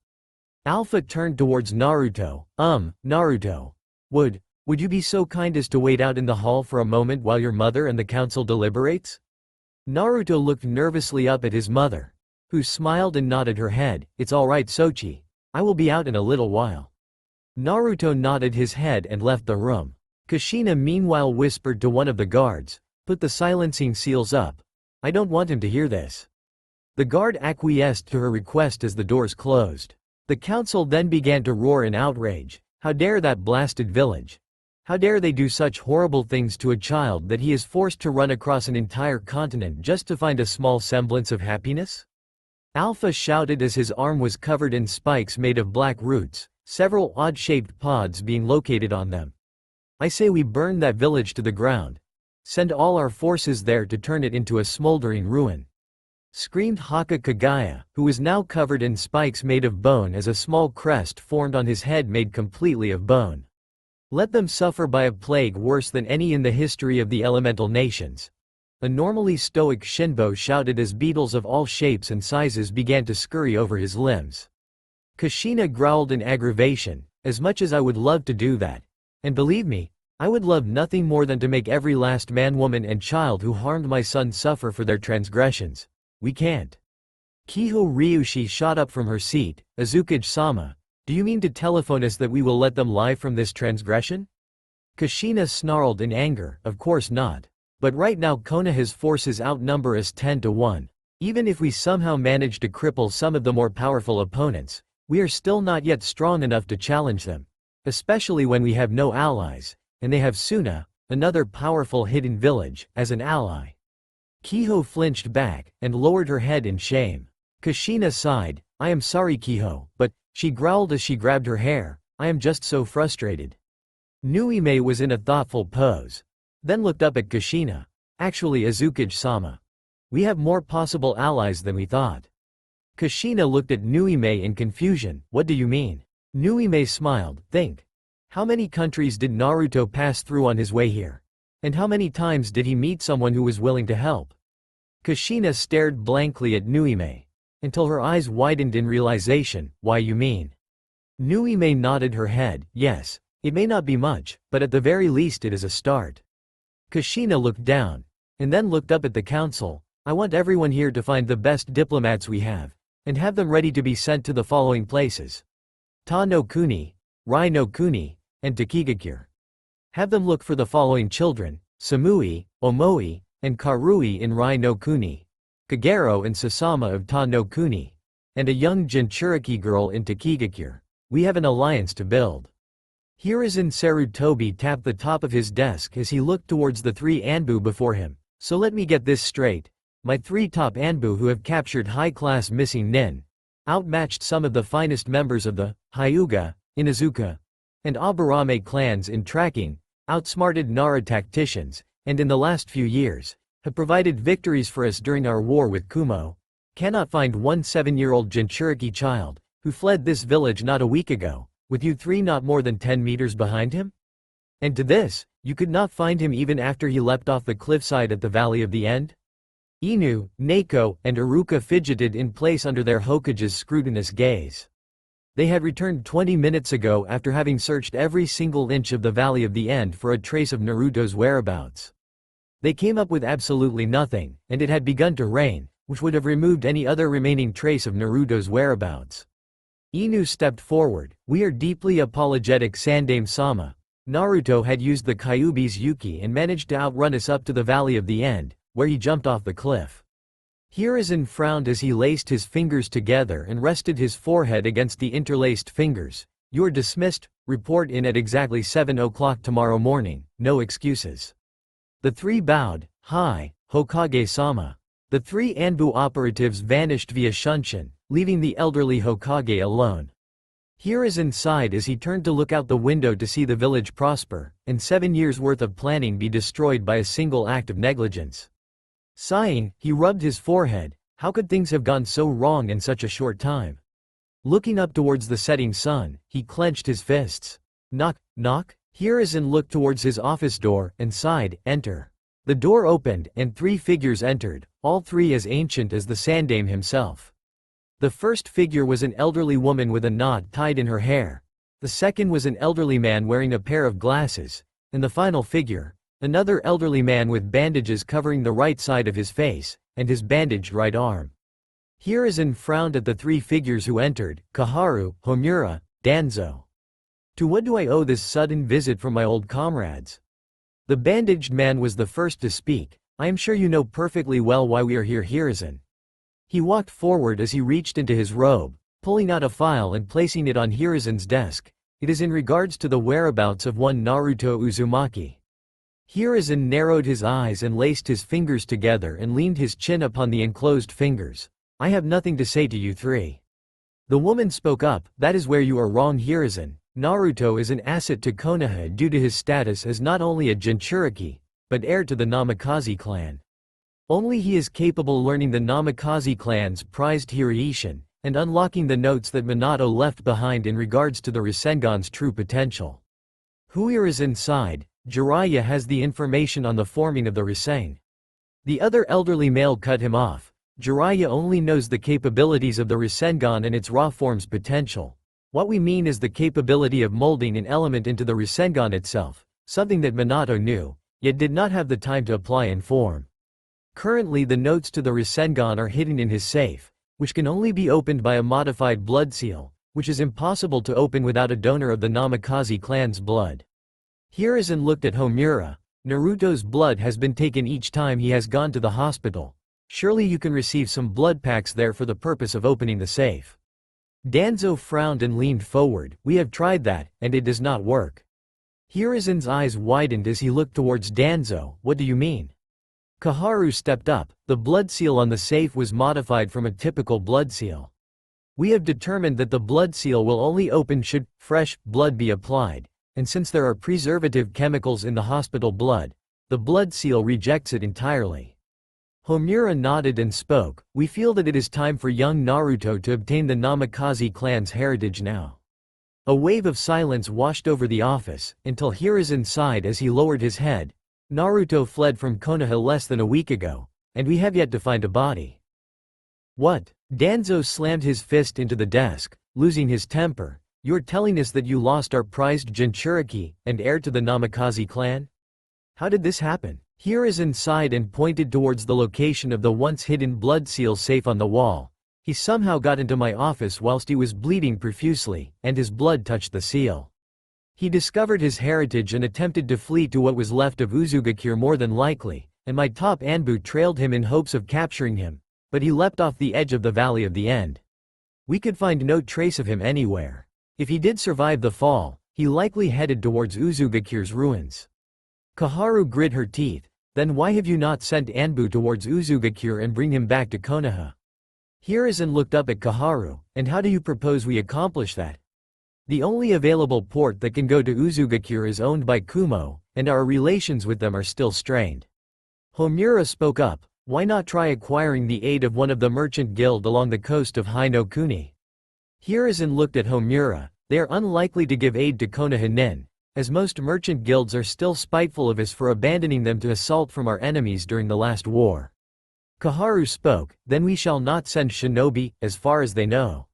Alpha turned towards Naruto. Naruto. Would you be so kind as to wait out in the hall for a moment while your mother and the council deliberates? Naruto looked nervously up at his mother, who smiled and nodded her head. It's alright, Sochi. I will be out in a little while. Naruto nodded his head and left the room. Kushina meanwhile whispered to one of the guards, put the silencing seals up. I don't want him to hear this. The guard acquiesced to her request as the doors closed. The council then began to roar in outrage. How dare that blasted village? How dare they do such horrible things to a child that he is forced to run across an entire continent just to find a small semblance of happiness? Alpha shouted as his arm was covered in spikes made of black roots, several odd-shaped pods being located on them. I say we burn that village to the ground. Send all our forces there to turn it into a smoldering ruin. Screamed Haka Kagaya, who was now covered in spikes made of bone as a small crest formed on his head made completely of bone. Let them suffer by a plague worse than any in the history of the elemental nations. A normally stoic Shinbo shouted as beetles of all shapes and sizes began to scurry over his limbs. Kushina growled in aggravation, as much as I would love to do that. And believe me, I would love nothing more than to make every last man, woman and child who harmed my son suffer for their transgressions. We can't. Kiho Ryushi shot up from her seat. Isukage-sama, do you mean to telephone us that we will let them lie from this transgression? Kushina snarled in anger. Of course not. But right now Konoha's forces outnumber us 10-1. Even if we somehow manage to cripple some of the more powerful opponents, we are still not yet strong enough to challenge them. Especially when we have no allies, and they have Suna, another powerful hidden village, as an ally. Kiho flinched back, and lowered her head in shame. Kushina sighed. I am sorry, Kiho, but, she growled as she grabbed her hair, I am just so frustrated. Nuime was in a thoughtful pose. Then looked up at Kushina. Actually, Isukage-sama. We have more possible allies than we thought. Kushina looked at Nuime in confusion. What do you mean? Nuime smiled. Think. How many countries did Naruto pass through on his way here? And how many times did he meet someone who was willing to help? Kushina stared blankly at Nuime. Until her eyes widened in realization. Why you mean? Nuime nodded her head. Yes, it may not be much, but at the very least it is a start. Kushina looked down. And then looked up at the council. I want everyone here to find the best diplomats we have. And have them ready to be sent to the following places. Tanokuni, Rhounokuni, and Takigakure. Have them look for the following children: Simui, Omoi, and Karui in Rhounokuni, Kagero and Sasama of Tanokuni, and a young Jinchuriki girl in Takigakure. We have an alliance to build. Hiruzen Sarutobi tapped the top of his desk as he looked towards the 3 Anbu before him. So let me get this straight. My 3 top Anbu who have captured high-class missing nin, outmatched some of the finest members of the Hyuga, Inuzuka, and Aburame clans in tracking, outsmarted Nara tacticians, and in the last few years, have provided victories for us during our war with Kumo. Cannot find one 7-year-old Jinchuriki child, who fled this village not a week ago, with you 3 not more than 10 meters behind him? And to this, you could not find him even after he leapt off the cliffside at the Valley of the End? Inu, Neko, and Iruka fidgeted in place under their Hokage's scrutinous gaze. They had returned 20 minutes ago after having searched every single inch of the Valley of the End for a trace of Naruto's whereabouts. They came up with absolutely nothing, and it had begun to rain, which would have removed any other remaining trace of Naruto's whereabouts. Inu stepped forward. We are deeply apologetic, Sandame-sama. Naruto had used the Kyuubi's Yuki and managed to outrun us up to the Valley of the End, where he jumped off the cliff. Hiruzen frowned as he laced his fingers together and rested his forehead against the interlaced fingers. You're dismissed. Report in at exactly 7 o'clock tomorrow morning, no excuses. The 3 bowed. Hi, Hokage-sama. The 3 Anbu operatives vanished via Shunshin, leaving the elderly Hokage alone. Hiruzen sighed as he turned to look out the window to see the village prosper, and 7 years' worth of planning be destroyed by a single act of negligence. Sighing, he rubbed his forehead. How could things have gone so wrong in such a short time? Looking up towards the setting sun, he clenched his fists. Knock, knock? Hiruzen looked towards his office door, and sighed. Enter. The door opened, and 3 figures entered, all 3 as ancient as the Sandame himself. The first figure was an elderly woman with a knot tied in her hair. The second was an elderly man wearing a pair of glasses, and the final figure, another elderly man with bandages covering the right side of his face, and his bandaged right arm. Hiruzen frowned at the 3 figures who entered: Kaharu, Homura, Danzo. To what do I owe this sudden visit from my old comrades? The bandaged man was the first to speak. I am sure you know perfectly well why we are here, Hiruzen. He walked forward as he reached into his robe, pulling out a file and placing it on Hiruzen's desk. It is in regards to the whereabouts of one Naruto Uzumaki. Hiruzen narrowed his eyes and laced his fingers together and leaned his chin upon the enclosed fingers. I have nothing to say to you 3. The woman spoke up. That is where you are wrong, Hiruzen. Naruto is an asset to Konoha due to his status as not only a Jinchuriki, but heir to the Namikaze clan. Only he is capable learning the Namikaze clan's prized Hiraishin, and unlocking the notes that Minato left behind in regards to the Rasengan's true potential. Hiruzen sighed. Jiraiya has the information on the forming of the Rasen. The other elderly male cut him off. Jiraiya only knows the capabilities of the Rasengan and its raw form's potential. What we mean is the capability of molding an element into the Rasengan itself, something that Minato knew, yet did not have the time to apply and form. Currently the notes to the Rasengan are hidden in his safe, which can only be opened by a modified blood seal, which is impossible to open without a donor of the Namikaze clan's blood. Hiruzen looked at Homura. Naruto's blood has been taken each time he has gone to the hospital. Surely you can receive some blood packs there for the purpose of opening the safe. Danzo frowned and leaned forward. We have tried that, and it does not work. Hiruzen's eyes widened as he looked towards Danzo. What do you mean? Kaharu stepped up. The blood seal on the safe was modified from a typical blood seal. We have determined that the blood seal will only open should fresh blood be applied, and since there are preservative chemicals in the hospital blood, the blood seal rejects it entirely. Homura nodded and spoke. We feel that it is time for young Naruto to obtain the Namikaze clan's heritage now. A wave of silence washed over the office, until Hiruzen sighed as he lowered his head. Naruto fled from Konoha less than a week ago, and we have yet to find a body. What? Danzo slammed his fist into the desk, losing his temper. You're telling us that you lost our prized Jinchuriki and heir to the Namikaze clan? How did this happen? Hiruzen sighed and pointed towards the location of the once hidden blood seal safe on the wall. He somehow got into my office whilst he was bleeding profusely, and his blood touched the seal. He discovered his heritage and attempted to flee to what was left of Uzugakure more than likely, and my top Anbu trailed him in hopes of capturing him, but he leapt off the edge of the Valley of the End. We could find no trace of him anywhere. If he did survive the fall, he likely headed towards Uzugakure's ruins. Kaharu grit her teeth. Then why have you not sent Anbu towards Uzugakure and bring him back to Konoha? Hiruzen looked up at Kaharu, and how do you propose we accomplish that? The only available port that can go to Uzugakure is owned by Kumo, and our relations with them are still strained. Homura spoke up, why not try acquiring the aid of one of the merchant guild along the coast of Hnokuni? Hiruzen looked at Homura, they are unlikely to give aid to Konoha Nin, as most merchant guilds are still spiteful of us for abandoning them to assault from our enemies during the last war. Kaharu spoke, then we shall not send shinobi, as far as they know.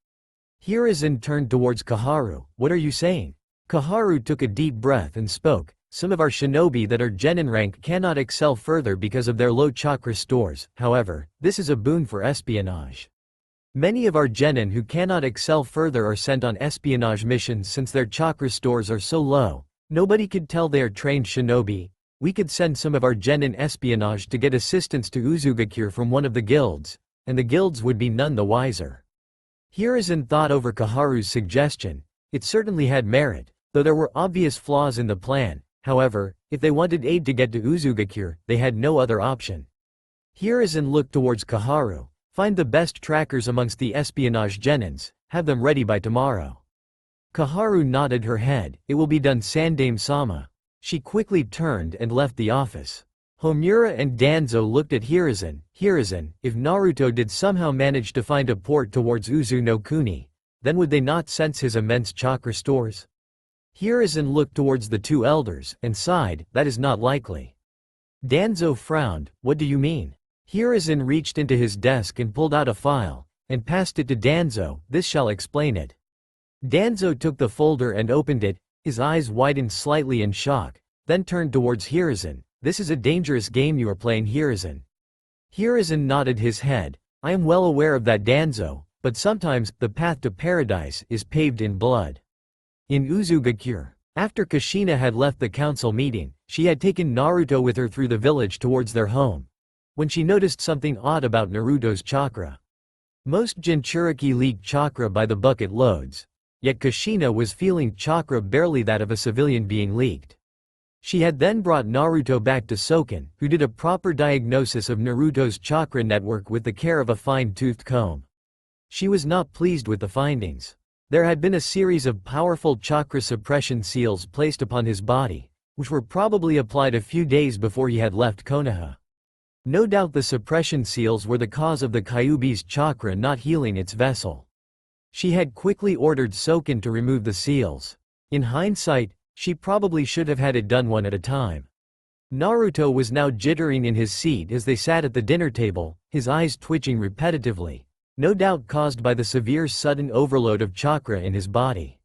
Hiruzen turned towards Kaharu, what are you saying? Kaharu took a deep breath and spoke, some of our shinobi that are genin rank cannot excel further because of their low chakra stores, however, this is a boon for espionage. Many of our genin who cannot excel further are sent on espionage missions since their chakra stores are so low. Nobody could tell they are trained shinobi. We could send some of our genin espionage to get assistance to Uzugakure from one of the guilds, and the guilds would be none the wiser. Hiruzen thought over Kaharu's suggestion. It certainly had merit, though there were obvious flaws in the plan. However, if they wanted aid to get to Uzugakure, they had no other option. Hiruzen looked towards Kaharu. Find the best trackers amongst the espionage genins, have them ready by tomorrow. Kaharu nodded her head, it will be done Sandame-sama. She quickly turned and left the office. Homura and Danzo looked at Hiruzen. Hiruzen, if Naruto did somehow manage to find a port towards Uzunokuni, then would they not sense his immense chakra stores? Hiruzen looked towards the two elders, and sighed, that is not likely. Danzo frowned, what do you mean? Hiruzen reached into his desk and pulled out a file, and passed it to Danzo, this shall explain it. Danzo took the folder and opened it, his eyes widened slightly in shock, then turned towards Hiruzen, this is a dangerous game you are playing Hiruzen. Hiruzen nodded his head, I am well aware of that Danzo, but sometimes, the path to paradise is paved in blood. In Uzugakure, after Kushina had left the council meeting, she had taken Naruto with her through the village towards their home. When she noticed something odd about Naruto's chakra. Most Jinchuriki leaked chakra by the bucket loads. Yet Kushina was feeling chakra barely that of a civilian being leaked. She had then brought Naruto back to Soken, who did a proper diagnosis of Naruto's chakra network with the care of a fine-toothed comb. She was not pleased with the findings. There had been a series of powerful chakra suppression seals placed upon his body, which were probably applied a few days before he had left Konoha. No doubt the suppression seals were the cause of the Kyuubi's chakra not healing its vessel. She had quickly ordered Soken to remove the seals. In hindsight, she probably should have had it done one at a time. Naruto was now jittering in his seat as they sat at the dinner table, his eyes twitching repetitively, no doubt caused by the severe sudden overload of chakra in his body.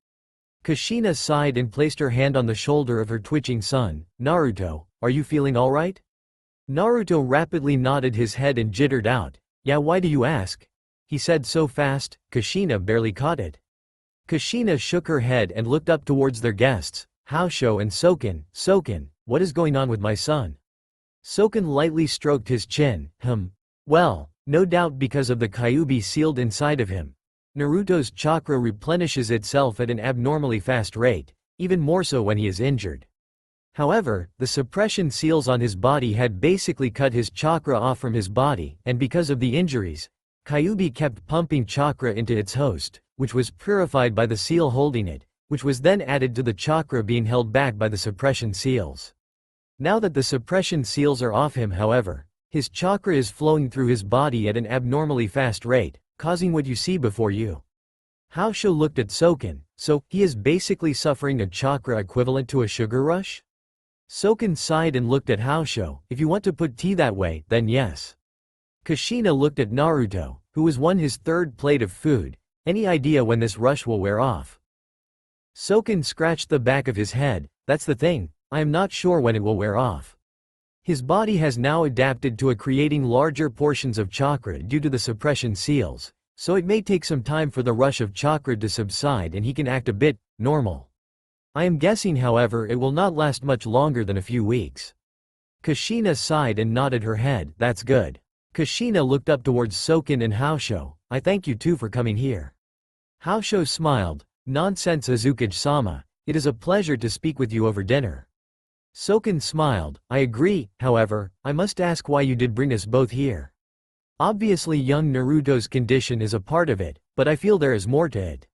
Kushina sighed and placed her hand on the shoulder of her twitching son. Naruto, are you feeling alright? Naruto rapidly nodded his head and jittered out. Yeah, why do you ask? He said so fast, Kushina barely caught it. Kushina shook her head and looked up towards their guests, Haosho and Soken. Soken, what is going on with my son? Soken lightly stroked his chin, Well, no doubt because of the Kyuubi sealed inside of him. Naruto's chakra replenishes itself at an abnormally fast rate, even more so when he is injured. However, the suppression seals on his body had basically cut his chakra off from his body, and because of the injuries, Kyuubi kept pumping chakra into its host, which was purified by the seal holding it, which was then added to the chakra being held back by the suppression seals. Now that the suppression seals are off him, however, his chakra is flowing through his body at an abnormally fast rate, causing what you see before you. Haosho looked at Soken, so, he is basically suffering a chakra equivalent to a sugar rush? Soken sighed and looked at Haosho. If you want to put tea that way, then yes. Kushina looked at Naruto, who was won his third plate of food. Any idea when this rush will wear off? Soken scratched the back of his head. That's the thing, I am not sure when it will wear off. His body has now adapted to creating larger portions of chakra due to the suppression seals, so it may take some time for the rush of chakra to subside and he can act a bit normal. I am guessing, however, it will not last much longer than a few weeks. Kushina sighed and nodded her head. That's good. Kushina looked up towards Soken and Haosho. I thank you too for coming here. Haosho smiled. Nonsense, Isukage-sama. It is a pleasure to speak with you over dinner. Soken smiled. I agree, however, I must ask why you did bring us both here. Obviously young Naruto's condition is a part of it, but I feel there is more to it.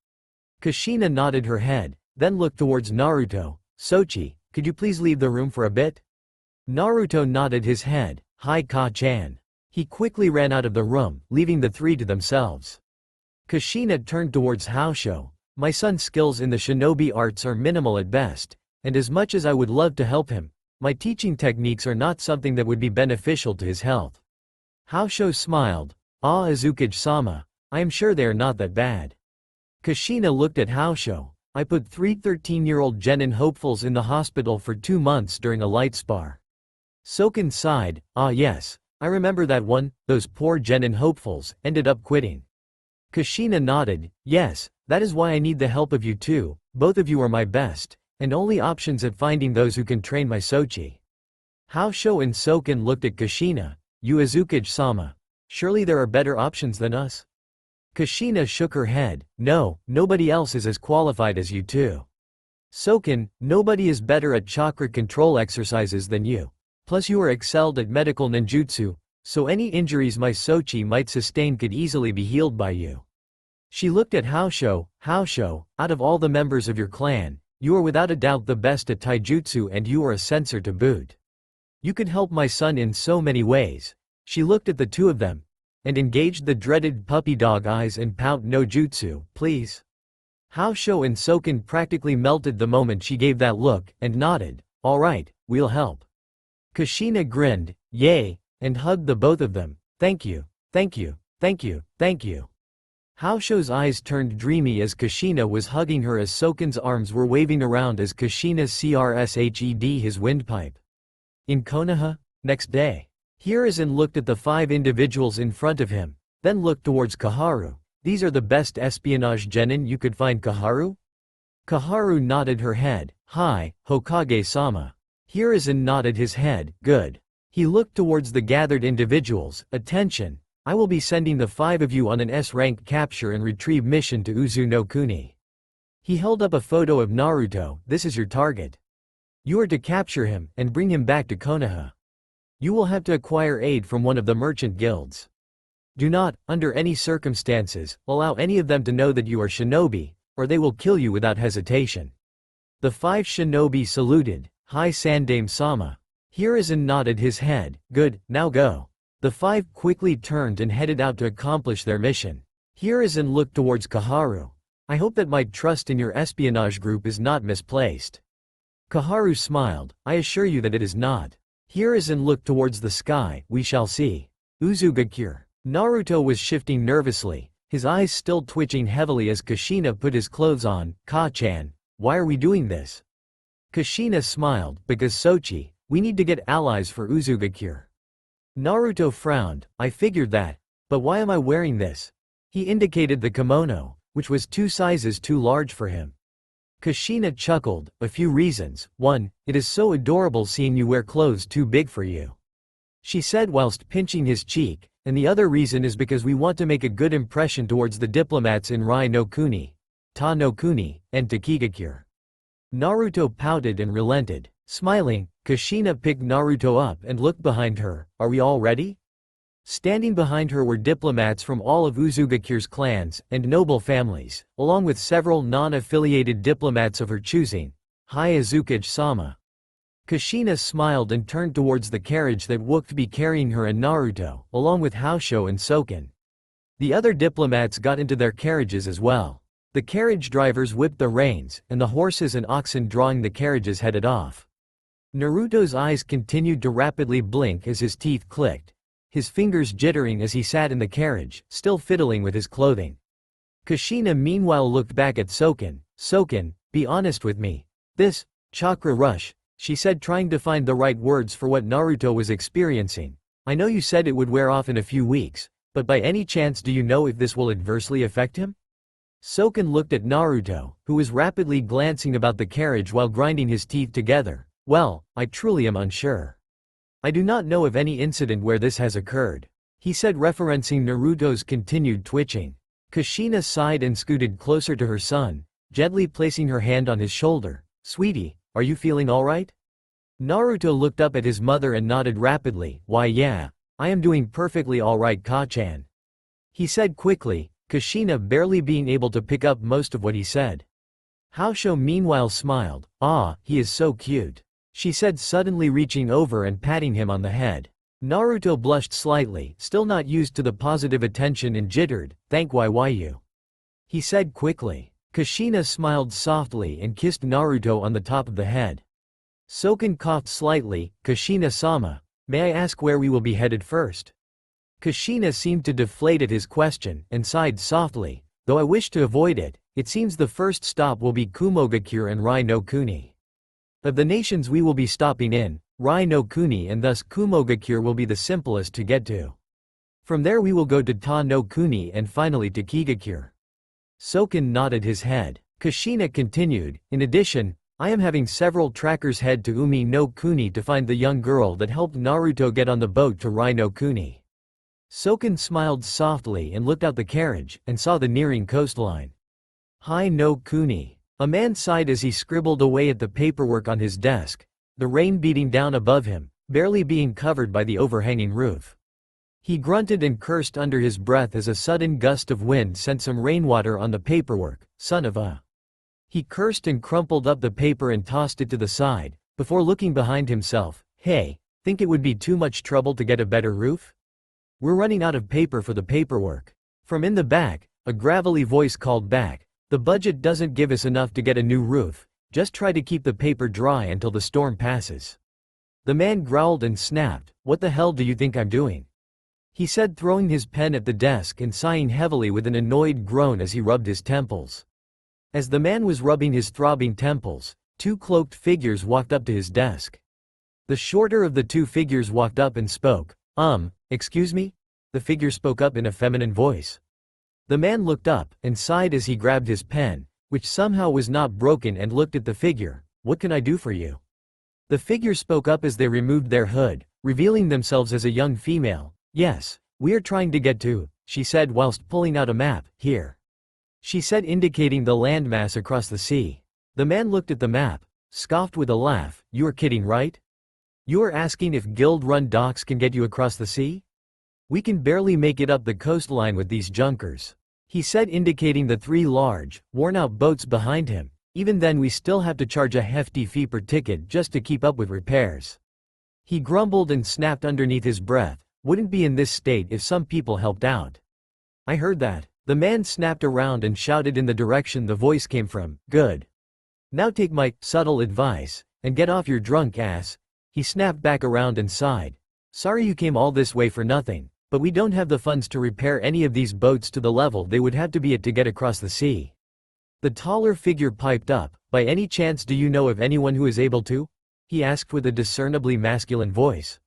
Kushina nodded her head, then looked towards Naruto. Sochi, could you please leave the room for a bit? Naruto nodded his head. Hi Ka-chan. He quickly ran out of the room, leaving the three to themselves. Kushina turned towards Haosho. My son's skills in the shinobi arts are minimal at best, and as much as I would love to help him, my teaching techniques are not something that would be beneficial to his health. Haosho smiled. Ah, Isukage-sama, I am sure they are not that bad. Kushina looked at Haosho. I put 3 13-year-old genin hopefuls in the hospital for 2 months during a light spar. Soken sighed. Ah yes, I remember that one. Those poor genin hopefuls ended up quitting. Kushina nodded. Yes, that is why I need the help of you too. Both of you are my best, and only options at finding those who can train my Sochi. Haosho and Soken looked at Kushina. You Isukage-sama. Surely there are better options than us? Kushina shook her head. No, nobody else is as qualified as you two. Soken, nobody is better at chakra control exercises than you. Plus you are excelled at medical ninjutsu, so any injuries my Sochi might sustain could easily be healed by you. She looked at Haosho. Haosho, out of all the members of your clan, you are without a doubt the best at taijutsu and you are a censor to boot. You could help my son in so many ways. She looked at the two of them, and engaged the dreaded puppy dog eyes and pout no jutsu, please. Haosho and Soken practically melted the moment she gave that look, and nodded. Alright, we'll help. Kushina grinned, yay, and hugged the both of them. Thank you, thank you, thank you, thank you. Haosho's eyes turned dreamy as Kushina was hugging her as Soken's arms were waving around as Kushina crshed his windpipe. In Konoha, next day. Hiruzen looked at the 5 individuals in front of him, then looked towards Kaharu. These are the best espionage genin you could find, Kaharu? Kaharu nodded her head. Hi, Hokage-sama. Hiruzen nodded his head. Good. He looked towards the gathered individuals. Attention. I will be sending the 5 of you on an S-rank capture and retrieve mission to Uzunokuni. He held up a photo of Naruto. This is your target. You are to capture him and bring him back to Konoha. You will have to acquire aid from one of the merchant guilds. Do not, under any circumstances, allow any of them to know that you are shinobi, or they will kill you without hesitation. The 5 shinobi saluted. Hi Sandame-sama. Hiruzen nodded his head. Good, now go. The 5 quickly turned and headed out to accomplish their mission. Hiruzen looked towards Kaharu. I hope that my trust in your espionage group is not misplaced. Kaharu smiled. I assure you that it is not. Hiruzen looked towards the sky. We shall see. Uzugakure. Naruto was shifting nervously, his eyes still twitching heavily as Kushina put his clothes on. Ka-chan, why are we doing this? Kushina smiled. Because Sochi, we need to get allies for Uzugakure. Naruto frowned. I figured that. But why am I wearing this? He indicated the kimono, which was 2 sizes too large for him. Kushina chuckled. A few reasons. 1, it is so adorable seeing you wear clothes too big for you, she said whilst pinching his cheek, and the other reason is because we want to make a good impression towards the diplomats in Rhounokuni, Tanokuni, and Takigakure. Naruto pouted and relented. Smiling, Kushina picked Naruto up and looked behind her. Are we all ready? Standing behind her were diplomats from all of Uzugakure's clans and noble families, along with several non-affiliated diplomats of her choosing. Hi Isukage-sama. Kushina smiled and turned towards the carriage that would be carrying her and Naruto, along with Haosho and Soken. The other diplomats got into their carriages as well. The carriage drivers whipped the reins, and the horses and oxen drawing the carriages headed off. Naruto's eyes continued to rapidly blink as his teeth clicked, his fingers jittering as he sat in the carriage, still fiddling with his clothing. Kushina meanwhile looked back at Soken. "Soken, be honest with me. This chakra rush," she said, trying to find the right words for what Naruto was experiencing. "I know you said it would wear off in a few weeks, but by any chance do you know if this will adversely affect him?" Soken looked at Naruto, who was rapidly glancing about the carriage while grinding his teeth together. "Well, I truly am unsure. I do not know of any incident where this has occurred," he said, referencing Naruto's continued twitching. Kushina sighed and scooted closer to her son, gently placing her hand on his shoulder. "Sweetie, are you feeling alright?" Naruto looked up at his mother and nodded rapidly. "Why yeah, I am doing perfectly alright, Ka-chan," he said quickly, Kushina barely being able to pick up most of what he said. Haosho meanwhile smiled. "Ah, he is so cute," she said, suddenly reaching over and patting him on the head. Naruto blushed slightly, still not used to the positive attention, and jittered. "Thank you," he said quickly. Kushina smiled softly and kissed Naruto on the top of the head. Soken coughed slightly. "Kushina-sama, may I ask where we will be headed first?" Kushina seemed to deflate at his question, and sighed softly. "Though I wish to avoid it, it seems the first stop will be Kumogakure and Rhounokuni. Of the nations we will be stopping in, Rhounokuni and thus Kumogakure will be the simplest to get to. From there we will go to Tanokuni and finally to Kigakure." Soken nodded his head. Kushina continued, "In addition, I am having several trackers head to Umi no Kuni to find the young girl that helped Naruto get on the boat to Rhounokuni." Soken smiled softly and looked out the carriage, and saw the nearing coastline. "Hi no Kuni." A man sighed as he scribbled away at the paperwork on his desk, the rain beating down above him, barely being covered by the overhanging roof. He grunted and cursed under his breath as a sudden gust of wind sent some rainwater on the paperwork. "Son of a..." He cursed and crumpled up the paper and tossed it to the side, before looking behind himself. "Hey, think it would be too much trouble to get a better roof? We're running out of paper for the paperwork." From in the back, a gravelly voice called back. "The budget doesn't give us enough to get a new roof, just try to keep the paper dry until the storm passes." The man growled and snapped. "What the hell do you think I'm doing?" he said, throwing his pen at the desk and sighing heavily with an annoyed groan as he rubbed his temples. As the man was rubbing his throbbing temples, two cloaked figures walked up to his desk. The shorter of the two figures walked up and spoke. Excuse me?" The figure spoke up in a feminine voice. The man looked up, and sighed as he grabbed his pen, which somehow was not broken, and looked at the figure. "What can I do for you?" The figure spoke up as they removed their hood, revealing themselves as a young female. "Yes, we are trying to get to," she said whilst pulling out a map. "Here," she said, indicating the landmass across the sea. The man looked at the map, scoffed with a laugh. "You are kidding, right? You are asking if guild-run docks can get you across the sea? We can barely make it up the coastline with these junkers," he said, indicating the three large, worn-out boats behind him. "Even then we still have to charge a hefty fee per ticket just to keep up with repairs." He grumbled and snapped underneath his breath. "Wouldn't be in this state if some people helped out." "I heard that." The man snapped around and shouted in the direction the voice came from. "Good. Now take my subtle advice and get off your drunk ass." He snapped back around and sighed. "Sorry you came all this way for nothing, but we don't have the funds to repair any of these boats to the level they would have to be at to get across the sea." The taller figure piped up. "By any chance do you know of anyone who is able to?" he asked with a discernibly masculine voice.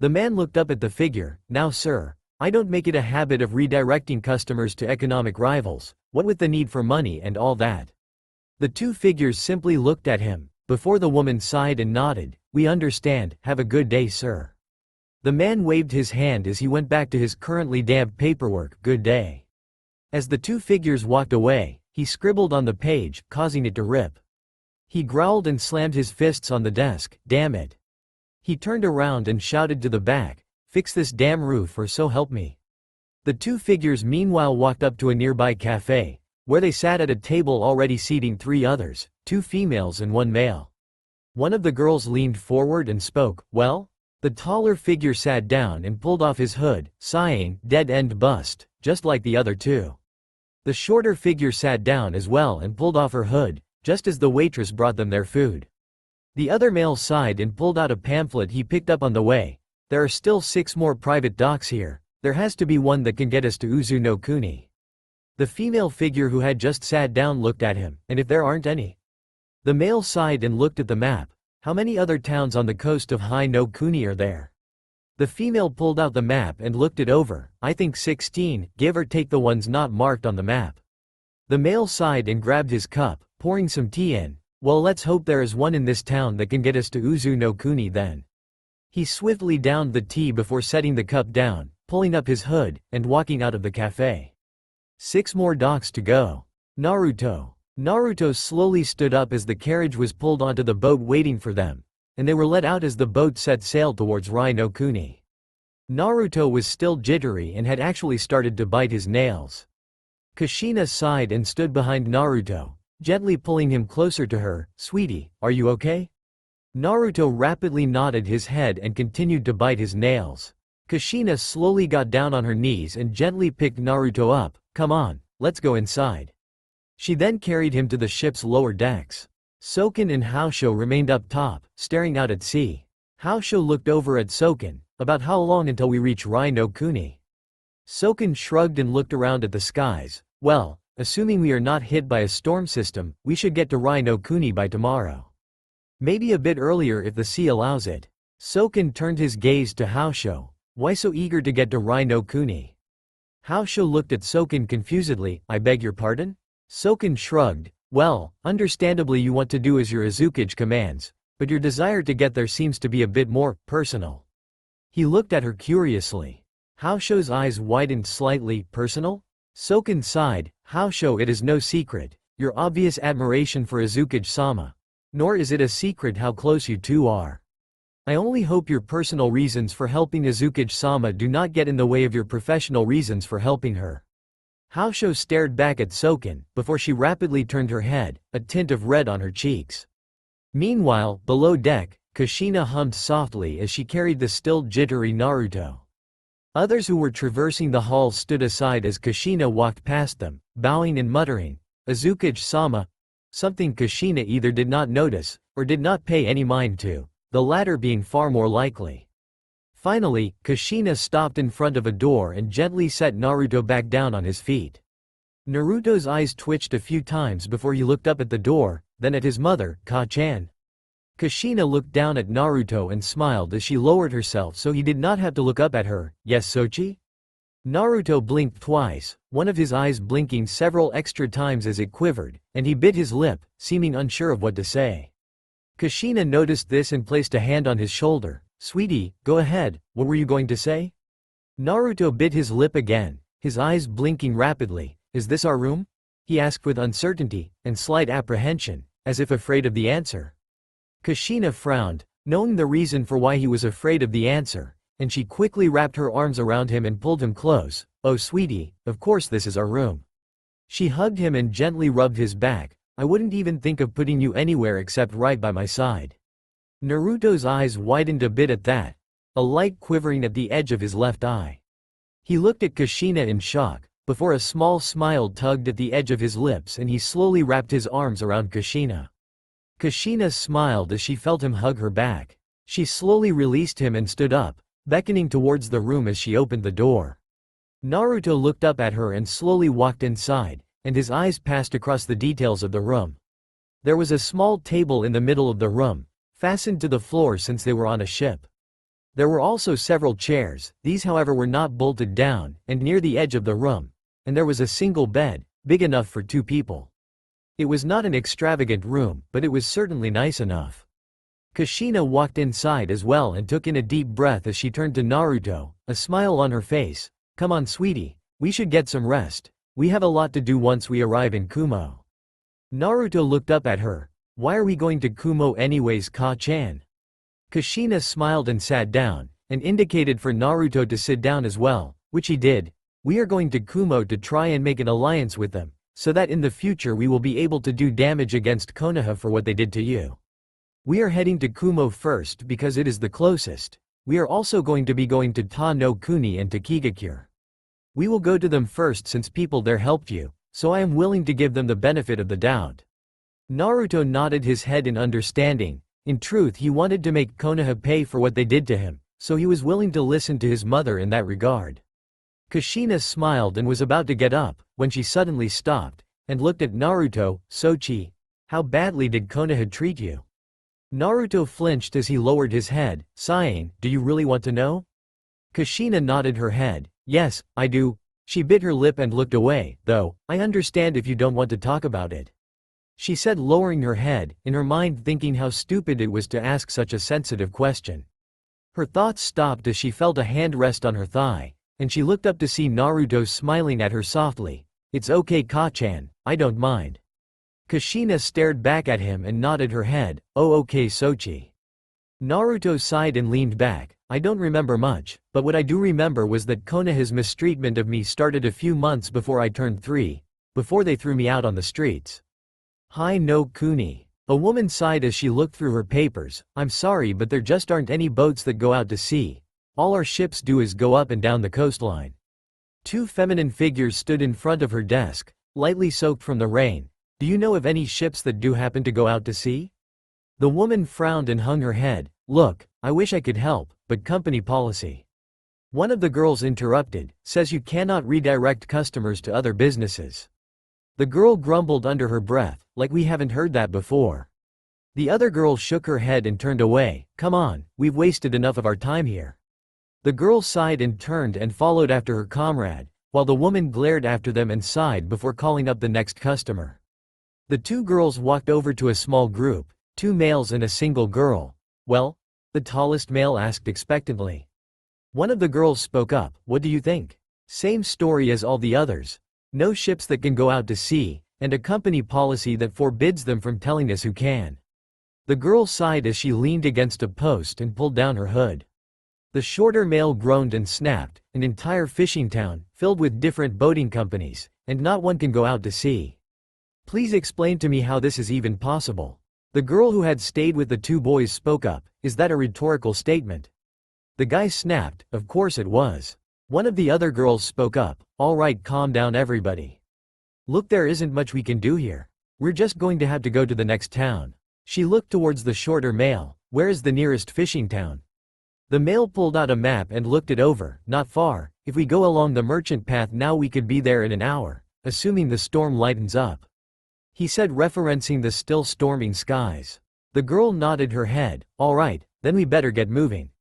The man looked up at the figure. "Now sir, I don't make it a habit of redirecting customers to economic rivals, what with the need for money and all that." The two figures simply looked at him, before the woman sighed and nodded. "We understand, have a good day sir." The man waved his hand as he went back to his currently damp paperwork. "Good day." As the two figures walked away, he scribbled on the page, causing it to rip. He growled and slammed his fists on the desk. "Damn it." He turned around and shouted to the back, "Fix this damn roof or so help me." The two figures meanwhile walked up to a nearby cafe, where they sat at a table already seating three others, two females and one male. One of the girls leaned forward and spoke. "Well?" The taller figure sat down and pulled off his hood, sighing. "Dead-end bust, just like the other two." The shorter figure sat down as well and pulled off her hood, just as the waitress brought them their food. The other male sighed and pulled out a pamphlet he picked up on the way. There are still 6 more private docks here. There has to be one that can get us to Uzu no Kuni. The female figure who had just sat down looked at him, and if there aren't any? The male sighed and looked at the map. How many other towns on the coast of Hnokuni are there? The female pulled out the map and looked it over. I think 16, give or take the ones not marked on the map. The male sighed and grabbed his cup, pouring some tea in. Well, let's hope there is one in this town that can get us to Uzu no Kuni then. He swiftly downed the tea before setting the cup down, pulling up his hood, and walking out of the cafe. 6 more docks to go. Naruto. Naruto slowly stood up as the carriage was pulled onto the boat waiting for them, and they were let out as the boat set sail towards Rhounokuni. Naruto was still jittery and had actually started to bite his nails. Kushina sighed and stood behind Naruto, gently pulling him closer to her. Sweetie, are you okay? Naruto rapidly nodded his head and continued to bite his nails. Kushina slowly got down on her knees and gently picked Naruto up. Come on, let's go inside. She then carried him to the ship's lower decks. Soken and Haosho remained up top, staring out at sea. Haosho looked over at Soken. About how long until we reach Rhounokuni? Soken shrugged and looked around at the skies. Well, assuming we are not hit by a storm system, we should get to Rhounokuni by tomorrow. Maybe a bit earlier if the sea allows it. Soken turned his gaze to Haosho. Why so eager to get to Rhounokuni? Haosho looked at Soken confusedly. I beg your pardon? Soken shrugged. Well, understandably you want to do as your Isukage commands, but your desire to get there seems to be a bit more personal. He looked at her curiously. Haosho's eyes widened slightly. Personal? Soken sighed. Haosho, it is no secret, your obvious admiration for Isukage-sama. Nor is it a secret how close you two are. I only hope your personal reasons for helping Isukage-sama do not get in the way of your professional reasons for helping her. Haosho stared back at Soken, before she rapidly turned her head, a tint of red on her cheeks. Meanwhile, below deck, Kushina hummed softly as she carried the still jittery Naruto. Others who were traversing the hall stood aside as Kushina walked past them, bowing and muttering, Isukage-sama, something Kushina either did not notice, or did not pay any mind to, the latter being far more likely. Finally, Kushina stopped in front of a door and gently set Naruto back down on his feet. Naruto's eyes twitched a few times before he looked up at the door, then at his mother, Ka-chan. Kushina looked down at Naruto and smiled as she lowered herself so he did not have to look up at her. Yes, Sochi? Naruto blinked twice, one of his eyes blinking several extra times as it quivered, and he bit his lip, seeming unsure of what to say. Kushina noticed this and placed a hand on his shoulder. Sweetie, go ahead, what were you going to say? Naruto bit his lip again, his eyes blinking rapidly. Is this our room? He asked with uncertainty, and slight apprehension, as if afraid of the answer. Kushina frowned, knowing the reason for why he was afraid of the answer, and she quickly wrapped her arms around him and pulled him close. Oh sweetie, of course this is our room. She hugged him and gently rubbed his back. I wouldn't even think of putting you anywhere except right by my side. Naruto's eyes widened a bit at that, a light quivering at the edge of his left eye. He looked at Kushina in shock, before a small smile tugged at the edge of his lips and he slowly wrapped his arms around Kushina. Kushina smiled as she felt him hug her back. She slowly released him and stood up, beckoning towards the room as she opened the door. Naruto looked up at her and slowly walked inside, and his eyes passed across the details of the room. There was a small table in the middle of the room, fastened to the floor since they were on a ship. There were also several chairs, these however were not bolted down, and near the edge of the room, and there was a single bed, big enough for 2 people. It was not an extravagant room, but it was certainly nice enough. Kushina walked inside as well and took in a deep breath as she turned to Naruto, a smile on her face. Come on sweetie, we should get some rest. We have a lot to do once we arrive in Kumo. Naruto looked up at her. Why are we going to Kumo anyways, Ka-chan? Kushina smiled and sat down, and indicated for Naruto to sit down as well, which he did. We are going to Kumo to try and make an alliance with them, so that in the future we will be able to do damage against Konoha for what they did to you. We are heading to Kumo first because it is the closest. We are also going to Tanokuni and to Kigakure. We will go to them first since people there helped you, so I am willing to give them the benefit of the doubt. Naruto nodded his head in understanding. In truth, he wanted to make Konoha pay for what they did to him, so he was willing to listen to his mother in that regard. Kushina smiled and was about to get up, when she suddenly stopped, and looked at Naruto. "Sochi, how badly did Konoha treat you?" Naruto flinched as he lowered his head, sighing, "Do you really want to know?" Kushina nodded her head. "Yes, I do." She bit her lip and looked away, "Though, I understand if you don't want to talk about it," she said, lowering her head, in her mind thinking how stupid it was to ask such a sensitive question. Her thoughts stopped as she felt a hand rest on her thigh, and she looked up to see Naruto smiling at her softly. "It's okay, Ka-chan, I don't mind." Kushina stared back at him and nodded her head. "Oh, okay, Sochi." Naruto sighed and leaned back. "I don't remember much, but what I do remember was that Konoha's mistreatment of me started a few months before I turned 3, before they threw me out on the streets." Hnokuni. A woman sighed as she looked through her papers. "I'm sorry, but there just aren't any boats that go out to sea. All our ships do is go up and down the coastline." Two feminine figures stood in front of her desk, lightly soaked from the rain. "Do you know of any ships that do happen to go out to sea?" The woman frowned and hung her head. "Look, I wish I could help, but company policy." One of the girls interrupted, "Says you cannot redirect customers to other businesses." The girl grumbled under her breath, like we haven't heard that before. The other girl shook her head and turned away. "Come on, we've wasted enough of our time here." The girl sighed and turned and followed after her comrade, while the woman glared after them and sighed before calling up the next customer. The two girls walked over to a small group, 2 males and a single girl. "Well?" the tallest male asked expectantly. One of the girls spoke up. "What do you think?" "Same story as all the others. No ships that can go out to sea, and a company policy that forbids them from telling us who can." The girl sighed as she leaned against a post and pulled down her hood. The shorter male groaned and snapped. "An entire fishing town, filled with different boating companies, and not one can go out to sea. Please explain to me how this is even possible." The girl who had stayed with the 2 boys spoke up. "Is that a rhetorical statement?" The guy snapped. "Of course it was." One of the other girls spoke up. "All right, calm down everybody. Look, there isn't much we can do here. We're just going to have to go to the next town." She looked towards the shorter male. "Where is the nearest fishing town?" The male pulled out a map and looked it over. "Not far. If we go along the merchant path now we could be there in an hour, assuming the storm lightens up," he said, referencing the still storming skies. The girl nodded her head. "All right, then we better get moving."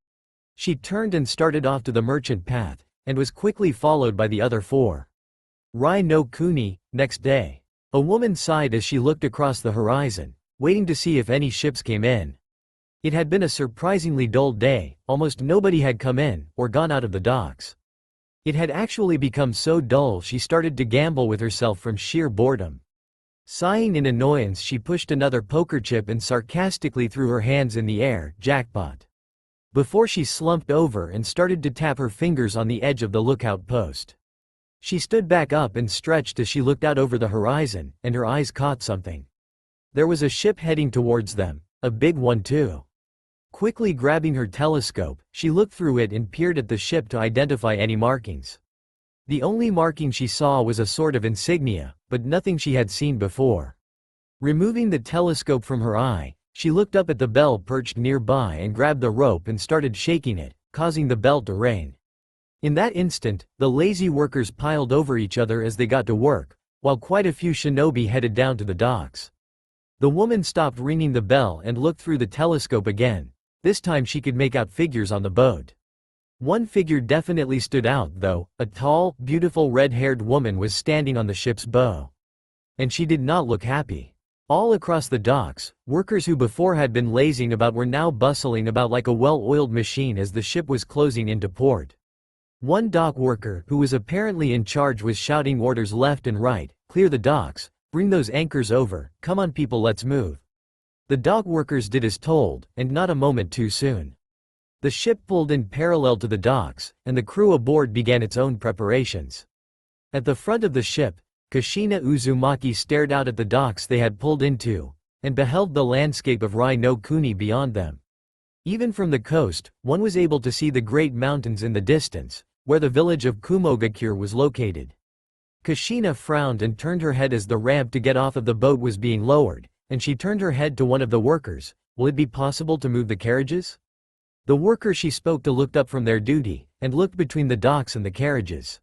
She turned and started off to the merchant path, and was quickly followed by the other 4. Rhounokuni. Next day. A woman sighed as she looked across the horizon, waiting to see if any ships came in. It had been a surprisingly dull day. Almost nobody had come in, or gone out of the docks. It had actually become so dull she started to gamble with herself from sheer boredom. Sighing in annoyance, she pushed another poker chip and sarcastically threw her hands in the air. "Jackpot." Before she slumped over and started to tap her fingers on the edge of the lookout post. She stood back up and stretched as she looked out over the horizon, and her eyes caught something. There was a ship heading towards them, a big one too. Quickly grabbing her telescope, she looked through it and peered at the ship to identify any markings. The only marking she saw was a sort of insignia, but nothing she had seen before. Removing the telescope from her eye, she looked up at the bell perched nearby and grabbed the rope and started shaking it, causing the bell to ring. In that instant, the lazy workers piled over each other as they got to work, while quite a few shinobi headed down to the docks. The woman stopped ringing the bell and looked through the telescope again. This time she could make out figures on the boat. One figure definitely stood out though. A tall, beautiful red-haired woman was standing on the ship's bow. And she did not look happy. All across the docks, workers who before had been lazing about were now bustling about like a well-oiled machine as the ship was closing into port. One dock worker, who was apparently in charge, was shouting orders left and right. "Clear the docks, bring those anchors over, come on people, let's move." The dock workers did as told, and not a moment too soon. The ship pulled in parallel to the docks, and the crew aboard began its own preparations. At the front of the ship, Kushina Uzumaki stared out at the docks they had pulled into, and beheld the landscape of Rhounokuni beyond them. Even from the coast, one was able to see the great mountains in the distance, where the village of Kumogakure was located. Kushina frowned and turned her head as the ramp to get off of the boat was being lowered, and she turned her head to one of the workers. will it be possible to move the carriages? The worker she spoke to looked up from their duty, and looked between the docks and the carriages.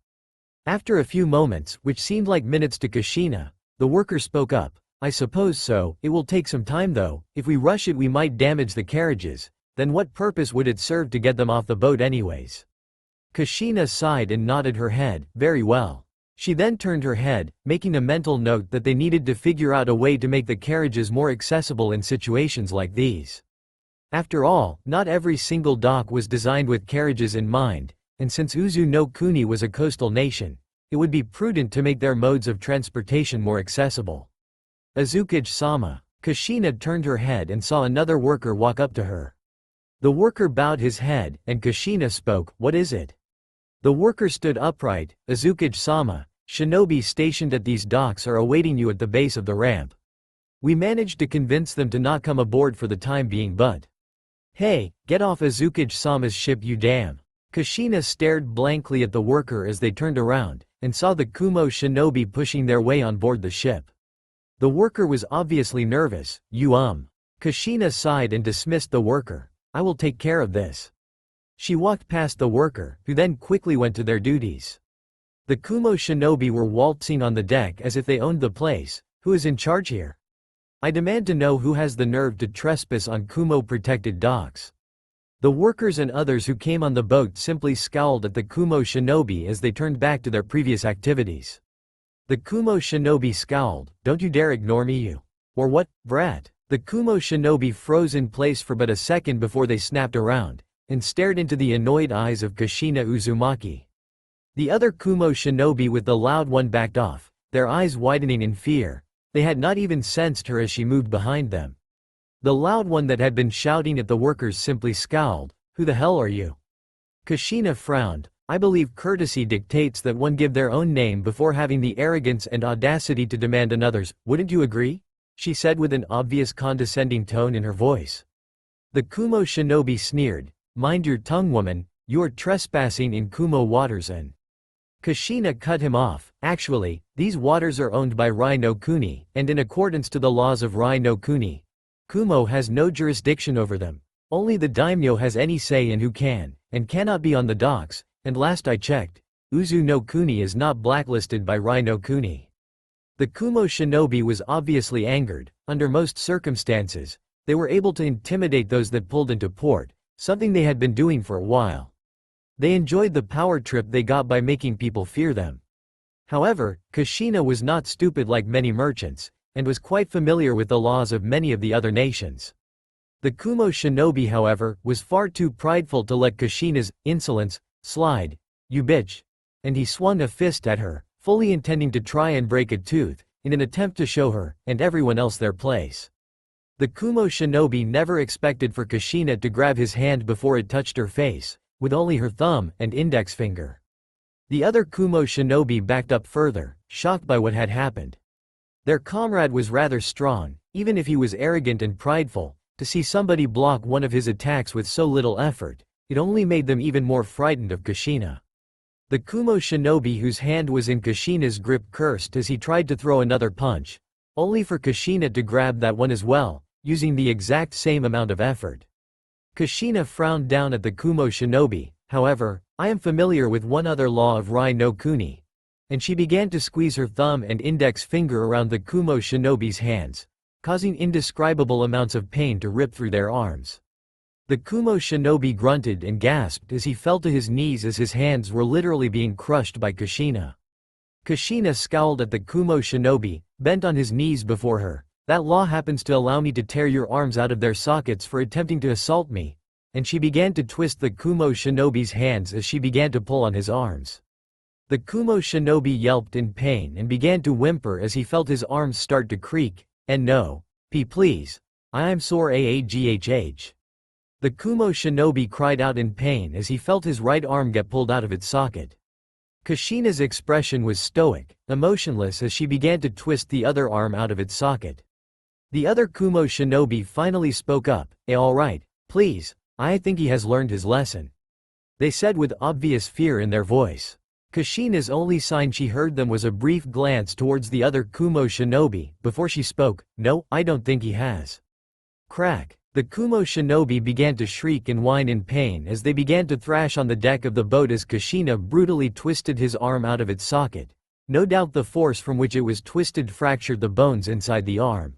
After a few moments, which seemed like minutes to Kushina, the worker spoke up. I suppose so, it will take some time though, if we rush it we might damage the carriages, then what purpose would it serve to get them off the boat anyways? Kushina sighed and nodded her head, very well. She then turned her head, making a mental note that they needed to figure out a way to make the carriages more accessible in situations like these. After all, not every single dock was designed with carriages in mind, and since Hnokuni was a coastal nation, it would be prudent to make their modes of transportation more accessible. Isukage-sama. Kushina turned her head and saw another worker walk up to her. The worker bowed his head, and Kushina spoke, "What is it?" The worker stood upright. "Isukage-sama, shinobi stationed at these docks are awaiting you at the base of the ramp. We managed to convince them to not come aboard for the time being but—" "Hey, get off Isukage-sama's ship you damn." Kushina stared blankly at the worker as they turned around, and saw the Kumo shinobi pushing their way on board the ship. The worker was obviously nervous. Kushina sighed and dismissed the worker. "I will take care of this." She walked past the worker, who then quickly went to their duties. The Kumo shinobi were waltzing on the deck as if they owned the place. "Who is in charge here? I demand to know who has the nerve to trespass on Kumo-protected docks." The workers and others who came on the boat simply scowled at the Kumo shinobi as they turned back to their previous activities. The Kumo shinobi scowled. "Don't you dare ignore me you. Or what, brat?" The Kumo shinobi froze in place for but a second before they snapped around, and stared into the annoyed eyes of Kushina Uzumaki. The other Kumo shinobi with the loud one backed off, their eyes widening in fear. They had not even sensed her as she moved behind them. The loud one that had been shouting at the workers simply scowled. "Who the hell are you?" Kushina frowned. "I believe courtesy dictates that one give their own name before having the arrogance and audacity to demand another's, wouldn't you agree?" she said with an obvious condescending tone in her voice. The Kumo shinobi sneered. "Mind your tongue, woman, you are trespassing in Kumo waters and—" Kushina cut him off. "Actually, these waters are owned by Rhounokuni, and in accordance to the laws of Rhounokuni, Kumo has no jurisdiction over them. Only the daimyo has any say in who can, and cannot be on the docks, and last I checked, Uzu no Kuni is not blacklisted by Rhounokuni." The Kumo shinobi was obviously angered. Under most circumstances, they were able to intimidate those that pulled into port, something they had been doing for a while. They enjoyed the power trip they got by making people fear them. However, Kushina was not stupid like many merchants, and was quite familiar with the laws of many of the other nations. The Kumo shinobi, however, was far too prideful to let Kushina's insolence slide. "You bitch!" And he swung a fist at her, fully intending to try and break a tooth, in an attempt to show her, and everyone else their place. The Kumo shinobi never expected for Kushina to grab his hand before it touched her face, with only her thumb and index finger. The other Kumo shinobi backed up further, shocked by what had happened. Their comrade was rather strong, even if he was arrogant and prideful. To see somebody block one of his attacks with so little effort, it only made them even more frightened of Kushina. The Kumo shinobi whose hand was in Kushina's grip cursed as he tried to throw another punch, only for Kushina to grab that one as well, using the exact same amount of effort. Kushina frowned down at the Kumo shinobi. "However, I am familiar with one other law of Rhounokuni," and she began to squeeze her thumb and index finger around the Kumo shinobi's hands, causing indescribable amounts of pain to rip through their arms. The Kumo shinobi grunted and gasped as he fell to his knees as his hands were literally being crushed by Kushina. Kushina scowled at the Kumo shinobi, bent on his knees before her. "That law happens to allow me to tear your arms out of their sockets for attempting to assault me," and she began to twist the Kumo shinobi's hands as she began to pull on his arms. The Kumo shinobi yelped in pain and began to whimper as he felt his arms start to creak. "And no, please. I am sore aaghh." The Kumo shinobi cried out in pain as he felt his right arm get pulled out of its socket. Kushina's expression was stoic, emotionless as she began to twist the other arm out of its socket. The other Kumo shinobi finally spoke up. Alright, please, I think he has learned his lesson," they said with obvious fear in their voice. Kushina's only sign she heard them was a brief glance towards the other Kumo shinobi, before she spoke. "No, I don't think he has." Crack. The Kumo Shinobi began to shriek and whine in pain as they began to thrash on the deck of the boat as Kushina brutally twisted his arm out of its socket. No doubt the force from which it was twisted fractured the bones inside the arm.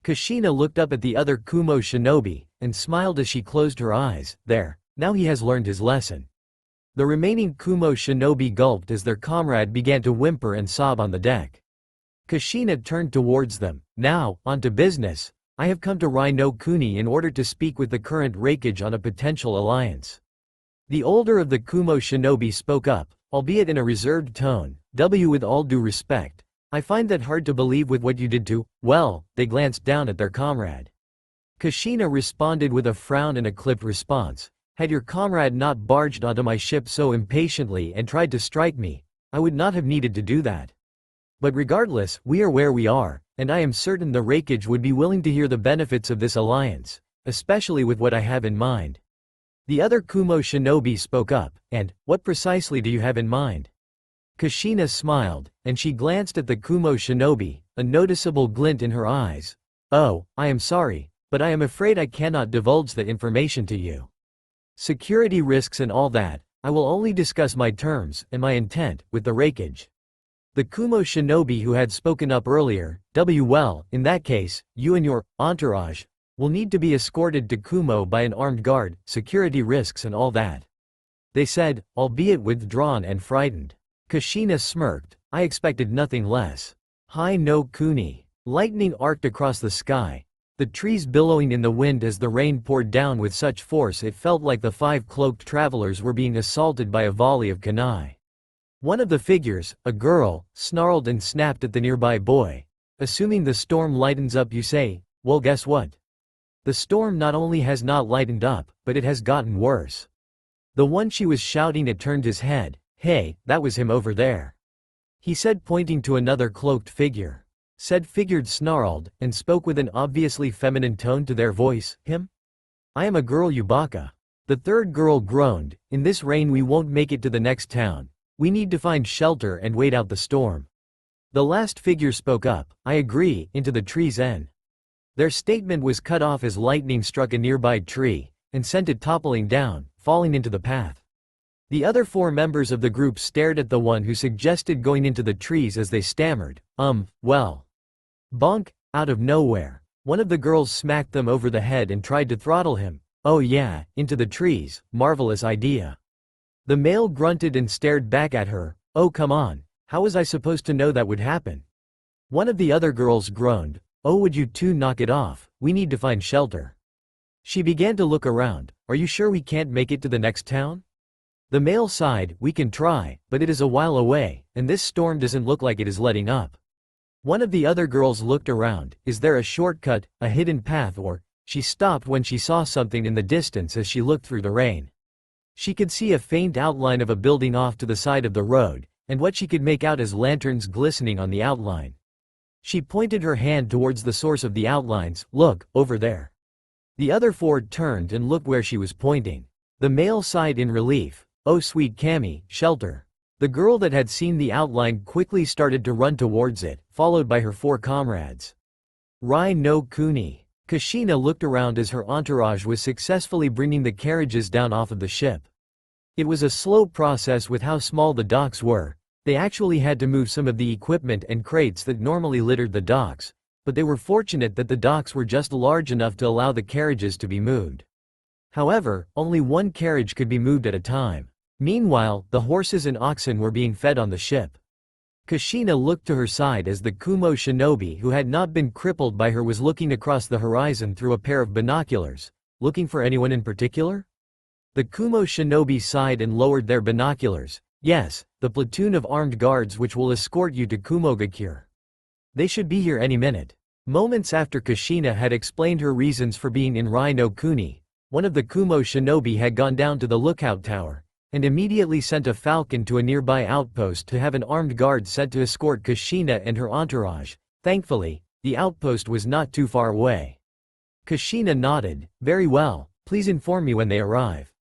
Kushina looked up at the other Kumo Shinobi, and smiled as she closed her eyes. There, now he has learned his lesson. The remaining Kumo Shinobi gulped as their comrade began to whimper and sob on the deck. Kushina turned towards them. Now, on to business. I have come to Rhounokuni in order to speak with the current Raikage on a potential alliance. The older of the Kumo Shinobi spoke up, albeit in a reserved tone. With all due respect, I find that hard to believe with what you did to, well, they glanced down at their comrade. Kushina responded with a frown and a clipped response. Had your comrade not barged onto my ship so impatiently and tried to strike me, I would not have needed to do that. But regardless, we are where we are, and I am certain the Raikage would be willing to hear the benefits of this alliance, especially with what I have in mind. The other Kumo Shinobi spoke up, and, what precisely do you have in mind? Kushina smiled, and she glanced at the Kumo Shinobi, a noticeable glint in her eyes. Oh, I am sorry, but I am afraid I cannot divulge the information to you. Security risks and all that, I will only discuss my terms and my intent with the Raikage. The Kumo Shinobi who had spoken up earlier, well, in that case, you and your entourage will need to be escorted to Kumo by an armed guard, security risks and all that. They said, albeit withdrawn and frightened. Kushina smirked. I expected nothing less. Hnokuni. Lightning arced across the sky, the trees billowing in the wind as the rain poured down with such force it felt like the 5 cloaked travelers were being assaulted by a volley of kunai. One of the figures, a girl, snarled and snapped at the nearby boy. Assuming the storm lightens up, you say? Well, guess what? The storm not only has not lightened up, but it has gotten worse. The one she was shouting at turned his head. Hey, that was him over there, he said, pointing to another cloaked figure. Said figure snarled, and spoke with an obviously feminine tone to their voice. Him? I am a girl, Yubaka. The third girl groaned. In this rain we won't make it to the next town. We need to find shelter and wait out the storm. The last figure spoke up. I agree, into the trees N. Their statement was cut off as lightning struck a nearby tree, and sent it toppling down, falling into the path. The other 4 members of the group stared at the one who suggested going into the trees as they stammered, well. Bonk, out of nowhere. One of the girls smacked them over the head and tried to throttle him. Oh yeah, into the trees, marvelous idea. The male grunted and stared back at her. Oh come on, how was I supposed to know that would happen? One of the other girls groaned. Oh, would you two knock it off, we need to find shelter. She began to look around. Are you sure we can't make it to the next town? The male sighed. We can try, but it is a while away, and this storm doesn't look like it is letting up. One of the other girls looked around. Is there a shortcut, a hidden path, or? She stopped when she saw something in the distance as she looked through the rain. She could see a faint outline of a building off to the side of the road, and what she could make out as lanterns glistening on the outline. She pointed her hand towards the source of the outlines. Look, over there. The other 4 turned and looked where she was pointing. The male sighed in relief. Oh sweet Kami, shelter. The girl that had seen the outline quickly started to run towards it, followed by her 4 comrades. Rhounokuni. Kushina looked around as her entourage was successfully bringing the carriages down off of the ship. It was a slow process with how small the docks were. They actually had to move some of the equipment and crates that normally littered the docks, but they were fortunate that the docks were just large enough to allow the carriages to be moved. However, only one carriage could be moved at a time. Meanwhile, the horses and oxen were being fed on the ship. Kushina looked to her side as the Kumo Shinobi who had not been crippled by her was looking across the horizon through a pair of binoculars. Looking for anyone in particular? The Kumo Shinobi sighed and lowered their binoculars. Yes, the platoon of armed guards which will escort you to Kumogakure. They should be here any minute. Moments after Kushina had explained her reasons for being in Rhounokuni, one of the Kumo Shinobi had gone down to the lookout tower, and immediately sent a falcon to a nearby outpost to have an armed guard sent to escort Kushina and her entourage. Thankfully, the outpost was not too far away. Kushina nodded. Very well, please inform me when they arrive.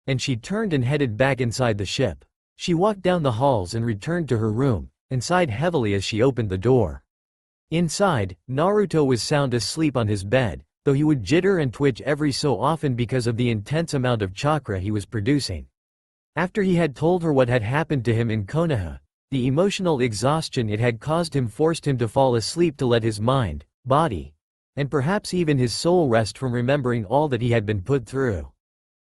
And she turned and headed back inside the ship. She walked down the halls and returned to her room, and sighed heavily as she opened the door. Inside, Naruto was sound asleep on his bed, though he would jitter and twitch every so often because of the intense amount of chakra he was producing. After he had told her what had happened to him in Konoha, the emotional exhaustion it had caused him forced him to fall asleep to let his mind, body, and perhaps even his soul rest from remembering all that he had been put through.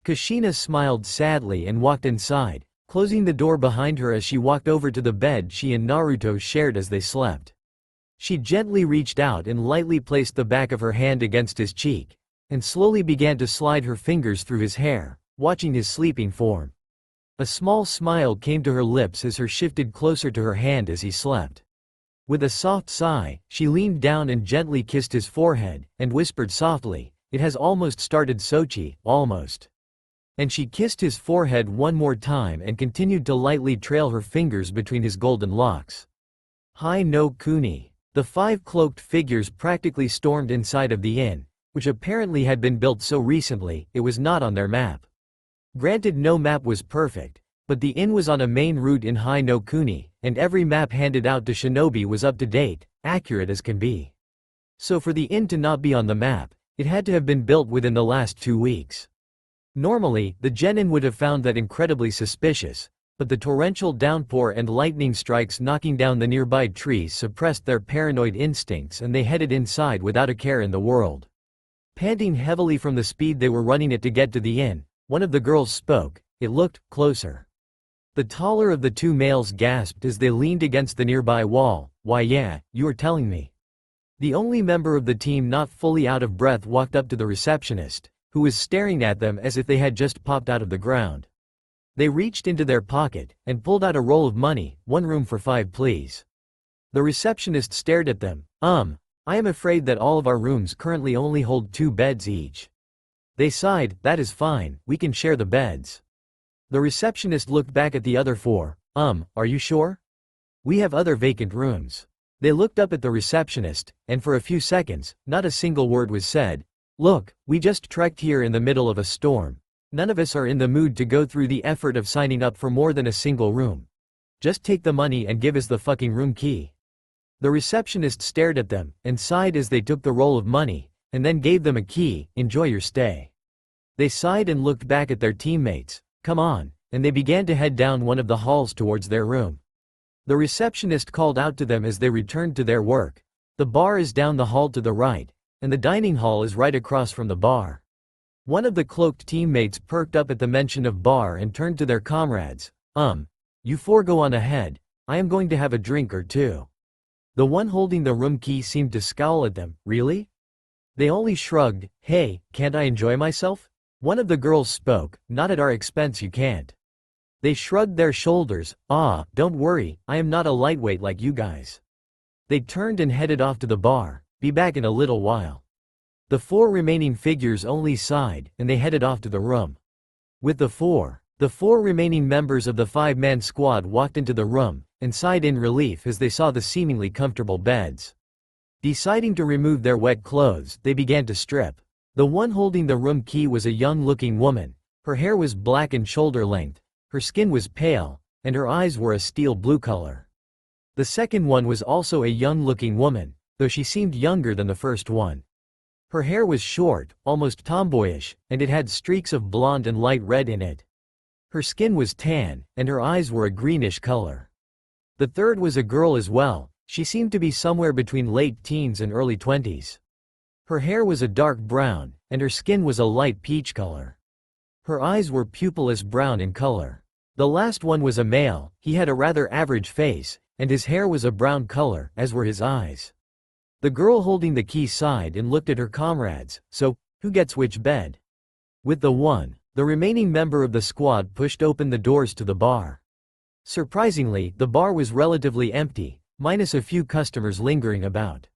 Kushina smiled sadly and walked inside, closing the door behind her as she walked over to the bed she and Naruto shared as they slept. She gently reached out and lightly placed the back of her hand against his cheek, and slowly began to slide her fingers through his hair, watching his sleeping form. A small smile came to her lips as her shifted closer to her hand as he slept. With a soft sigh, she leaned down and gently kissed his forehead, and whispered softly, "It has almost started, Sochi, almost." And she kissed his forehead one more time and continued to lightly trail her fingers between his golden locks. Hnokuni. The 5 cloaked figures practically stormed inside of the inn, which apparently had been built so recently, it was not on their map. Granted, no map was perfect, but the inn was on a main route in Hnokuni, and every map handed out to Shinobi was up to date, accurate as can be. So for the inn to not be on the map, it had to have been built within the last 2 weeks. Normally, the genin would have found that incredibly suspicious, but the torrential downpour and lightning strikes knocking down the nearby trees suppressed their paranoid instincts and they headed inside without a care in the world. Panting heavily from the speed they were running it to get to the inn, one of the girls spoke. It looked closer. The taller of the 2 males gasped as they leaned against the nearby wall. "Why yeah, you are telling me." The only member of the team not fully out of breath walked up to the receptionist, who was staring at them as if they had just popped out of the ground. They reached into their pocket and pulled out a roll of money. "1 room for 5 please." The receptionist stared at them. I am afraid that all of our rooms currently only hold 2 beds each." They sighed. "That is fine, we can share the beds." The receptionist looked back at the other 4. Are you sure? We have other vacant rooms." They looked up at the receptionist, and for a few seconds, not a single word was said. "Look, we just trekked here in the middle of a storm. None of us are in the mood to go through the effort of signing up for more than a single room. Just take the money and give us the fucking room key." The receptionist stared at them, and sighed as they took the roll of money, and then gave them a key. "Enjoy your stay." They sighed and looked back at their teammates. "Come on," and they began to head down one of the halls towards their room. The receptionist called out to them as they returned to their work. "The bar is down the hall to the right, and the dining hall is right across from the bar." One of the cloaked teammates perked up at the mention of bar and turned to their comrades. You 4 go on ahead, I am going to have a drink or 2. The one holding the room key seemed to scowl at them. "Really?" They only shrugged. "Hey, can't I enjoy myself?" One of the girls spoke. "Not at our expense, you can't." They shrugged their shoulders. Don't worry, I am not a lightweight like you guys." They turned and headed off to the bar. "Be back in a little while." The 4 remaining figures only sighed, and they headed off to the room. With the 4 remaining members of the 5-man squad walked into the room, and sighed in relief as they saw the seemingly comfortable beds. Deciding to remove their wet clothes, they began to strip. The one holding the room key was a young-looking woman. Her hair was black and shoulder-length, her skin was pale, and her eyes were a steel blue color. The second one was also a young-looking woman, though she seemed younger than the first one. Her hair was short, almost tomboyish, and it had streaks of blonde and light red in it. Her skin was tan, and her eyes were a greenish color. The third was a girl as well. She seemed to be somewhere between late teens and early 20s. Her hair was a dark brown, and her skin was a light peach color. Her eyes were pupilless brown in color. The last one was a male. He had a rather average face, and his hair was a brown color, as were his eyes. The girl holding the key sighed and looked at her comrades. "So, who gets which bed?" With the remaining member of the squad pushed open the doors to the bar. Surprisingly, the bar was relatively empty, minus a few customers lingering about.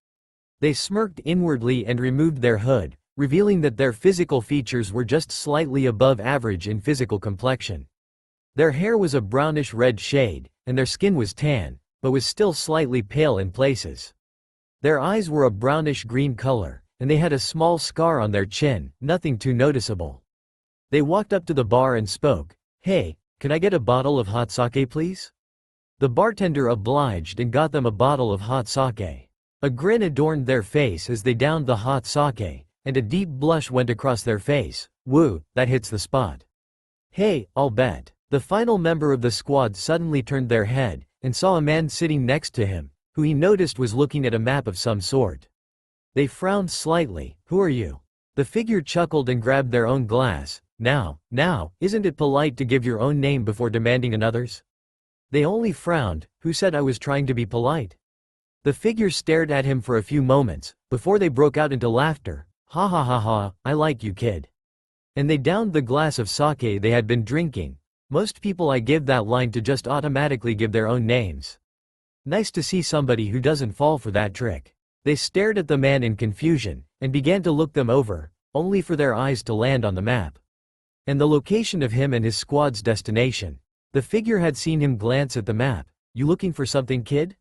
They smirked inwardly and removed their hood, revealing that their physical features were just slightly above average in physical complexion. Their hair was a brownish-red shade, and their skin was tan, but was still slightly pale in places. Their eyes were a brownish-green color, and they had a small scar on their chin, nothing too noticeable. They walked up to the bar and spoke. "Hey, can I get a bottle of hot sake please?" The bartender obliged and got them a bottle of hot sake. A grin adorned their face as they downed the hot sake, and a deep blush went across their face. Woo, that hits the spot. Hey, I'll bet. The final member of the squad suddenly turned their head, and saw a man sitting next to him, who he noticed was looking at a map of some sort. They frowned slightly. Who are you? The figure chuckled and grabbed their own glass. Now, isn't it polite to give your own name before demanding another's? They only frowned. Who said I was trying to be polite? The figure stared at him for a few moments, before they broke out into laughter. Ha ha ha ha, I like you, kid. And they downed the glass of sake they had been drinking. Most people I give that line to just automatically give their own names. Nice to see somebody who doesn't fall for that trick. They stared at the man in confusion, and began to look them over, only for their eyes to land on the map. And the location of him and his squad's destination. The figure had seen him glance at the map. You looking for something, kid?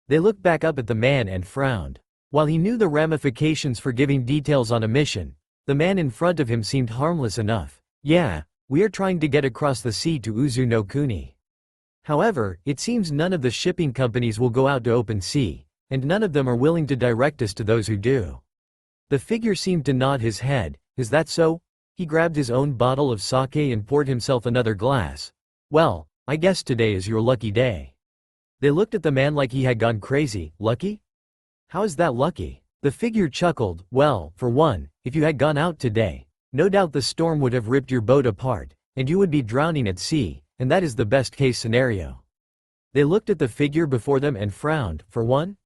They looked back up at the man and frowned. While he knew the ramifications for giving details on a mission, the man in front of him seemed harmless enough. Yeah, we are trying to get across the sea to Uzunokuni. However, it seems none of the shipping companies will go out to open sea, and none of them are willing to direct us to those who do. The figure seemed to nod his head. Is that so? He grabbed his own bottle of sake and poured himself another glass. Well, I guess today is your lucky day. They looked at the man like he had gone crazy. Lucky? How is that lucky? The figure chuckled. Well, for one, if you had gone out today, no doubt the storm would have ripped your boat apart, and you would be drowning at sea, and that is the best case scenario. They looked at the figure before them and frowned. For one?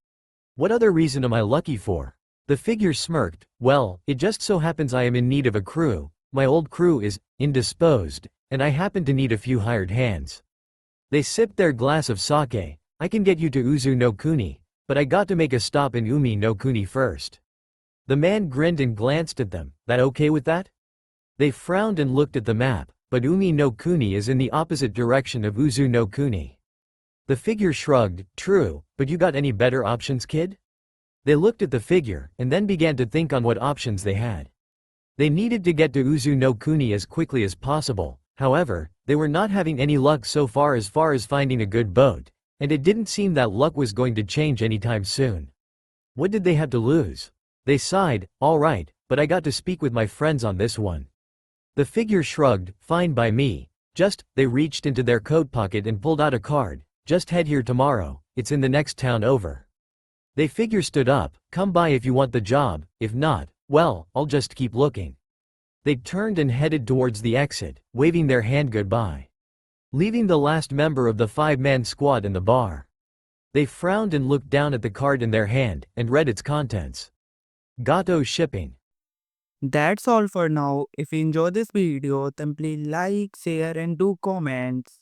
What other reason am I lucky for? The figure smirked. Well, it just so happens I am in need of a crew. My old crew is indisposed, and I happen to need a few hired hands. They sipped their glass of sake. I can get you to Uzunokuni, but I got to make a stop in Umi no Kuni first. The man grinned and glanced at them. That okay with that? They frowned and looked at the map, but Umi no Kuni is in the opposite direction of Uzunokuni. The figure shrugged. True, but you got any better options, kid? They looked at the figure, and then began to think on what options they had. They needed to get to Uzunokuni as quickly as possible. However, they were not having any luck so far as finding a good boat, and it didn't seem that luck was going to change anytime soon. What did they have to lose? They sighed. All right, but I got to speak with my friends on this one. The figure shrugged. Fine by me. They reached into their coat pocket and pulled out a card. Just head here tomorrow, it's in the next town over. They figure stood up. Come by if you want the job, if not, well, I'll just keep looking. They turned and headed towards the exit, waving their hand goodbye, leaving the last member of the 5-man squad in the bar. They frowned and looked down at the card in their hand, and read its contents. Gateau shipping. That's all for now. If you enjoyed this video, then please like, share and do comments.